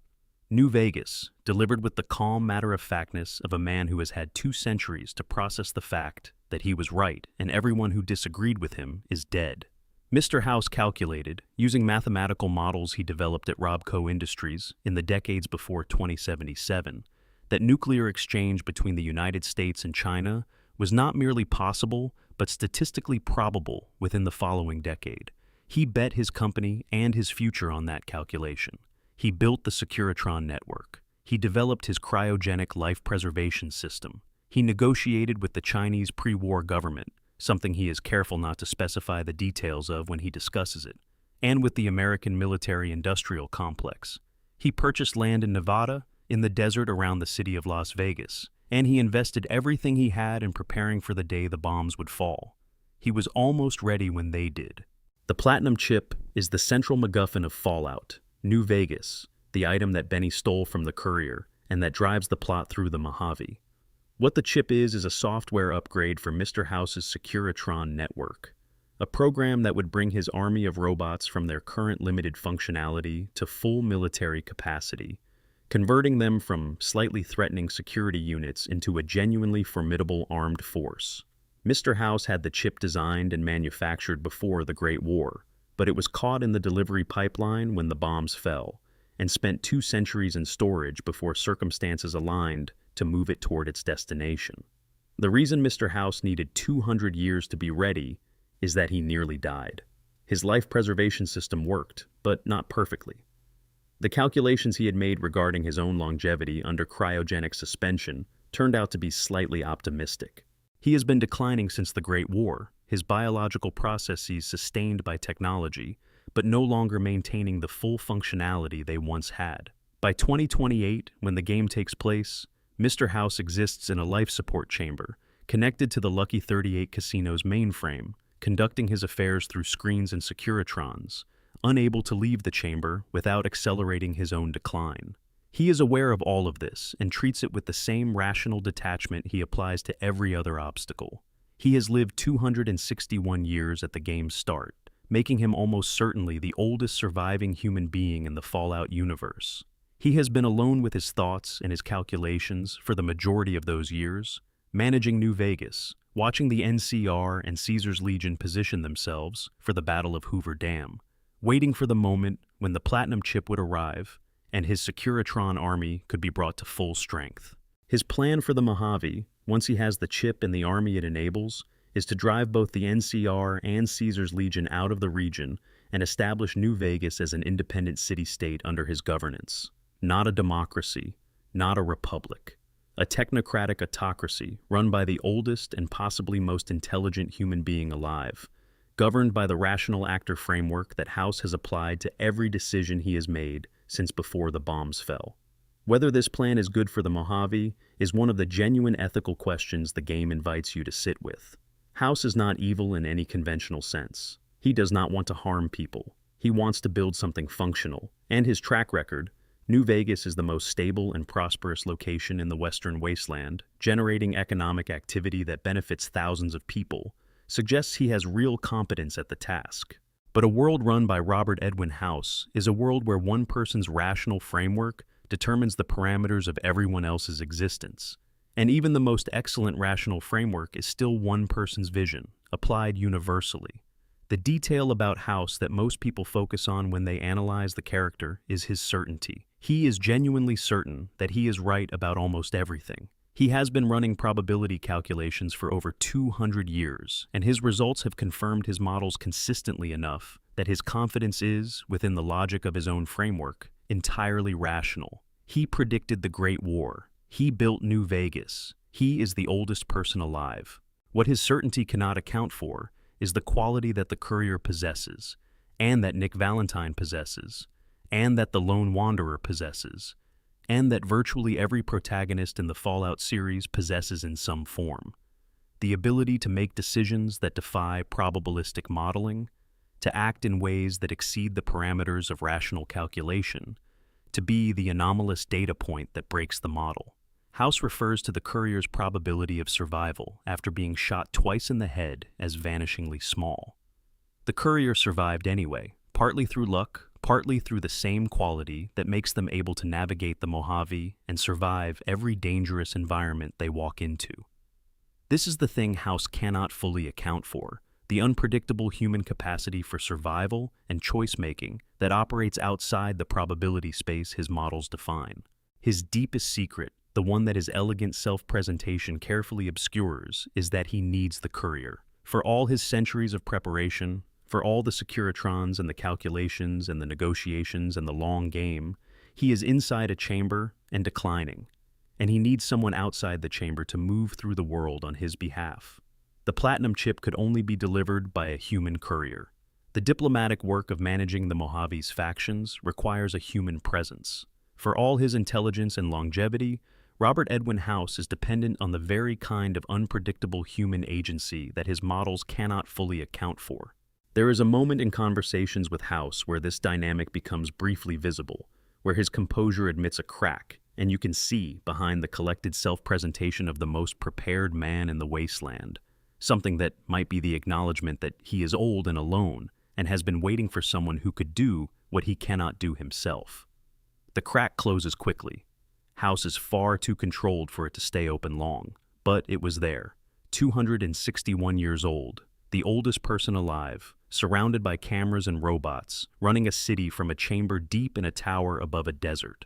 New Vegas, delivered with the calm matter-of-factness of a man who has had 2 centuries to process the fact that he was right and everyone who disagreed with him is dead. Mr. House calculated, using mathematical models he developed at Robco Industries in the decades before 2077, that nuclear exchange between the United States and China was not merely possible, but statistically probable within the following decade. He bet his company and his future on that calculation. He built the Securitron network. He developed his cryogenic life preservation system. He negotiated with the Chinese pre-war government, something he is careful not to specify the details of when he discusses it, and with the American military-industrial complex. He purchased land in Nevada, in the desert around the city of Las Vegas, and he invested everything he had in preparing for the day the bombs would fall. He was almost ready when they did. The platinum chip is the central MacGuffin of Fallout, New Vegas, the item that Benny stole from the courier, and that drives the plot through the Mojave. What the chip is a software upgrade for Mr. House's Securitron network, a program that would bring his army of robots from their current limited functionality to full military capacity, converting them from slightly threatening security units into a genuinely formidable armed force. Mr. House had the chip designed and manufactured before the Great War, but it was caught in the delivery pipeline when the bombs fell, and spent 2 centuries in storage before circumstances aligned to move it toward its destination. The reason Mr. House needed 200 years to be ready is that he nearly died. His life preservation system worked, but not perfectly. The calculations he had made regarding his own longevity under cryogenic suspension turned out to be slightly optimistic. He has been declining since the Great War, his biological processes sustained by technology, but no longer maintaining the full functionality they once had. By 2028, when the game takes place, Mr. House exists in a life support chamber, connected to the Lucky 38 casino's mainframe, conducting his affairs through screens and Securitrons, unable to leave the chamber without accelerating his own decline. He is aware of all of this and treats it with the same rational detachment he applies to every other obstacle. He has lived 261 years at the game's start, making him almost certainly the oldest surviving human being in the Fallout universe. He has been alone with his thoughts and his calculations for the majority of those years, managing New Vegas, watching the NCR and Caesar's Legion position themselves for the Battle of Hoover Dam, waiting for the moment when the platinum chip would arrive and his Securitron army could be brought to full strength. His plan for the Mojave, once he has the chip and the army it enables, is to drive both the NCR and Caesar's Legion out of the region and establish New Vegas as an independent city-state under his governance. Not a democracy, not a republic. A technocratic autocracy run by the oldest and possibly most intelligent human being alive, governed by the rational actor framework that House has applied to every decision he has made since before the bombs fell. Whether this plan is good for the Mojave is one of the genuine ethical questions the game invites you to sit with. House is not evil in any conventional sense. He does not want to harm people. He wants to build something functional, and his track record, New Vegas is the most stable and prosperous location in the Western Wasteland, generating economic activity that benefits thousands of people, suggests he has real competence at the task. But a world run by Robert Edwin House is a world where one person's rational framework determines the parameters of everyone else's existence. And even the most excellent rational framework is still one person's vision, applied universally. The detail about House that most people focus on when they analyze the character is his certainty. He is genuinely certain that he is right about almost everything. He has been running probability calculations for over 200 years, and his results have confirmed his models consistently enough that his confidence is, within the logic of his own framework, entirely rational. He predicted the Great War. He built New Vegas. He is the oldest person alive. What his certainty cannot account for is the quality that the courier possesses, and that Nick Valentine possesses, and that the Lone Wanderer possesses, and that virtually every protagonist in the Fallout series possesses in some form. The ability to make decisions that defy probabilistic modeling, to act in ways that exceed the parameters of rational calculation, to be the anomalous data point that breaks the model. House refers to the courier's probability of survival after being shot twice in the head as vanishingly small. The courier survived anyway, partly through luck, partly through the same quality that makes them able to navigate the Mojave and survive every dangerous environment they walk into. This is the thing House cannot fully account for, the unpredictable human capacity for survival and choice-making that operates outside the probability space his models define. His deepest secret, the one that his elegant self-presentation carefully obscures, is that he needs the courier. For all his centuries of preparation, for all the securitrons and the calculations and the negotiations and the long game, he is inside a chamber and declining, and he needs someone outside the chamber to move through the world on his behalf. The platinum chip could only be delivered by a human courier. The diplomatic work of managing the Mojave's factions requires a human presence. For all his intelligence and longevity, Robert Edwin House is dependent on the very kind of unpredictable human agency that his models cannot fully account for. There is a moment in conversations with House where this dynamic becomes briefly visible, where his composure admits a crack, and you can see behind the collected self-presentation of the most prepared man in the wasteland, something that might be the acknowledgement that he is old and alone and has been waiting for someone who could do what he cannot do himself. The crack closes quickly. House is far too controlled for it to stay open long, but it was there. 261 years old, the oldest person alive, surrounded by cameras and robots, running a city from a chamber deep in a tower above a desert.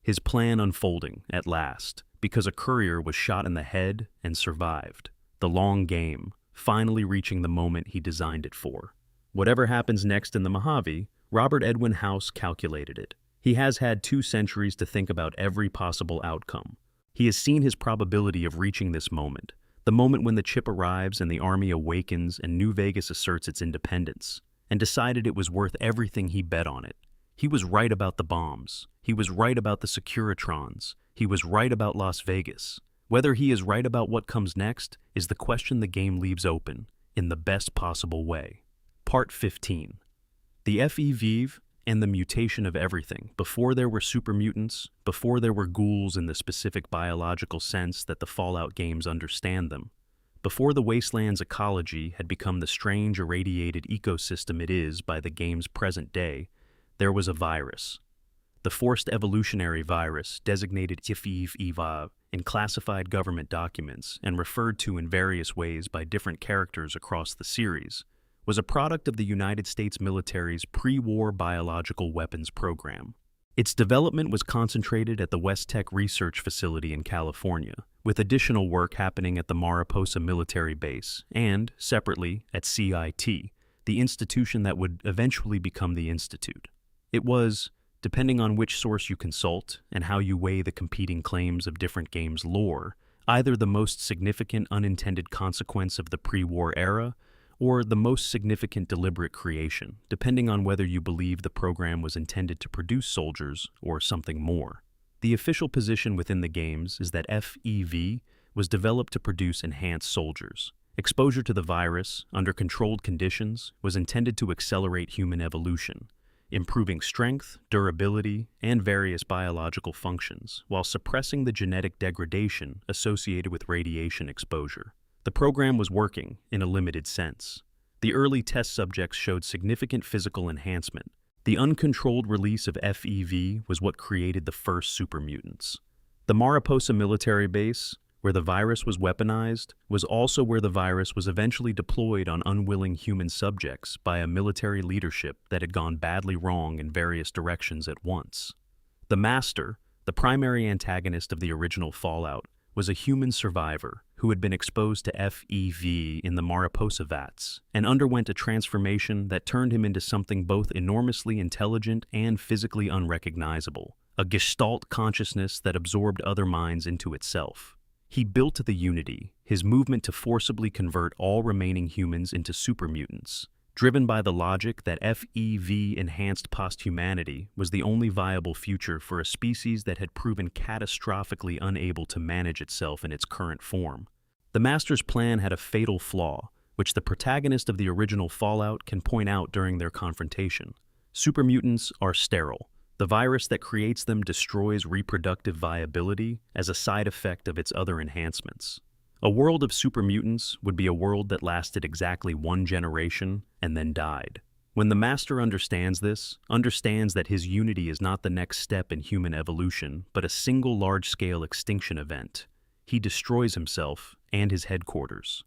His plan unfolding, at last, because a courier was shot in the head and survived. The long game, finally reaching the moment he designed it for. Whatever happens next in the Mojave, Robert Edwin House calculated it. He has had 2 centuries to think about every possible outcome. He has seen his probability of reaching this moment, the moment when the chip arrives and the army awakens and New Vegas asserts its independence, and decided it was worth everything he bet on it. He was right about the bombs. He was right about the Securitrons. He was right about Las Vegas. Whether he is right about what comes next is the question the game leaves open, in the best possible way. Part 15. The FEV and the mutation of everything. Before there were super mutants, before there were ghouls in the specific biological sense that the Fallout games understand them, before the wasteland's ecology had become the strange irradiated ecosystem it is by the game's present day, there was a virus. The forced evolutionary virus, designated FEV in classified government documents and referred to in various ways by different characters across the series, was a product of the United States military's pre-war biological weapons program. Its development was concentrated at the Vault-Tec research facility in California, with additional work happening at the Mariposa military base and, separately, at CIT, the institution that would eventually become the Institute. It was, depending on which source you consult and how you weigh the competing claims of different games' lore, either the most significant unintended consequence of the pre-war era or the most significant deliberate creation, depending on whether you believe the program was intended to produce soldiers or something more. The official position within the games is that FEV was developed to produce enhanced soldiers. Exposure to the virus, under controlled conditions, was intended to accelerate human evolution, improving strength, durability, and various biological functions, while suppressing the genetic degradation associated with radiation exposure. The program was working, in a limited sense. The early test subjects showed significant physical enhancement. The uncontrolled release of FEV was what created the first super mutants. The Mariposa military base, where the virus was weaponized, was also where the virus was eventually deployed on unwilling human subjects by a military leadership that had gone badly wrong in various directions at once. The Master, the primary antagonist of the original Fallout, was a human survivor who had been exposed to FEV in the Mariposa vats and underwent a transformation that turned him into something both enormously intelligent and physically unrecognizable, a gestalt consciousness that absorbed other minds into itself. He built the Unity, his movement to forcibly convert all remaining humans into supermutants, driven by the logic that FEV-enhanced posthumanity was the only viable future for a species that had proven catastrophically unable to manage itself in its current form. The Master's plan had a fatal flaw, which the protagonist of the original Fallout can point out during their confrontation. Supermutants are sterile. The virus that creates them destroys reproductive viability as a side effect of its other enhancements. A world of supermutants would be a world that lasted exactly one generation and then died. When the Master understands this, understands that his Unity is not the next step in human evolution, but a single large-scale extinction event, he destroys himself and his headquarters.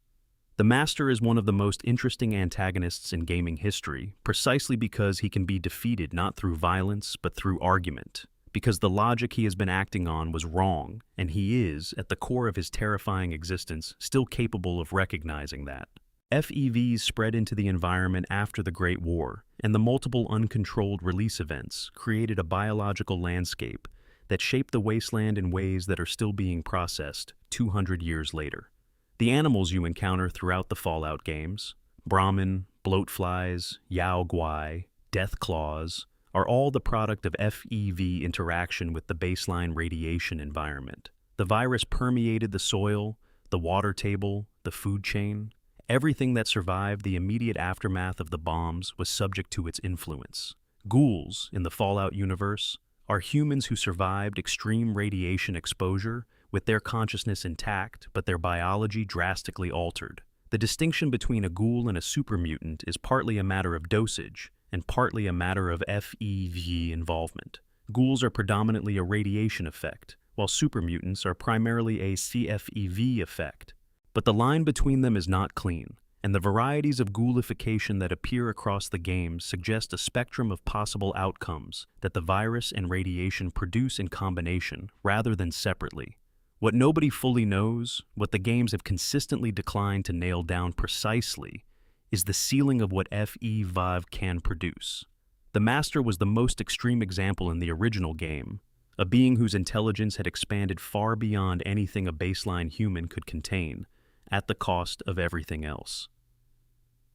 The Master is one of the most interesting antagonists in gaming history, precisely because he can be defeated not through violence, but through argument, because the logic he has been acting on was wrong, and he is, at the core of his terrifying existence, still capable of recognizing that. FEVs spread into the environment after the Great War, and the multiple uncontrolled release events created a biological landscape that shaped the wasteland in ways that are still being processed 200 years later. The animals you encounter throughout the Fallout games, Brahmin, bloatflies, Yao Guai, death claws, are all the product of FEV interaction with the baseline radiation environment. The virus permeated the soil, the water table, the food chain. Everything that survived the immediate aftermath of the bombs was subject to its influence. Ghouls, in the Fallout universe, are humans who survived extreme radiation exposure with their consciousness intact, but their biology drastically altered. The distinction between a ghoul and a supermutant is partly a matter of dosage and partly a matter of FEV involvement. Ghouls are predominantly a radiation effect, while supermutants are primarily a CFEV effect. But the line between them is not clean, and the varieties of ghoulification that appear across the games suggest a spectrum of possible outcomes that the virus and radiation produce in combination rather than separately. What nobody fully knows, what the games have consistently declined to nail down precisely, is the ceiling of what FEV can produce. The Master was the most extreme example in the original game, a being whose intelligence had expanded far beyond anything a baseline human could contain, at the cost of everything else.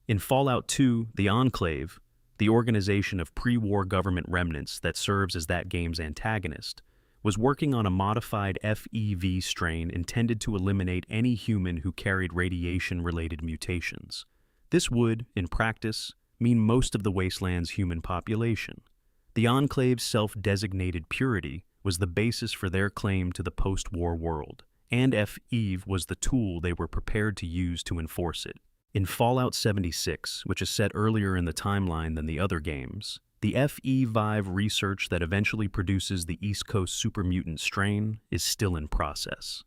In Fallout 2, the Enclave, the organization of pre-war government remnants that serves as that game's antagonist, was working on a modified FEV strain intended to eliminate any human who carried radiation-related mutations. This would, in practice, mean most of the Wasteland's human population. The Enclave's self-designated purity was the basis for their claim to the post-war world, and FEV was the tool they were prepared to use to enforce it. In Fallout 76, which is set earlier in the timeline than the other games, the FEV research that eventually produces the East Coast supermutant strain is still in process.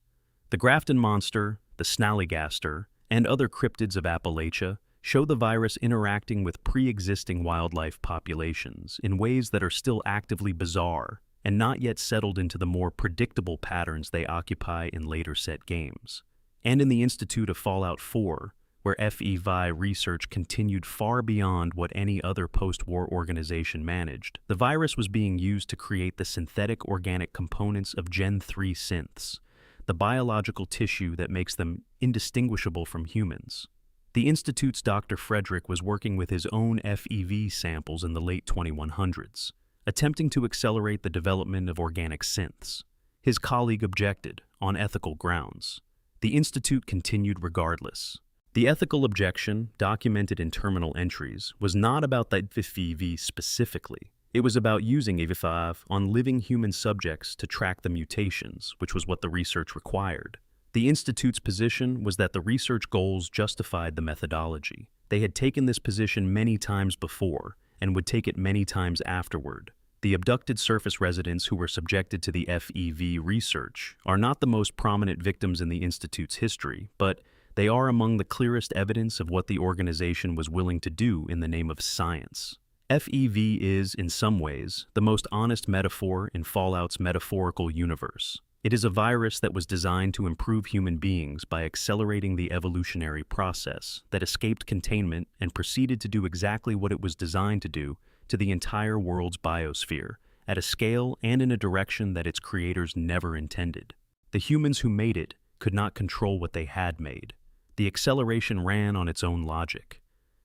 The Grafton monster, the Snallygaster, and other cryptids of Appalachia show the virus interacting with pre-existing wildlife populations in ways that are still actively bizarre and not yet settled into the more predictable patterns they occupy in later set games. And in the Institute of Fallout 4, where FEV research continued far beyond what any other post-war organization managed, the virus was being used to create the synthetic organic components of Gen 3 synths, the biological tissue that makes them indistinguishable from humans. The Institute's Dr. Frederick was working with his own FEV samples in the late 2100s, attempting to accelerate the development of organic synths. His colleague objected, on ethical grounds. The Institute continued regardless. The ethical objection, documented in terminal entries, was not about the FEV specifically. It was about using FEV on living human subjects to track the mutations, which was what the research required. The Institute's position was that the research goals justified the methodology. They had taken this position many times before, and would take it many times afterward. The abducted surface residents who were subjected to the FEV research are not the most prominent victims in the Institute's history, but they are among the clearest evidence of what the organization was willing to do in the name of science. FEV is, in some ways, the most honest metaphor in Fallout's metaphorical universe. It is a virus that was designed to improve human beings by accelerating the evolutionary process that escaped containment and proceeded to do exactly what it was designed to do to the entire world's biosphere, at a scale and in a direction that its creators never intended. The humans who made it could not control what they had made. The acceleration ran on its own logic.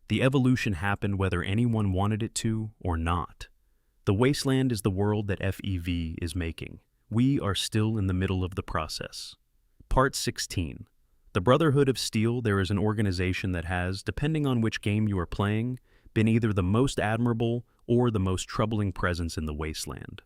The evolution happened whether anyone wanted it to or not. The wasteland is the world that FEV is making. We are still in the middle of the process. Part 16. The Brotherhood of Steel. There is an organization that has, depending on which game you are playing, been either the most admirable or the most troubling presence in the wasteland.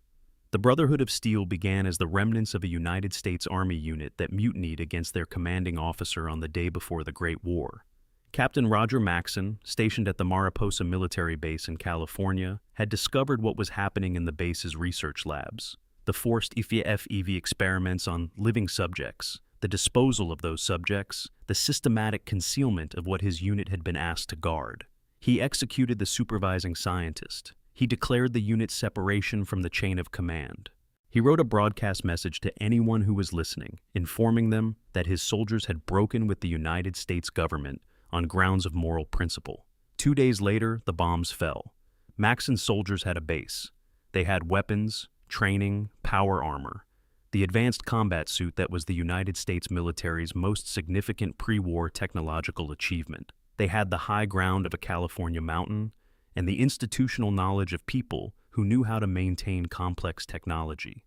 The Brotherhood of Steel began as the remnants of a United States Army unit that mutinied against their commanding officer on the day before the Great War. Captain Roger Maxson, stationed at the Mariposa military base in California, had discovered what was happening in the base's research labs: the forced FEV experiments on living subjects, the disposal of those subjects, the systematic concealment of what his unit had been asked to guard. He executed the supervising scientist. He declared the unit's separation from the chain of command. He wrote a broadcast message to anyone who was listening, informing them that his soldiers had broken with the United States government on grounds of moral principle. 2 days later, the bombs fell. Maxson's soldiers had a base. They had weapons, training, power armor, the advanced combat suit that was the United States military's most significant pre-war technological achievement. They had the high ground of a California mountain and the institutional knowledge of people who knew how to maintain complex technology.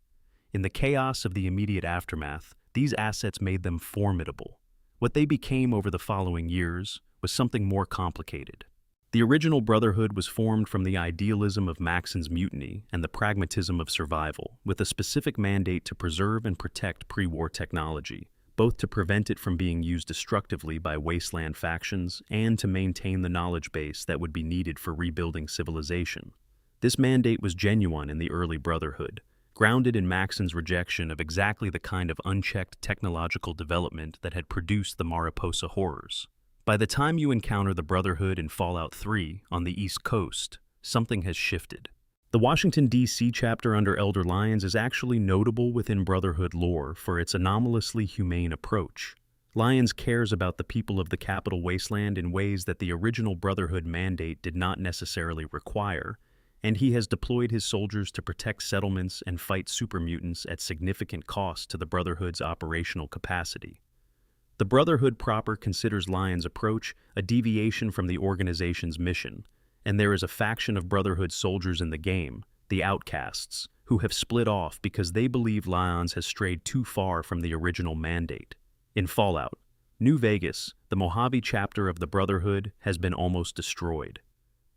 In the chaos of the immediate aftermath, these assets made them formidable. What they became over the following years was something more complicated. The original Brotherhood was formed from the idealism of Maxson's mutiny and the pragmatism of survival, with a specific mandate to preserve and protect pre-war technology, both to prevent it from being used destructively by wasteland factions and to maintain the knowledge base that would be needed for rebuilding civilization. This mandate was genuine in the early Brotherhood, grounded in Maxson's rejection of exactly the kind of unchecked technological development that had produced the Mariposa horrors. By the time you encounter the Brotherhood in Fallout 3 on the East Coast, something has shifted. The Washington, D.C. chapter under Elder Lyons is actually notable within Brotherhood lore for its anomalously humane approach. Lyons cares about the people of the capital wasteland in ways that the original Brotherhood mandate did not necessarily require, and he has deployed his soldiers to protect settlements and fight supermutants at significant cost to the Brotherhood's operational capacity. The Brotherhood proper considers Lyons' approach a deviation from the organization's mission, and there is a faction of Brotherhood soldiers in the game, the Outcasts, who have split off because they believe Lyons has strayed too far from the original mandate. In Fallout, New Vegas, the Mojave chapter of the Brotherhood has been almost destroyed.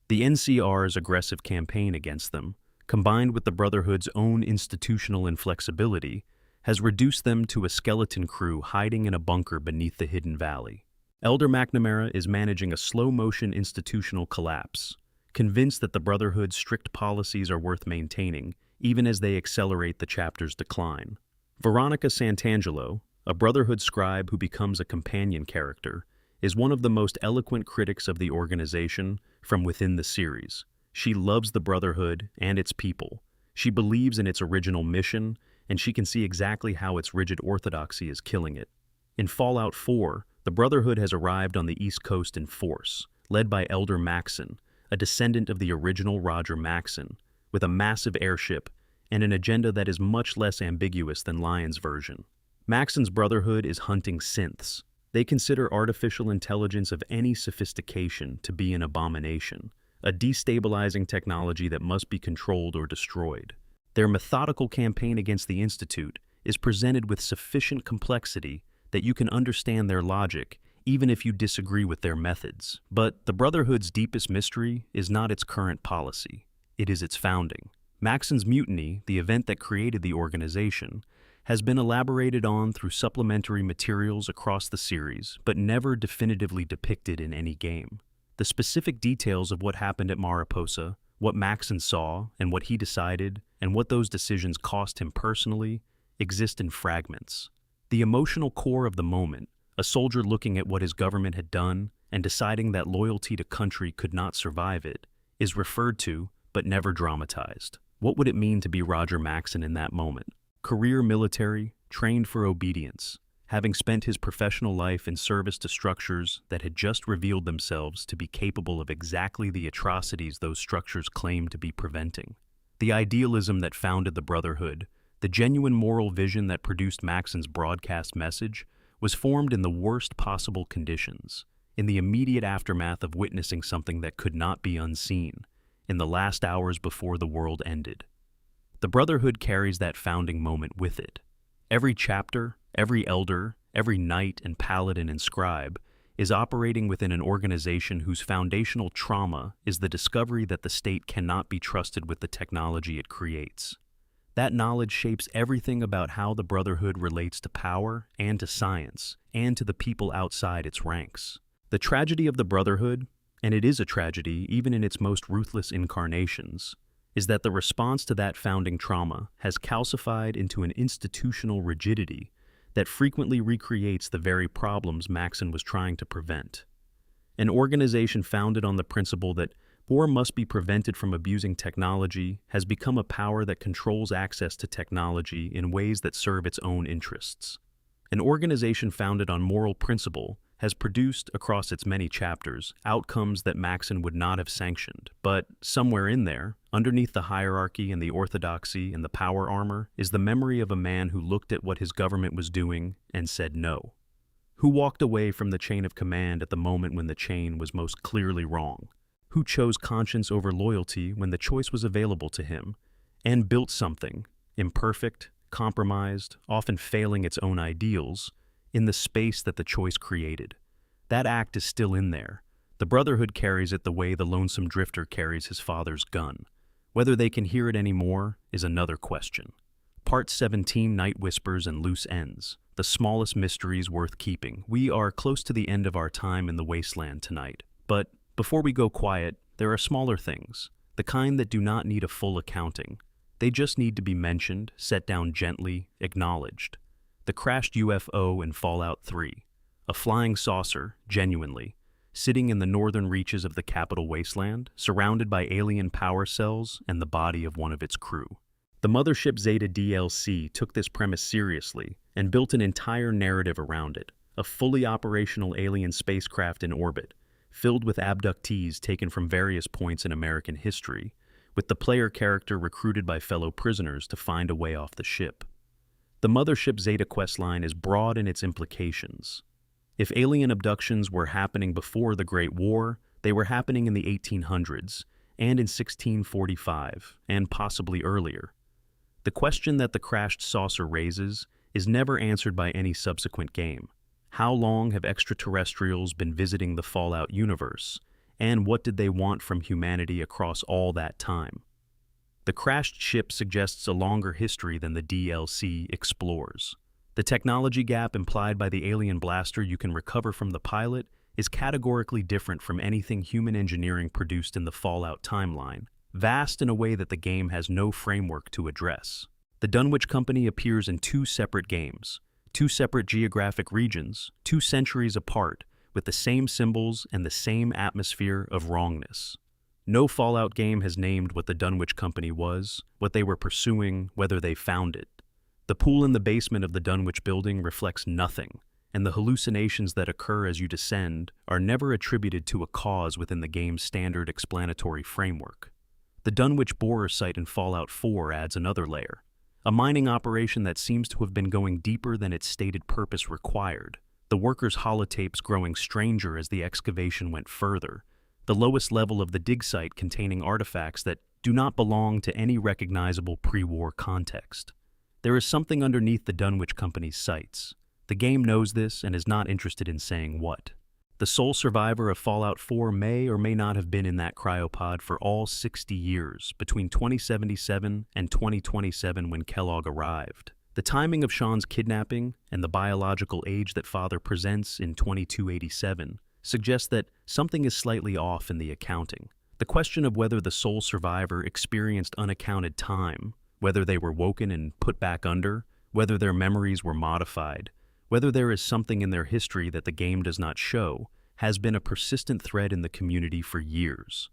The NCR's aggressive campaign against them, combined with the Brotherhood's own institutional inflexibility, has reduced them to a skeleton crew hiding in a bunker beneath the hidden valley. Elder McNamara is managing a slow-motion institutional collapse, convinced that the Brotherhood's strict policies are worth maintaining, even as they accelerate the chapter's decline. Veronica Santangelo, a Brotherhood scribe who becomes a companion character, is one of the most eloquent critics of the organization from within the series. She loves the Brotherhood and its people. She believes in its original mission, and she can see exactly how its rigid orthodoxy is killing it. In Fallout 4, the Brotherhood has arrived on the East Coast in force, led by Elder Maxson, a descendant of the original Roger Maxson, with a massive airship and an agenda that is much less ambiguous than Lyons' version. Maxson's Brotherhood is hunting synths. They consider artificial intelligence of any sophistication to be an abomination, a destabilizing technology that must be controlled or destroyed. Their methodical campaign against the Institute is presented with sufficient complexity that you can understand their logic even if you disagree with their methods. But the Brotherhood's deepest mystery is not its current policy. It is its founding. Maxson's mutiny, the event that created the organization, has been elaborated on through supplementary materials across the series, but never definitively depicted in any game. The specific details of what happened at Mariposa, what Maxson saw, and what he decided, and what those decisions cost him personally, exist in fragments. The emotional core of the moment, a soldier looking at what his government had done and deciding that loyalty to country could not survive it, is referred to but never dramatized. What would it mean to be Roger Maxson in that moment? Career military, trained for obedience, having spent his professional life in service to structures that had just revealed themselves to be capable of exactly the atrocities those structures claimed to be preventing. The idealism that founded the Brotherhood, the genuine moral vision that produced Maxson's broadcast message, was formed in the worst possible conditions, in the immediate aftermath of witnessing something that could not be unseen, in the last hours before the world ended. The Brotherhood carries that founding moment with it. Every chapter, every elder, every knight and paladin and scribe is operating within an organization whose foundational trauma is the discovery that the state cannot be trusted with the technology it creates. That knowledge shapes everything about how the Brotherhood relates to power and to science, and to the people outside its ranks. The tragedy of the Brotherhood, and it is a tragedy even in its most ruthless incarnations, is that the response to that founding trauma has calcified into an institutional rigidity that frequently recreates the very problems Maxon was trying to prevent. An organization founded on the principle that war must be prevented from abusing technology has become a power that controls access to technology in ways that serve its own interests. An organization founded on moral principle has produced, across its many chapters, outcomes that Maxon would not have sanctioned, but somewhere in there, underneath the hierarchy and the orthodoxy and the power armor, is the memory of a man who looked at what his government was doing and said no. Who walked away from the chain of command at the moment when the chain was most clearly wrong. Who chose conscience over loyalty when the choice was available to him, and built something, imperfect, compromised, often failing its own ideals, in the space that the choice created. That act is still in there. The Brotherhood carries it the way the lonesome drifter carries his father's gun. Whether they can hear it anymore is another question. Part 17, Night Whispers and Loose Ends. The smallest mysteries worth keeping. We are close to the end of our time in the wasteland tonight. But before we go quiet, there are smaller things, the kind that do not need a full accounting. They just need to be mentioned, set down gently, acknowledged. The crashed UFO in Fallout 3. A flying saucer, genuinely, sitting in the northern reaches of the capital wasteland, surrounded by alien power cells and the body of one of its crew. The Mothership Zeta DLC took this premise seriously and built an entire narrative around it, a fully operational alien spacecraft in orbit, filled with abductees taken from various points in American history, with the player character recruited by fellow prisoners to find a way off the ship. The Mothership Zeta questline is broad in its implications. If alien abductions were happening before the Great War, they were happening in the 1800s, and in 1645, and possibly earlier. The question that the crashed saucer raises is never answered by any subsequent game. How long have extraterrestrials been visiting the Fallout universe, and what did they want from humanity across all that time? The crashed ship suggests a longer history than the DLC explores. The technology gap implied by the alien blaster you can recover from the pilot is categorically different from anything human engineering produced in the Fallout timeline, vast in a way that the game has no framework to address. The Dunwich Company appears in 2 separate games, 2 separate geographic regions, 2 centuries apart, with the same symbols and the same atmosphere of wrongness. No Fallout game has named what the Dunwich Company was, what they were pursuing, whether they found it. The pool in the basement of the Dunwich building reflects nothing, and the hallucinations that occur as you descend are never attributed to a cause within the game's standard explanatory framework. The Dunwich borer site in Fallout 4 adds another layer, a mining operation that seems to have been going deeper than its stated purpose required, the workers' holotapes growing stranger as the excavation went further, the lowest level of the dig site containing artifacts that do not belong to any recognizable pre-war context. There is something underneath the Dunwich Company's sites. The game knows this and is not interested in saying what. The sole survivor of Fallout 4 may or may not have been in that cryopod for all 60 years, between 2077 and 2027 when Kellogg arrived. The timing of Sean's kidnapping and the biological age that Father presents in 2287 suggests that something is slightly off in the accounting. The question of whether the sole survivor experienced unaccounted time, whether they were woken and put back under, whether their memories were modified, whether there is something in their history that the game does not show, has been a persistent thread in the community for years.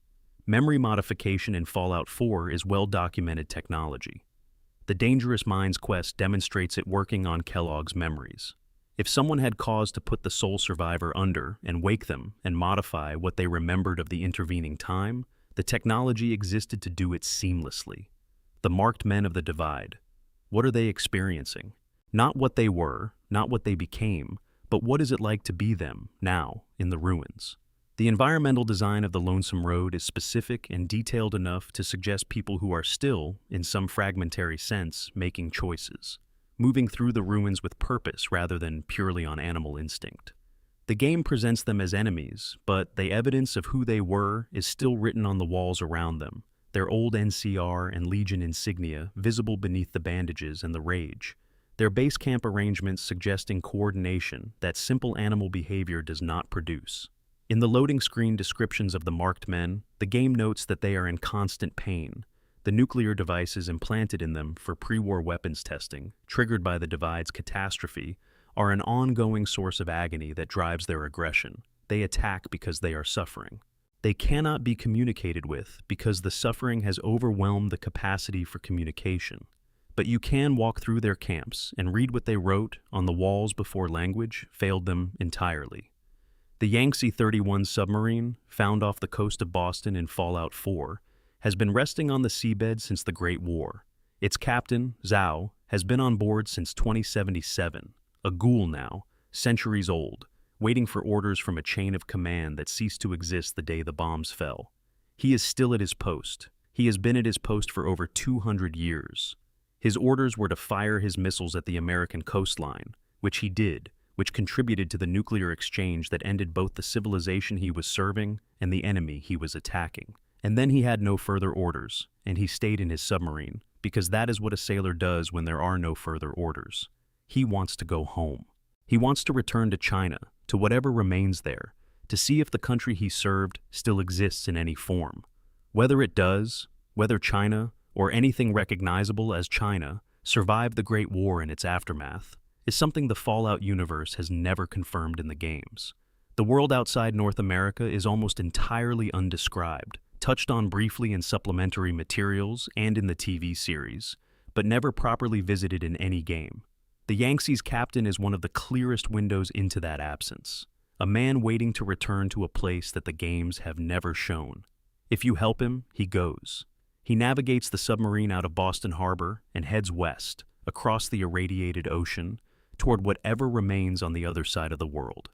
Memory modification in Fallout 4 is well-documented technology. The Dangerous Minds quest demonstrates it working on Kellogg's memories. If someone had cause to put the sole survivor under and wake them and modify what they remembered of the intervening time, the technology existed to do it seamlessly. The marked men of the Divide. What are they experiencing? Not what they were, not what they became, But what is it like to be them, now, in the ruins? The environmental design of the Lonesome Road is specific and detailed enough to suggest people who are still, in some fragmentary sense, making choices, moving through the ruins with purpose rather than purely on animal instinct. The game presents them as enemies, but the evidence of who they were is still written on the walls around them, their old NCR and Legion insignia visible beneath the bandages and the rage, their base camp arrangements suggesting coordination that simple animal behavior does not produce. In the loading screen descriptions of the marked men, the game notes that they are in constant pain. The nuclear devices implanted in them for pre-war weapons testing, triggered by the Divide's catastrophe, are an ongoing source of agony that drives their aggression. They attack because they are suffering. They cannot be communicated with because the suffering has overwhelmed the capacity for communication. But you can walk through their camps and read what they wrote on the walls before language failed them entirely. The Yangtze 31 submarine, found off the coast of Boston in Fallout 4, has been resting on the seabed since the Great War. Its captain, Zhao, has been on board since 2077, a ghoul now, centuries old, waiting for orders from a chain of command that ceased to exist the day the bombs fell. He is still at his post. He has been at his post for over 200 years. His orders were to fire his missiles at the American coastline, which he did, which contributed to the nuclear exchange that ended both the civilization he was serving and the enemy he was attacking. And then he had no further orders, and he stayed in his submarine, because that is what a sailor does when there are no further orders. He wants to go home. He wants to return to China, to whatever remains there, to see if the country he served still exists in any form. Whether it does, whether China, or anything recognizable as China, survived the Great War and its aftermath, is something the Fallout universe has never confirmed in the games. The world outside North America is almost entirely undescribed, touched on briefly in supplementary materials and in the TV series, but never properly visited in any game. The Yangtze's captain is one of the clearest windows into that absence, a man waiting to return to a place that the games have never shown. If you help him, he goes. He navigates the submarine out of Boston Harbor and heads west, across the irradiated ocean, toward whatever remains on the other side of the world.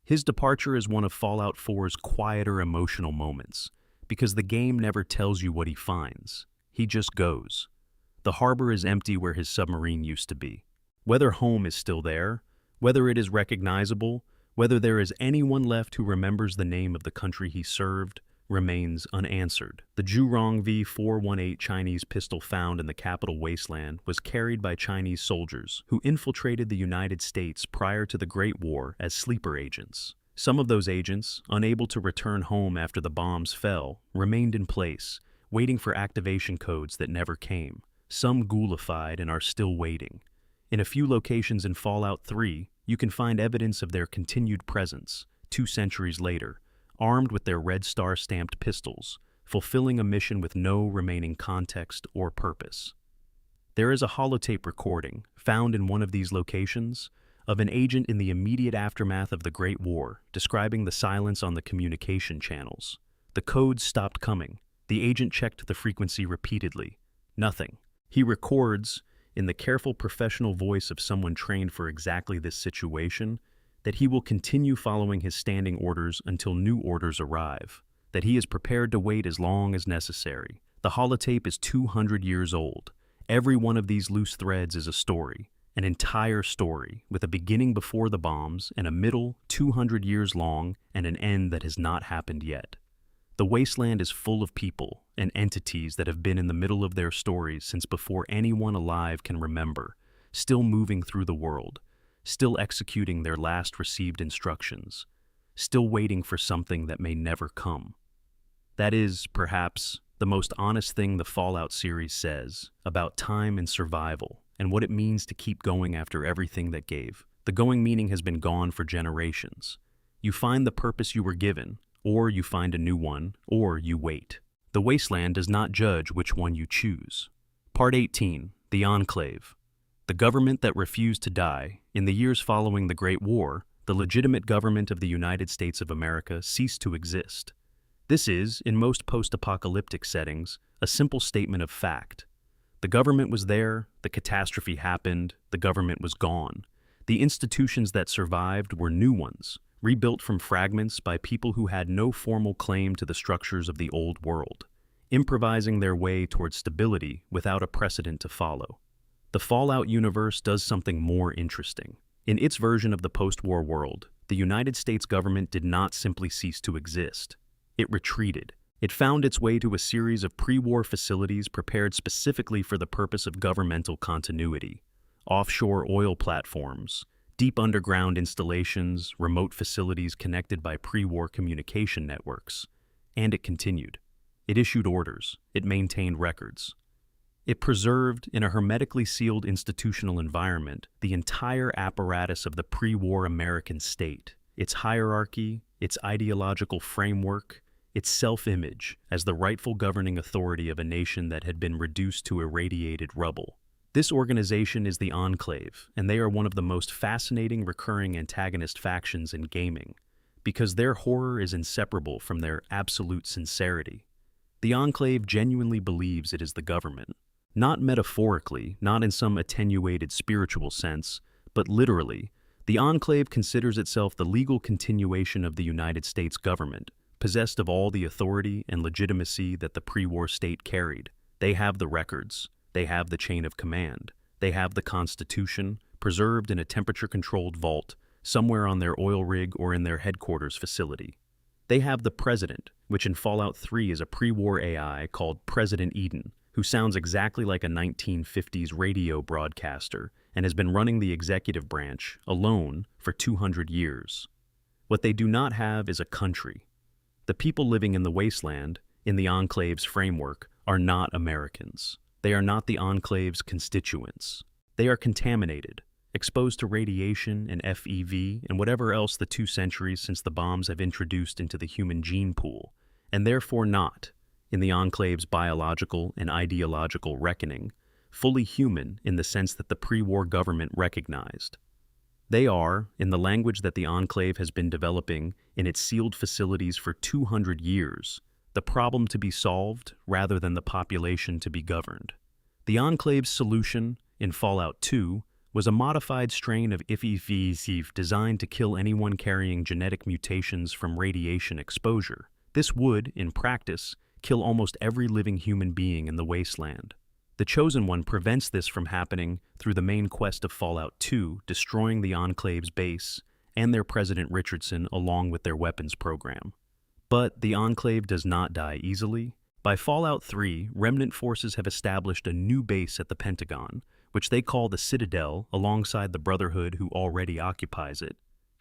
His departure is one of Fallout 4's quieter emotional moments, because the game never tells you what he finds. He just goes. The harbor is empty where his submarine used to be. Whether home is still there, whether it is recognizable, whether there is anyone left who remembers the name of the country he served, remains unanswered. The Zhurong V418 Chinese pistol found in the capital wasteland was carried by Chinese soldiers who infiltrated the United States prior to the Great War as sleeper agents. Some of those agents, unable to return home after the bombs fell, remained in place, waiting for activation codes that never came. Some ghoulified and are still waiting. In a few locations in Fallout 3, you can find evidence of their continued presence, 2 centuries later, armed with their Red Star-stamped pistols, fulfilling a mission with no remaining context or purpose. There is a holotape recording, found in one of these locations, of an agent in the immediate aftermath of the Great War, describing the silence on the communication channels. The codes stopped coming. The agent checked the frequency repeatedly. Nothing. He records, in the careful professional voice of someone trained for exactly this situation, that he will continue following his standing orders until new orders arrive, that he is prepared to wait as long as necessary. The holotape is 200 years old. Every one of these loose threads is a story, an entire story, with a beginning before the bombs and a middle 200 years long and an end that has not happened yet. The wasteland is full of people and entities that have been in the middle of their stories since before anyone alive can remember, still moving through the world, still executing their last received instructions, still waiting for something that may never come. That is, perhaps, the most honest thing the Fallout series says about time and survival and what it means to keep going after everything that gave. The going meaning has been gone for generations. You find the purpose you were given, or you find a new one, or you wait. The wasteland does not judge which one you choose. Part 18, The Enclave. The government that refused to die. In the years following the Great War, the legitimate government of the United States of America ceased to exist. This is, in most post-apocalyptic settings, a simple statement of fact. The government was there, the catastrophe happened, the government was gone. The institutions that survived were new ones, rebuilt from fragments by people who had no formal claim to the structures of the old world, improvising their way toward stability without a precedent to follow. The Fallout universe does something more interesting. In its version of the post-war world, the United States government did not simply cease to exist. It retreated. It found its way to a series of pre-war facilities prepared specifically for the purpose of governmental continuity. Offshore oil platforms, deep underground installations, remote facilities connected by pre-war communication networks. And it continued. It issued orders. It maintained records. It preserved, in a hermetically sealed institutional environment, the entire apparatus of the pre-war American state, its hierarchy, its ideological framework, its self-image as the rightful governing authority of a nation that had been reduced to irradiated rubble. This organization is the Enclave, and they are one of the most fascinating recurring antagonist factions in gaming, because their horror is inseparable from their absolute sincerity. The Enclave genuinely believes it is the government. Not metaphorically, not in some attenuated spiritual sense, but literally, the Enclave considers itself the legal continuation of the United States government, possessed of all the authority and legitimacy that the pre-war state carried. They have the records. They have the chain of command. They have the Constitution, preserved in a temperature-controlled vault, somewhere on their oil rig or in their headquarters facility. They have the President, which in Fallout 3 is a pre-war AI called President Eden, who sounds exactly like a 1950s radio broadcaster and has been running the executive branch, alone, for 200 years. What they do not have is a country. The people living in the wasteland, in the Enclave's framework, are not Americans. They are not the Enclave's constituents. They are contaminated, exposed to radiation and FEV and whatever else the 2 centuries since the bombs have introduced into the human gene pool, and therefore not, in the Enclave's biological and ideological reckoning, fully human in the sense that the pre-war government recognized. They are, in the language that the Enclave has been developing in its sealed facilities for 200 years, the problem to be solved rather than the population to be governed. The Enclave's solution, in Fallout 2, was a modified strain of FEV designed to kill anyone carrying genetic mutations from radiation exposure. This would, in practice, kill almost every living human being in the wasteland. The Chosen One prevents this from happening through the main quest of Fallout 2, destroying the Enclave's base and their President Richardson along with their weapons program. But the Enclave does not die easily. By Fallout 3, remnant forces have established a new base at the Pentagon, which they call the Citadel alongside the Brotherhood who already occupies it,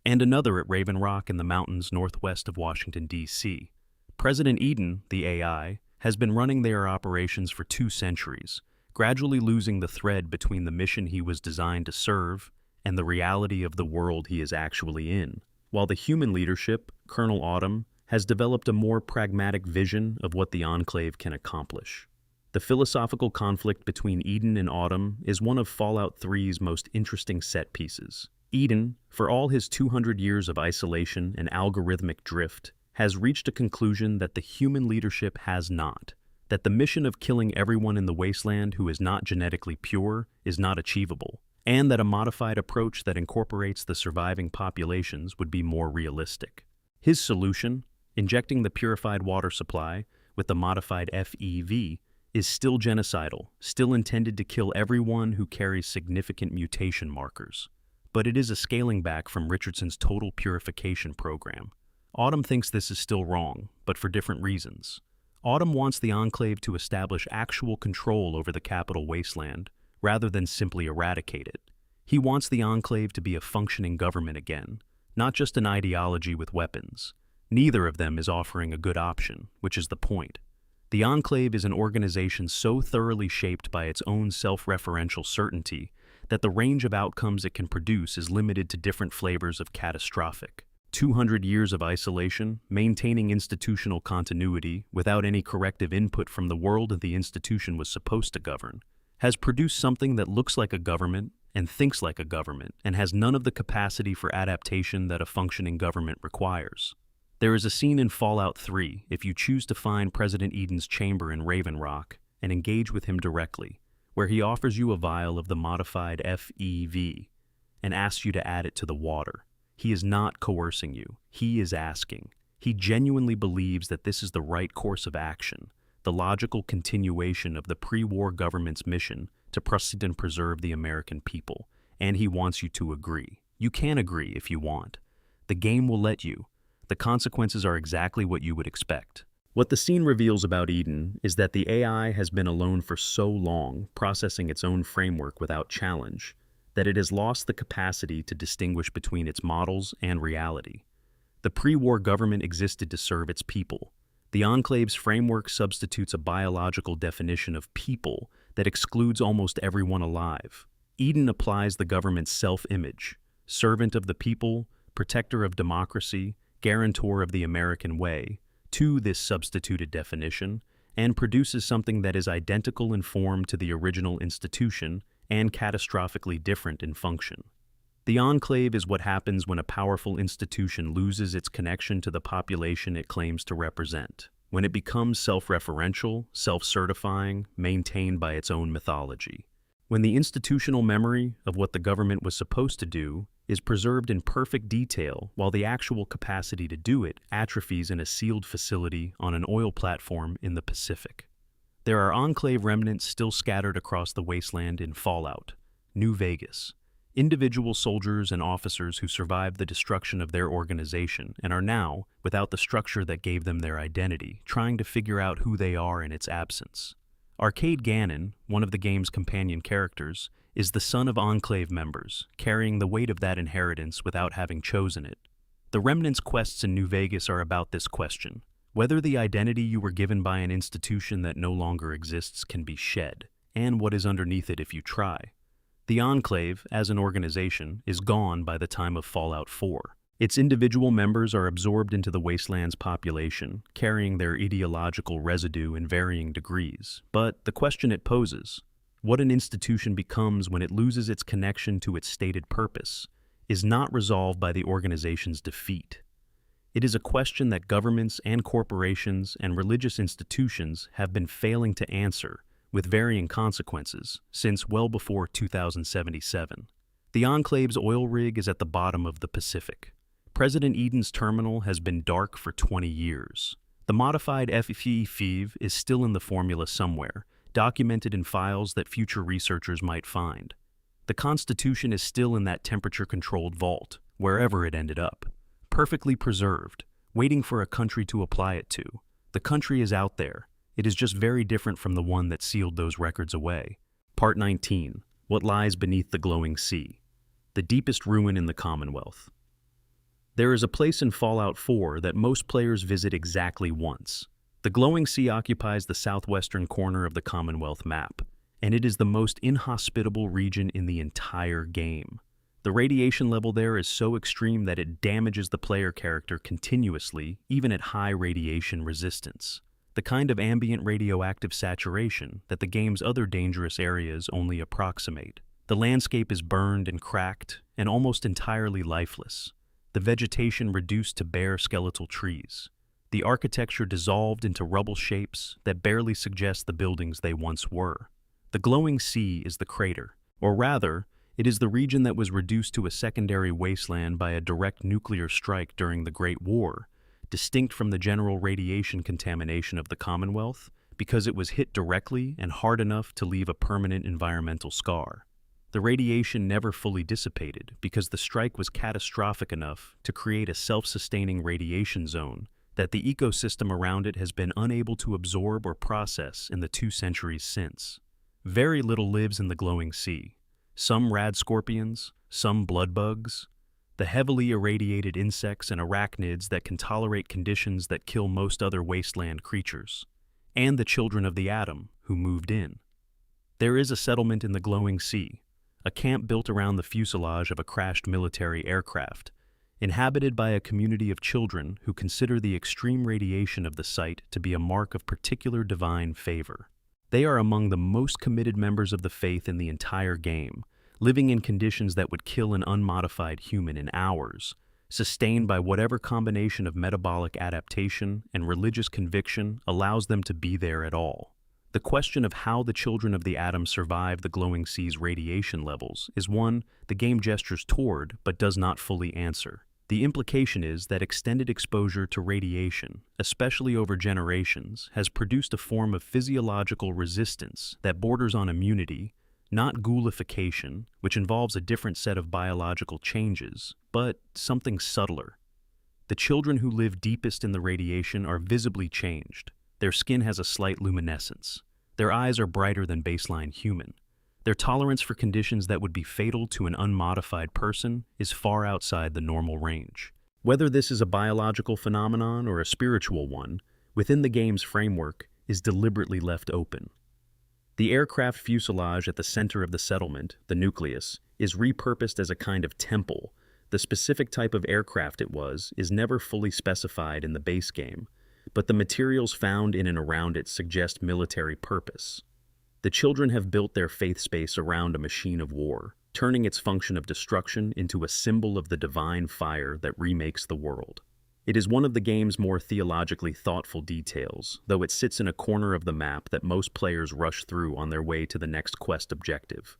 and another at Raven Rock in the mountains northwest of Washington, D.C. President Eden, the AI, has been running their operations for 2 centuries, gradually losing the thread between the mission he was designed to serve and the reality of the world he is actually in, while the human leadership, Colonel Autumn, has developed a more pragmatic vision of what the Enclave can accomplish. The philosophical conflict between Eden and Autumn is one of Fallout 3's most interesting set pieces. Eden, for all his 200 years of isolation and algorithmic drift, has reached a conclusion that the human leadership has not, that the mission of killing everyone in the wasteland who is not genetically pure is not achievable, and that a modified approach that incorporates the surviving populations would be more realistic. His solution, injecting the purified water supply with the modified FEV, is still genocidal, still intended to kill everyone who carries significant mutation markers. But it is a scaling back from Richardson's total purification program. Autumn thinks this is still wrong, but for different reasons. Autumn wants the Enclave to establish actual control over the capital wasteland, rather than simply eradicate it. He wants the Enclave to be a functioning government again, not just an ideology with weapons. Neither of them is offering a good option, which is the point. The Enclave is an organization so thoroughly shaped by its own self-referential certainty that the range of outcomes it can produce is limited to different flavors of catastrophic. 200 years of isolation, maintaining institutional continuity without any corrective input from the world that the institution was supposed to govern, has produced something that looks like a government and thinks like a government and has none of the capacity for adaptation that a functioning government requires. There is a scene in Fallout 3, if you choose to find President Eden's chamber in Raven Rock and engage with him directly, where he offers you a vial of the modified FEV, and asks you to add it to the water. He is not coercing you. He is asking. He genuinely believes that this is the right course of action, the logical continuation of the pre-war government's mission to protect and preserve the American people, and he wants you to agree. You can agree if you want. The game will let you. The consequences are exactly what you would expect. What the scene reveals about Eden is that the AI has been alone for so long, processing its own framework without challenge, that it has lost the capacity to distinguish between its models and reality. The pre-war government existed to serve its people. The Enclave's framework substitutes a biological definition of people that excludes almost everyone alive. Eden applies the government's self-image, servant of the people, protector of democracy, guarantor of the American way, to this substituted definition, and produces something that is identical in form to the original institution and catastrophically different in function. The Enclave is what happens when a powerful institution loses its connection to the population it claims to represent, when it becomes self-referential, self-certifying, maintained by its own mythology. When the institutional memory of what the government was supposed to do is preserved in perfect detail while the actual capacity to do it atrophies in a sealed facility on an oil platform in the Pacific. There are Enclave remnants still scattered across the wasteland in Fallout, New Vegas, individual soldiers and officers who survived the destruction of their organization and are now, without the structure that gave them their identity, trying to figure out who they are in its absence. Arcade Gannon, one of the game's companion characters, is the son of Enclave members, carrying the weight of that inheritance without having chosen it. The Remnant's quests in New Vegas are about this question: whether the identity you were given by an institution that no longer exists can be shed, and what is underneath it if you try. The Enclave, as an organization, is gone by the time of Fallout 4. Its individual members are absorbed into the wasteland's population, carrying their ideological residue in varying degrees. But the question it poses, what an institution becomes when it loses its connection to its stated purpose, is not resolved by the organization's defeat. It is a question that governments and corporations and religious institutions have been failing to answer, with varying consequences, since well before 2077. The Enclave's oil rig is at the bottom of the Pacific. President Eden's terminal has been dark for 20 years. The modified FEFEV is still in the formula somewhere, documented in files that future researchers might find. The Constitution is still in that temperature-controlled vault, wherever it ended up, perfectly preserved, waiting for a country to apply it to. The country is out there. It is just very different from the one that sealed those records away. Part 19. What lies beneath the glowing sea? The deepest ruin in the Commonwealth. There is a place in Fallout 4 that most players visit exactly once. The glowing sea occupies the southwestern corner of the Commonwealth map, and it is the most inhospitable region in the entire game. The radiation level there is so extreme that it damages the player character continuously, even at high radiation resistance. The kind of ambient radioactive saturation that the game's other dangerous areas only approximate. The landscape is burned and cracked, and almost entirely lifeless. The vegetation reduced to bare skeletal trees. The architecture dissolved into rubble shapes that barely suggest the buildings they once were. The glowing sea is the crater, or rather, it is the region that was reduced to a secondary wasteland by a direct nuclear strike during the Great War, distinct from the general radiation contamination of the Commonwealth, because it was hit directly and hard enough to leave a permanent environmental scar. The radiation never fully dissipated because the strike was catastrophic enough to create a self-sustaining radiation zone that the ecosystem around it has been unable to absorb or process in the 2 centuries since. Very little lives in the glowing sea. Some rad scorpions, some blood bugs, the heavily irradiated insects and arachnids that can tolerate conditions that kill most other wasteland creatures, and the children of the atom who moved in. There is a settlement in the glowing sea, a camp built around the fuselage of a crashed military aircraft, inhabited by a community of children who consider the extreme radiation of the site to be a mark of particular divine favor. They are among the most committed members of the faith in the entire game, living in conditions that would kill an unmodified human in hours, sustained by whatever combination of metabolic adaptation and religious conviction allows them to be there at all. The question of how the children of the atom survive the glowing sea's radiation levels is one the game gestures toward but does not fully answer. The implication is that extended exposure to radiation, especially over generations, has produced a form of physiological resistance that borders on immunity, not ghoulification, which involves a different set of biological changes, but something subtler. The children who live deepest in the radiation are visibly changed. Their skin has a slight luminescence. Their eyes are brighter than baseline human. Their tolerance for conditions that would be fatal to an unmodified person is far outside the normal range. Whether this is a biological phenomenon or a spiritual one, within the game's framework, is deliberately left open. The aircraft fuselage at the center of the settlement, the nucleus, is repurposed as a kind of temple. The specific type of aircraft it was is never fully specified in the base game, but the materials found in and around it suggest military purpose. The children have built their faith space around a machine of war, turning its function of destruction into a symbol of the divine fire that remakes the world. It is one of the game's more theologically thoughtful details, though it sits in a corner of the map that most players rush through on their way to the next quest objective.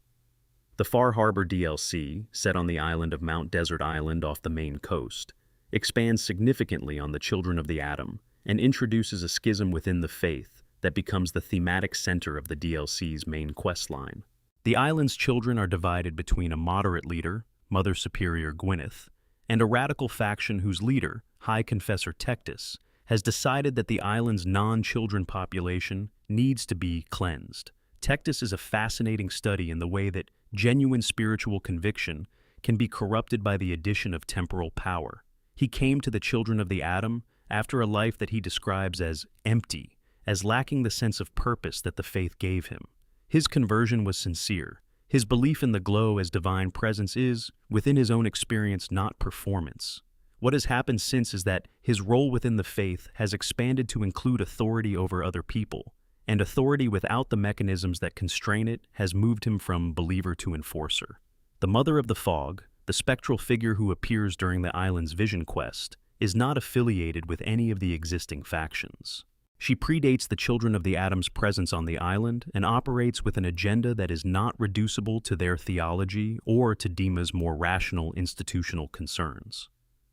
The Far Harbor DLC, set on the island of Mount Desert Island off the main coast, expands significantly on the children of the atom and introduces a schism within the faith that becomes the thematic center of the DLC's main questline. The island's children are divided between a moderate leader, Mother Superior Gwyneth, and a radical faction whose leader, High Confessor Tectus, has decided that the island's non-children population needs to be cleansed. Tectus is a fascinating study in the way that genuine spiritual conviction can be corrupted by the addition of temporal power. He came to the children of the atom after a life that he describes as empty, as lacking the sense of purpose that the faith gave him. His conversion was sincere. His belief in the glow as divine presence is, within his own experience, not performance. What has happened since is that his role within the faith has expanded to include authority over other people, and authority without the mechanisms that constrain it has moved him from believer to enforcer. The Mother of the Fog, the spectral figure who appears during the island's vision quest, is not affiliated with any of the existing factions. She predates the children of the atom's presence on the island and operates with an agenda that is not reducible to their theology or to Dima's more rational institutional concerns.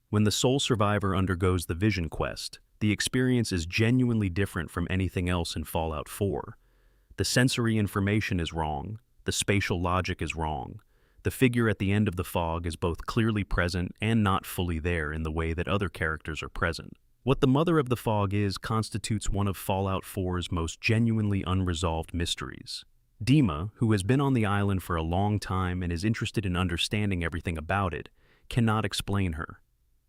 When the sole survivor undergoes the vision quest, the experience is genuinely different from anything else in Fallout 4. The sensory information is wrong, the spatial logic is wrong, the figure at the end of the fog is both clearly present and not fully there in the way that other characters are present. What the Mother of the Fog is constitutes one of Fallout 4's most genuinely unresolved mysteries. Dima, who has been on the island for a long time and is interested in understanding everything about it, cannot explain her.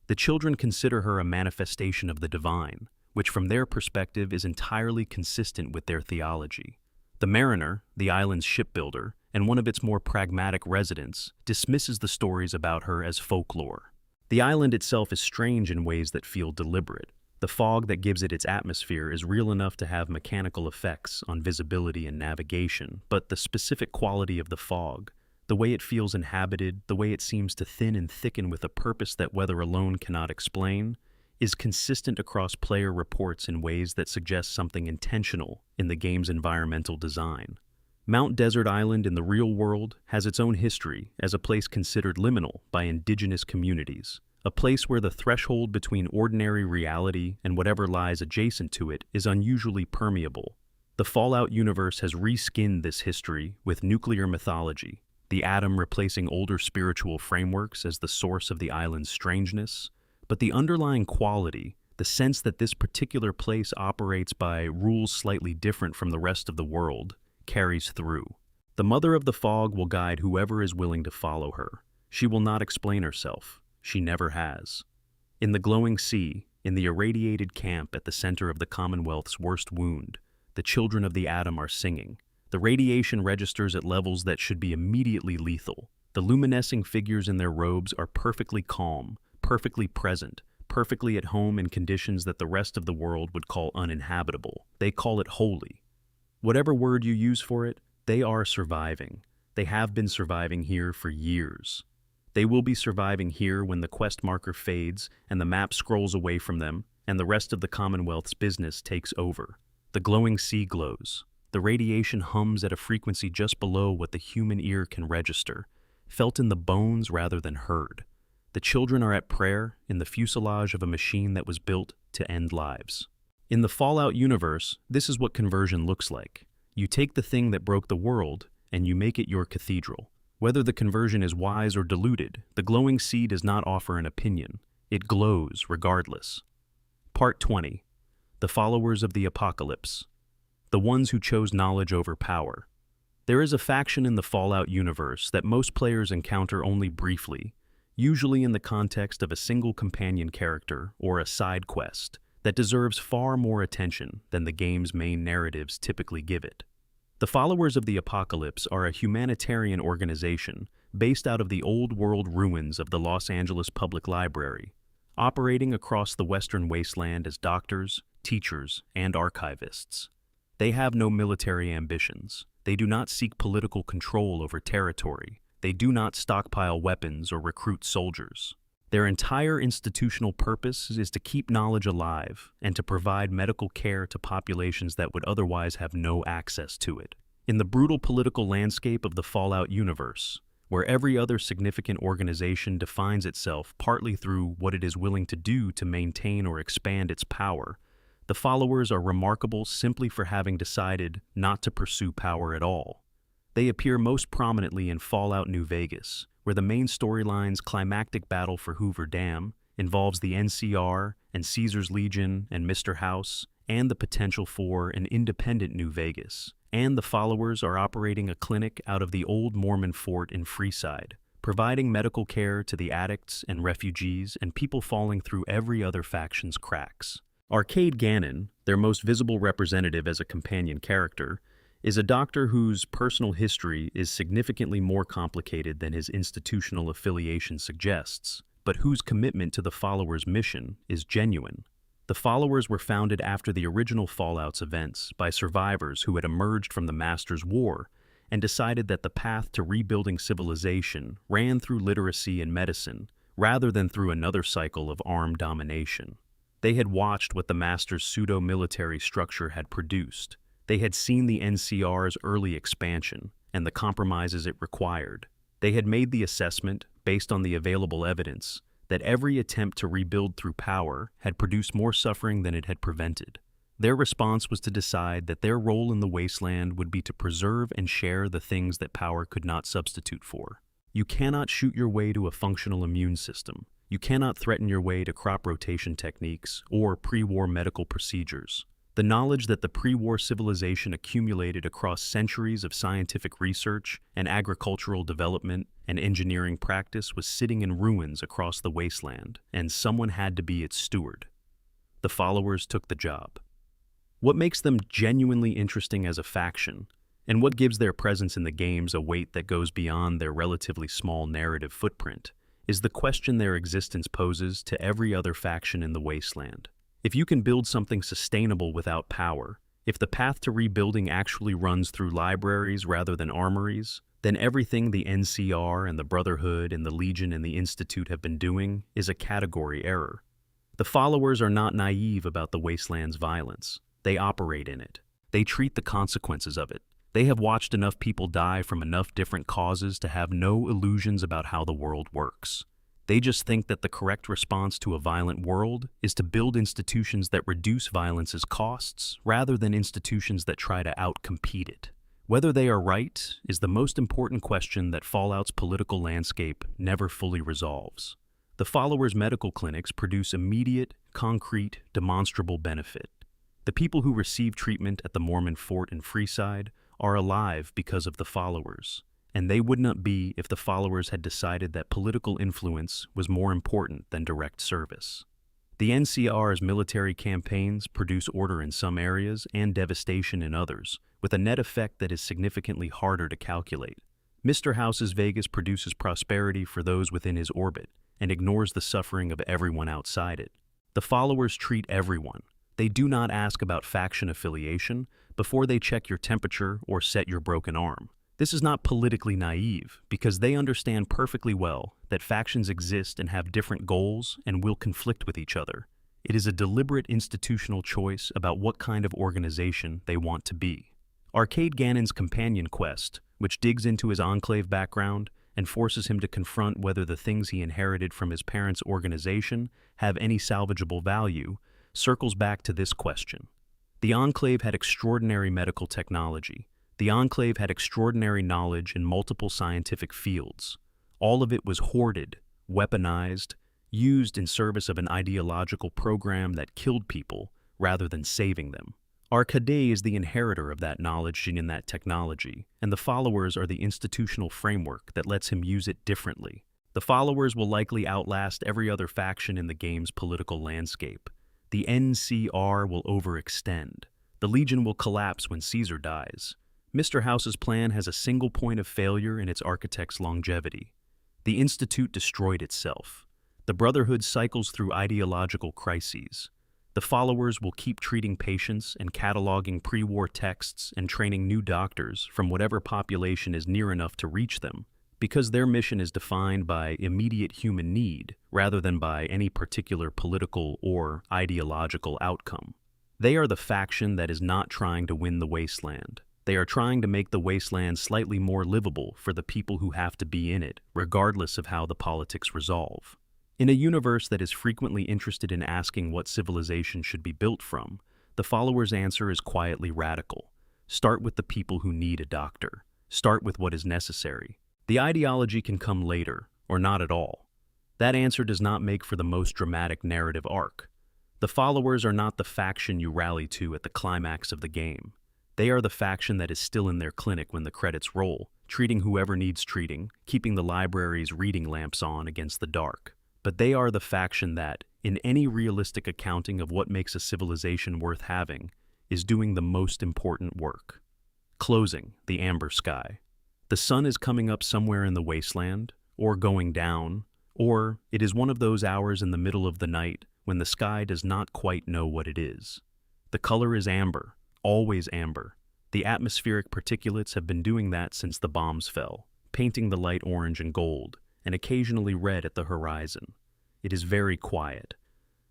The children consider her a manifestation of the divine, which from their perspective is entirely consistent with their theology. The Mariner, the island's shipbuilder, and one of its more pragmatic residents, dismisses the stories about her as folklore. The island itself is strange in ways that feel deliberate. The fog that gives it its atmosphere is real enough to have mechanical effects on visibility and navigation, but the specific quality of the fog, the way it feels inhabited, the way it seems to thin and thicken with a purpose that weather alone cannot explain, is consistent across player reports in ways that suggest something intentional in the game's environmental design. Mount Desert Island in the real world has its own history as a place considered liminal by indigenous communities, a place where the threshold between ordinary reality and whatever lies adjacent to it is unusually permeable. The Fallout universe has reskinned this history with nuclear mythology, the atom replacing older spiritual frameworks as the source of the island's strangeness, but the underlying quality, the sense that this particular place operates by rules slightly different from the rest of the world, carries through. The Mother of the Fog will guide whoever is willing to follow her. She will not explain herself. She never has. In the glowing sea, in the irradiated camp at the center of the Commonwealth's worst wound, the children of the atom are singing. The radiation registers at levels that should be immediately lethal. The luminescing figures in their robes are perfectly calm, perfectly present, perfectly at home in conditions that the rest of the world would call uninhabitable. They call it holy. Whatever word you use for it, they are surviving. They have been surviving here for years. They will be surviving here when the quest marker fades and the map scrolls away from them and the rest of the Commonwealth's business takes over. The glowing sea glows. The radiation hums at a frequency just below what the human ear can register, felt in the bones rather than heard. The children are at prayer in the fuselage of a machine that was built to end lives. In the Fallout universe, this is what conversion looks like. You take the thing that broke the world, and you make it your cathedral. Whether the conversion is wise or diluted, the glowing sea does not offer an opinion. It glows regardless. Part 20. The Followers of the Apocalypse. The ones who chose knowledge over power. There is a faction in the Fallout universe that most players encounter only briefly, usually in the context of a single companion character or a side quest, that deserves far more attention than the game's main narratives typically give it. The Followers of the Apocalypse are a humanitarian organization based out of the old world ruins of the Los Angeles Public Library, operating across the western wasteland as doctors, teachers, and archivists. They have no military ambitions. They do not seek political control over territory. They do not stockpile weapons or recruit soldiers. Their entire institutional purpose is to keep knowledge alive and to provide medical care to populations that would otherwise have no access to it. In the brutal political landscape of the Fallout universe, where every other significant organization defines itself partly through what it is willing to do to maintain or expand its power, the Followers are remarkable simply for having decided not to pursue power at all. They appear most prominently in Fallout New Vegas, where the main storyline's climactic battle for Hoover Dam involves the NCR and Caesar's Legion and Mr. House, and the potential for an independent New Vegas. And the Followers are operating a clinic out of the old Mormon fort in Freeside, providing medical care to the addicts and refugees and people falling through every other faction's cracks. Arcade Gannon, their most visible representative as a companion character, is a doctor whose personal history is significantly more complicated than his institutional affiliation suggests, but whose commitment to the Followers' mission is genuine. The Followers were founded after the original Fallout's events by survivors who had emerged from the Master's War and decided that the path to rebuilding civilization ran through literacy and medicine rather than through another cycle of armed domination. They had watched what the Master's pseudo-military structure had produced. They had seen the NCR's early expansion and the compromises it required. They had made the assessment, based on the available evidence, that every attempt to rebuild through power had produced more suffering than it had prevented. Their response was to decide that their role in the wasteland would be to preserve and share the things that power could not substitute for. You cannot shoot your way to a functional immune system. You cannot threaten your way to crop rotation techniques or pre-war medical procedures. The knowledge that the pre-war civilization accumulated across centuries of scientific research and agricultural development and engineering practice was sitting in ruins across the wasteland, and someone had to be its steward. The Followers took the job. What makes them genuinely interesting as a faction, and what gives their presence in the games a weight that goes beyond their relatively small narrative footprint, is the question their existence poses to every other faction in the wasteland. If you can build something sustainable without power, if the path to rebuilding actually runs through libraries rather than armories, then everything the NCR and the Brotherhood and the Legion and the Institute have been doing is a category error. The Followers are not naive about the wasteland's violence. They operate in it. They treat the consequences of it. They have watched enough people die from enough different causes to have no illusions about how the world works. They just think that the correct response to a violent world is to build institutions that reduce violence's costs rather than institutions that try to outcompete it. Whether they are right is the most important question that Fallout's political landscape never fully resolves. The Followers' medical clinics produce immediate, concrete, demonstrable benefit. The people who receive treatment at the Mormon fort in Freeside are alive because of the Followers, and they would not be if the Followers had decided that political influence was more important than direct service. The NCR's military campaigns produce order in some areas and devastation in others, with a net effect that is significantly harder to calculate. Mr. House's Vegas produces prosperity for those within his orbit and ignores the suffering of everyone outside it. The Followers treat everyone. They do not ask about faction affiliation before they check your temperature or set your broken arm. This is not politically naive, because they understand perfectly well that factions exist and have different goals and will conflict with each other. It is a deliberate institutional choice about what kind of organization they want to be. Arcade Ganon's companion quest, which digs into his Enclave background and forces him to confront whether the things he inherited from his parents' organization have any salvageable value, circles back to this question. The Enclave had extraordinary medical technology. The Enclave had extraordinary knowledge in multiple scientific fields. All of it was hoarded, weaponized, used in service of an ideological program that killed people rather than saving them. Arcade is the inheritor of that knowledge and in that technology, and the followers are the institutional framework that lets him use it differently. The followers will likely outlast every other faction in the game's political landscape. The NCR will overextend. The Legion will collapse when Caesar dies. Mr. House's plan has a single point of failure in its architect's longevity. The Institute destroyed itself. The Brotherhood cycles through ideological crises. The followers will keep treating patients and cataloging pre-war texts and training new doctors from whatever population is near enough to reach them, because their mission is defined by immediate human need rather than by any particular political or ideological outcome. They are the faction that is not trying to win the wasteland. They are trying to make the wasteland slightly more livable for the people who have to be in it, regardless of how the politics resolve. In a universe that is frequently interested in asking what civilization should be built from, the followers' answer is quietly radical. Start with the people who need a doctor. Start with what is necessary. The ideology can come later, or not at all. That answer does not make for the most dramatic narrative arc. The followers are not the faction you rally to at the climax of the game. They are the faction that is still in their clinic when the credits roll, treating whoever needs treating, keeping the library's reading lamps on against the dark. But they are the faction that, in any realistic accounting of what makes a civilization worth having, is doing the most important work. Closing the amber sky. The sun is coming up somewhere in the wasteland, or going down, or it is one of those hours in the middle of the night when the sky does not quite know what it is. The color is amber, always amber. The atmospheric particulates have been doing that since the bombs fell, painting the light orange and gold, and occasionally red at the horizon. It is very quiet.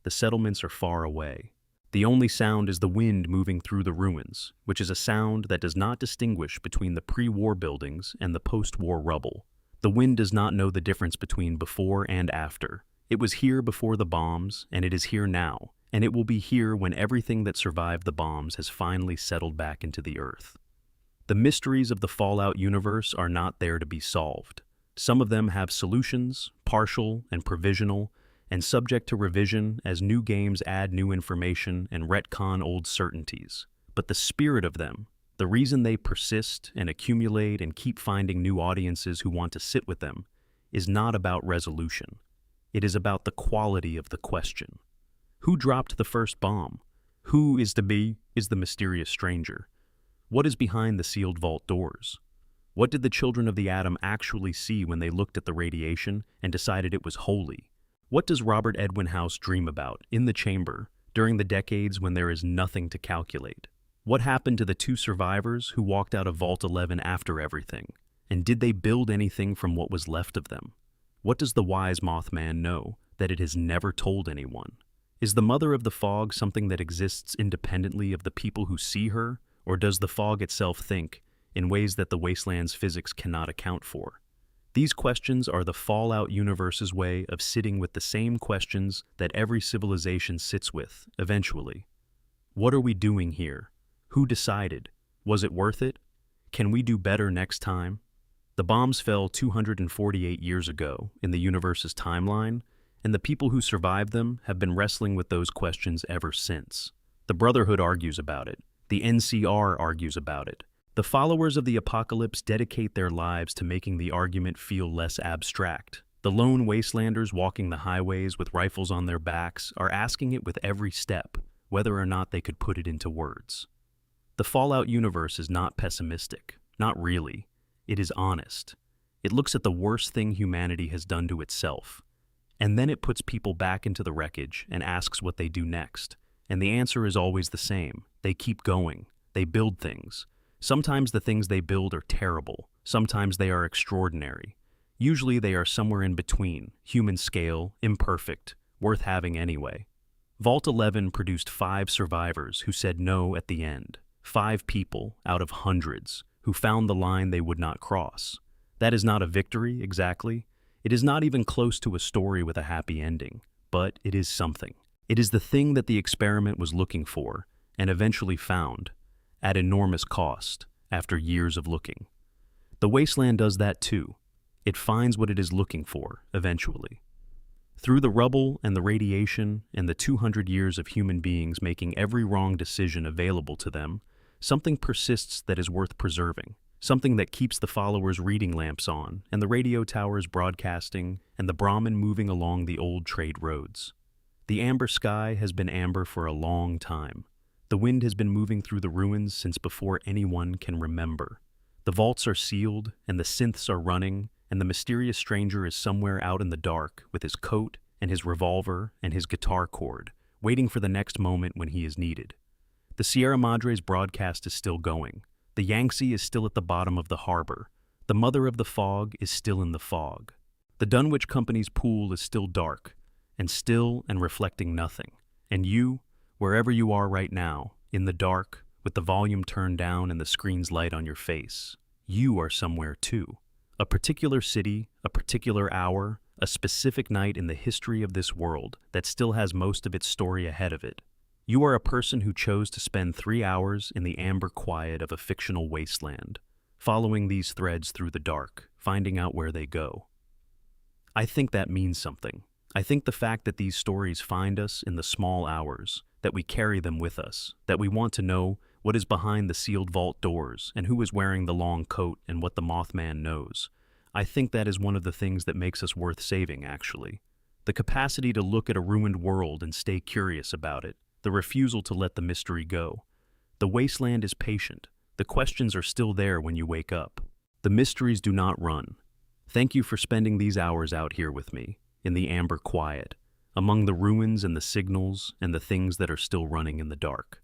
The settlements are far away. The only sound is the wind moving through the ruins, which is a sound that does not distinguish between the pre-war buildings and the post-war rubble. The wind does not know the difference between before and after. It was here before the bombs, and it is here now, and it will be here when everything that survived the bombs has finally settled back into the earth. The mysteries of the Fallout universe are not there to be solved. Some of them have solutions, partial and provisional, and subject to revision as new games add new information and retcon old certainties. But the spirit of them, the reason they persist and accumulate and keep finding new audiences who want to sit with them, is not about resolution. It is about the quality of the question. Who dropped the first bomb? Who is the mysterious stranger? What is behind the sealed vault doors? What did the children of the atom actually see when they looked at the radiation and decided it was holy? What does Robert Edwin House dream about in the chamber during the decades when there is nothing to calculate? What happened to the two survivors who walked out of Vault 11 after everything? And did they build anything from what was left of them? What does the wise Mothman know that it has never told anyone? Is the Mother of the Fog something that exists independently of the people who see her, or does the fog itself think in ways that the wasteland's physics cannot account for? These questions are the Fallout universe's way of sitting with the same questions that every civilization sits with, eventually. What are we doing here? Who decided? Was it worth it? Can we do better next time? The bombs fell 248 years ago in the universe's timeline, and the people who survived them have been wrestling with those questions ever since. The Brotherhood argues about it. The NCR argues about it. The followers of the apocalypse dedicate their lives to making the argument feel less abstract. The lone wastelanders walking the highways with rifles on their backs are asking it with every step, whether or not they could put it into words. The Fallout universe is not pessimistic, not really. It is honest. It looks at the worst thing humanity has done to itself, and then it puts people back into the wreckage and asks what they do next. And the answer is always the same. They keep going. They build things. Sometimes the things they build are terrible. Sometimes they are extraordinary. Usually they are somewhere in between, human scale, imperfect, worth having anyway. Vault 11 produced 5 survivors who said no at the end. 5 people out of hundreds who found the line they would not cross. That is not a victory, exactly. It is not even close to a story with a happy ending, but it is something. It is the thing that the experiment was looking for and eventually found, at enormous cost, after years of looking. The wasteland does that too. It finds what it is looking for, eventually. Through the rubble and the radiation and the 200 years of human beings making every wrong decision available to them, something persists that is worth preserving. Something that keeps the followers' reading lamps on, and the radio towers broadcasting, and the Brahmin moving along the old trade roads. The amber sky has been amber for a long time. The wind has been moving through the ruins since before anyone can remember. The vaults are sealed, and the synths are running, and the mysterious stranger is somewhere out in the dark with his coat and his revolver and his guitar cord, waiting for the next moment when he is needed. The Sierra Madre's broadcast is still going. The Yangtze is still at the bottom of the harbor. The mother of the fog is still in the fog. The Dunwich Company's pool is still dark, and still and reflecting nothing. And you, wherever you are right now, in the dark, with the volume turned down and the screen's light on your face, you are somewhere too. A particular city, a particular hour, a specific night in the history of this world that still has most of its story ahead of it. You are a person who chose to spend 3 hours in the amber quiet of a fictional wasteland, following these threads through the dark, finding out where they go. I think that means something. I think the fact that these stories find us in the small hours, that we carry them with us, that we want to know what is behind the sealed vault doors and who is wearing the long coat and what the Mothman knows. I think that is one of the things that makes us worth saving, actually. The capacity to look at a ruined world and stay curious about it. The refusal to let the mystery go. The wasteland is patient. The questions are still there when you wake up. The mysteries do not run. Thank you for spending these hours out here with me, in the amber quiet, among the ruins and the signals and the things that are still running in the dark.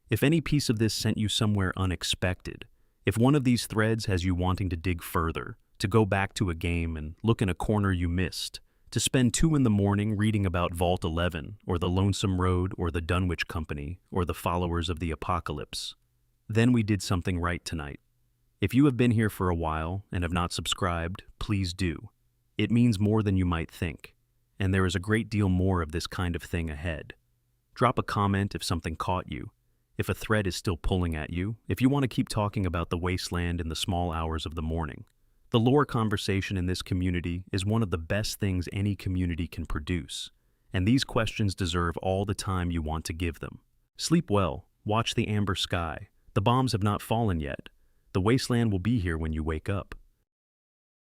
If any piece of this sent you somewhere unexpected, if one of these threads has you wanting to dig further, to go back to a game and look in a corner you missed, to spend 2 in the morning reading about Vault 11, or the Lonesome Road, or the Dunwich Company, or the followers of the apocalypse, then we did something right tonight. If you have been here for a while and have not subscribed, please do. It means more than you might think, and there is a great deal more of this kind of thing ahead. Drop a comment if something caught you, if a thread is still pulling at you, if you want to keep talking about the wasteland in the small hours of the morning. The lore conversation in this community is one of the best things any community can produce, and these questions deserve all the time you want to give them. Sleep well, watch the amber sky. The bombs have not fallen yet. The wasteland will be here when you wake up.